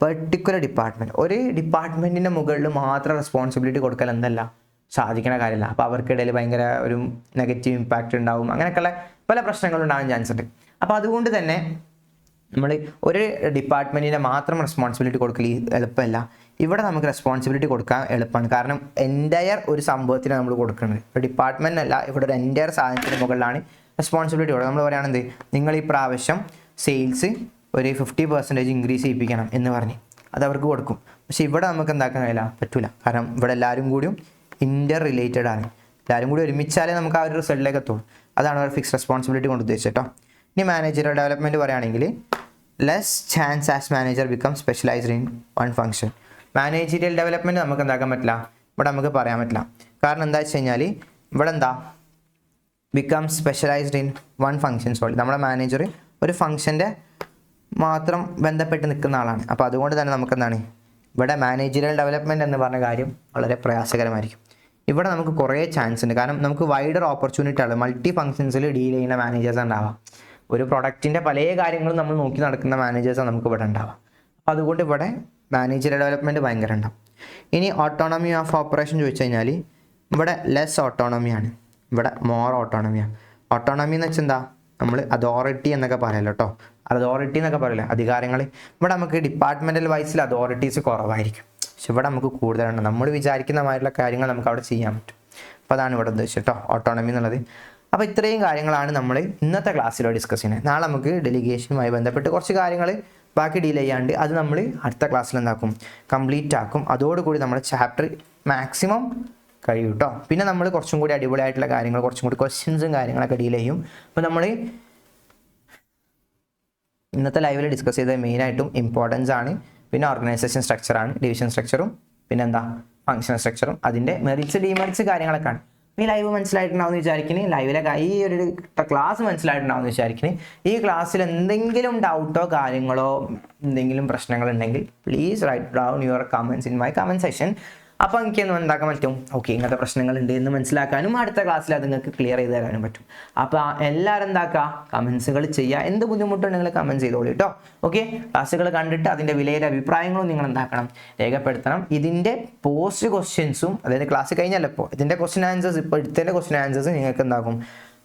[SPEAKER 2] particular department. ഒരു ഡിപ്പാർട്ട്മെൻറ്റിൻ്റെ മുകളിൽ മാത്രം റെസ്പോൺസിബിലിറ്റി കൊടുക്കൽ എന്തല്ല സാധിക്കുന്ന കാര്യമില്ല. അപ്പോൾ അവർക്കിടയിൽ ഭയങ്കര ഒരു നെഗറ്റീവ് ഇമ്പാക്റ്റ് ഉണ്ടാവും, അങ്ങനെയൊക്കെയുള്ള പല പ്രശ്നങ്ങളും ഉണ്ടാകാൻ ചാൻസ് ഉണ്ട്. അപ്പോൾ അതുകൊണ്ട് തന്നെ നമ്മൾ ഒരു ഡിപ്പാർട്ട്മെൻറ്റിൻ്റെ മാത്രം റെസ്പോൺസിബിലിറ്റി കൊടുക്കൽ എളുപ്പമല്ല. ഇവിടെ നമുക്ക് റെസ്പോൺസിബിലിറ്റി കൊടുക്കാൻ എളുപ്പമാണ്, കാരണം എൻറ്റയർ ഒരു സംഭവത്തിന് നമ്മൾ കൊടുക്കുന്നത് ഒരു ഡിപ്പാർട്ട്മെൻ്റ് അല്ല, ഇവിടെ ഒരു എൻറ്റയർ സാധനത്തിന് മുകളിലാണ് റെസ്പോൺസിബിലിറ്റി കൊടുക്കുക. നമ്മൾ പറയുകയാണെന്ത്, നിങ്ങൾ ഈ പ്രാവശ്യം സെയിൽസ് ഒരു 50% ഇൻക്രീസ് ചെയ്യിപ്പിക്കണം എന്ന് പറഞ്ഞ് അത് അവർക്ക് കൊടുക്കും. പക്ഷേ ഇവിടെ നമുക്ക് എന്താക്കാൻ കഴിയില്ല, പറ്റില്ല. കാരണം ഇവിടെ എല്ലാവരും കൂടിയും ഇൻ്റർ റിലേറ്റഡ് ആണ്, എല്ലാവരും കൂടി ഒരുമിച്ചാലേ നമുക്ക് ആ ഒരു റിസൾട്ടിലേക്ക് എത്തുള്ളൂ. അതാണ് അവർ ഫിക്സ് റെസ്പോൺസിബിലിറ്റി കൊണ്ട് ഉദ്ദേശിച്ചത് കേട്ടോ. ഇനി മാനേജറിയൽ ഡെവലപ്മെൻറ്റ് പറയുകയാണെങ്കിൽ less chance as manager become specialised in one function. Managerial development നമുക്ക് എന്താക്കാൻ പറ്റില്ല, ഇവിടെ നമുക്ക് പറയാൻ പറ്റില്ല. കാരണം എന്താ വെച്ച് കഴിഞ്ഞാൽ ഇവിടെ എന്താ become specialised in one functions only. നമ്മുടെ മാനേജർ ഒരു ഫംഗ്ഷൻ്റെ മാത്രം ബന്ധപ്പെട്ട് നിൽക്കുന്ന ആളാണ്. അപ്പോൾ അതുകൊണ്ട് തന്നെ നമുക്ക് എന്താണ് ഇവിടെ മാനേജറിയൽ ഡെവലപ്മെൻറ്റ് എന്ന് പറഞ്ഞ കാര്യം വളരെ പ്രയാസകരമായിരിക്കും. ഇവിടെ നമുക്ക് കുറേ ചാൻസ് ഉണ്ട്. കാരണം നമുക്ക് വൈഡർ ഓപ്പർച്യൂണിറ്റി ആണ്. മൾട്ടി ഫങ്ഷൻസിൽ ഡീൽ ചെയ്യുന്ന മാനേജേഴ്സ് ഉണ്ടാവാം. ഒരു പ്രൊഡക്റ്റിൻ്റെ പല കാര്യങ്ങളും നമ്മൾ നോക്കി നടക്കുന്ന മാനേജേഴ്സാണ് നമുക്ക് ഇവിടെ ഉണ്ടാവാം. അപ്പോൾ അതുകൊണ്ട് ഇവിടെ മാനേജറിയൽ ഡെവലപ്മെൻറ്റ് ഭയങ്കര ഉണ്ടാവും. ഇനി ഓട്ടോണമി ഓഫ് ഓപ്പറേഷൻ ചോദിച്ചു കഴിഞ്ഞാൽ ഇവിടെ ലെസ് ഓട്ടോണമിയാണ്, ഇവിടെ മോർ ഓട്ടോണമിയാണ്. ഓട്ടോണമി എന്ന് വെച്ചാൽ എന്താ, നമ്മൾ അതോറിറ്റി എന്നൊക്കെ പറയല്ലോ കേട്ടോ. അതോറിറ്റി എന്നൊക്കെ പറയില്ല, അധികാരങ്ങൾ. ഇവിടെ നമുക്ക് ഡിപ്പാർട്ട്മെൻറ്റൽ വൈസിൽ അതോറിറ്റീസ് കുറവായിരിക്കും. പക്ഷെ ഇവിടെ നമുക്ക് കൂടുതലുണ്ട്. നമ്മൾ വിചാരിക്കുന്നമായിട്ടുള്ള കാര്യങ്ങൾ നമുക്ക് അവിടെ ചെയ്യാൻ പറ്റും. അപ്പോൾ അതാണ് ഇവിടെ ഉദ്ദേശിച്ചത് കേട്ടോ, ഓട്ടോണമി എന്നുള്ളത്. അപ്പോൾ ഇത്രയും കാര്യങ്ങളാണ് നമ്മൾ ഇന്നത്തെ ക്ലാസ്സിലോ ഡിസ്കസ് ചെയ്യുന്നത്. നാളെ നമുക്ക് ഡെലിഗേഷനുമായി ബന്ധപ്പെട്ട് കുറച്ച് കാര്യങ്ങൾ ബാക്കി ഡീൽ ചെയ്യാണ്ട് അത് നമ്മൾ അടുത്ത ക്ലാസ്സിൽ എന്താക്കും, കംപ്ലീറ്റ് ആക്കും. അതോടുകൂടി നമ്മുടെ ചാപ്റ്റർ മാക്സിമം കഴിയും കേട്ടോ. പിന്നെ നമ്മൾ കുറച്ചും കൂടി അടിപൊളിയായിട്ടുള്ള കാര്യങ്ങൾ, കുറച്ചും കൂടി ക്വസ്റ്റ്യൻസും കാര്യങ്ങളൊക്കെ ഡീൽ ചെയ്യും. അപ്പോൾ നമ്മൾ ഇന്നത്തെ ലൈവിൽ ഡിസ്കസ് ചെയ്തത് മെയിനായിട്ടും ഇമ്പോർട്ടൻസ് ആണ്, പിന്നെ ഓർഗനൈസേഷൻ സ്ട്രക്ചറാണ്, ഡിവിഷൻ സ്ട്രക്ചറും പിന്നെ എന്താ ഫങ്ഷൻ സ്ട്രക്ചറും, അതിൻ്റെ മെറിറ്റ്സ് ഡിമെറിറ്റ്സ് കാര്യങ്ങളൊക്കെയാണ്. ഈ ലൈവ് മനസ്സിലായിട്ടുണ്ടാവും എന്ന് വിചാരിക്കുന്നത്, ലൈവിലെ ഈ ഒരു ക്ലാസ് മനസ്സിലായിട്ടുണ്ടാവും എന്ന് വിചാരിക്കുന്നത്. ഈ ക്ലാസ്സിൽ എന്തെങ്കിലും ഡൗട്ടോ കാര്യങ്ങളോ എന്തെങ്കിലും പ്രശ്നങ്ങളുണ്ടെങ്കിൽ please write down your comments in my comment section. അപ്പോൾ എനിക്ക് എന്താക്കാൻ പറ്റും, ഓക്കെ ഇങ്ങനത്തെ പ്രശ്നങ്ങളുണ്ട് എന്ന് മനസ്സിലാക്കാനും അടുത്ത ക്ലാസ്സിൽ അത് നിങ്ങൾക്ക് ക്ലിയർ ചെയ്ത് തരാനും പറ്റും. അപ്പോൾ എല്ലാവരും എന്താക്കുക, കമൻസുകൾ ചെയ്യുക. എന്ത് ബുദ്ധിമുട്ടുണ്ടെങ്കിൽ കമൻറ്റ് ചെയ്തോളൂ കേട്ടോ. ഓക്കെ, ക്ലാസ്സുകൾ കണ്ടിട്ട് അതിൻ്റെ വിലയുടെ അഭിപ്രായങ്ങളും നിങ്ങൾ എന്താക്കണം, രേഖപ്പെടുത്തണം. ഇതിൻ്റെ പോസ്റ്റ് ക്വസ്റ്റ്യൻസും, അതായത് ക്ലാസ് കഴിഞ്ഞല്ലോ, ഇപ്പോൾ ഇതിൻ്റെ ക്വസ്റ്റ്യൻ ആൻസേഴ്സ്, ഇപ്പോൾ എടുത്തതിൻ്റെ ക്വസ്റ്റ്യൻ ആൻസേഴ്സ് നിങ്ങൾക്ക് എന്താക്കും,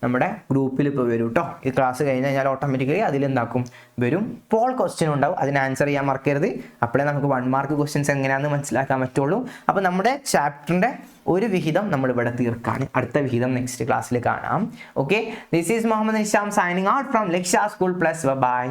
[SPEAKER 2] നമ്മുടെ ഗ്രൂപ്പിൽ ഇപ്പോൾ വരും കേട്ടോ. ഈ ക്ലാസ് കഴിഞ്ഞ് കഴിഞ്ഞാൽ ഓട്ടോമാറ്റിക്കലി അതിലെന്താക്കും വരും, പോൾ ക്വസ്റ്റ്യൻ ഉണ്ടാവും. അതിന് ആൻസർ ചെയ്യാൻ മറക്കരുത്. അപ്പോഴേ നമുക്ക് 1 മാർക്ക് ക്വസ്റ്റ്യൻസ് എങ്ങനെയാണെന്ന് മനസ്സിലാക്കാൻ പറ്റുള്ളൂ. അപ്പോൾ നമ്മുടെ ചാപ്റ്ററിൻ്റെ ഒരു വിഹിതം നമ്മൾ ഇവിടെ തീർക്കാണ്. അടുത്ത വിഹിതം നെക്സ്റ്റ് ക്ലാസ്സിൽ കാണാം. Okay, this is Muhammad Nisham signing out from Lakshya school plus. By.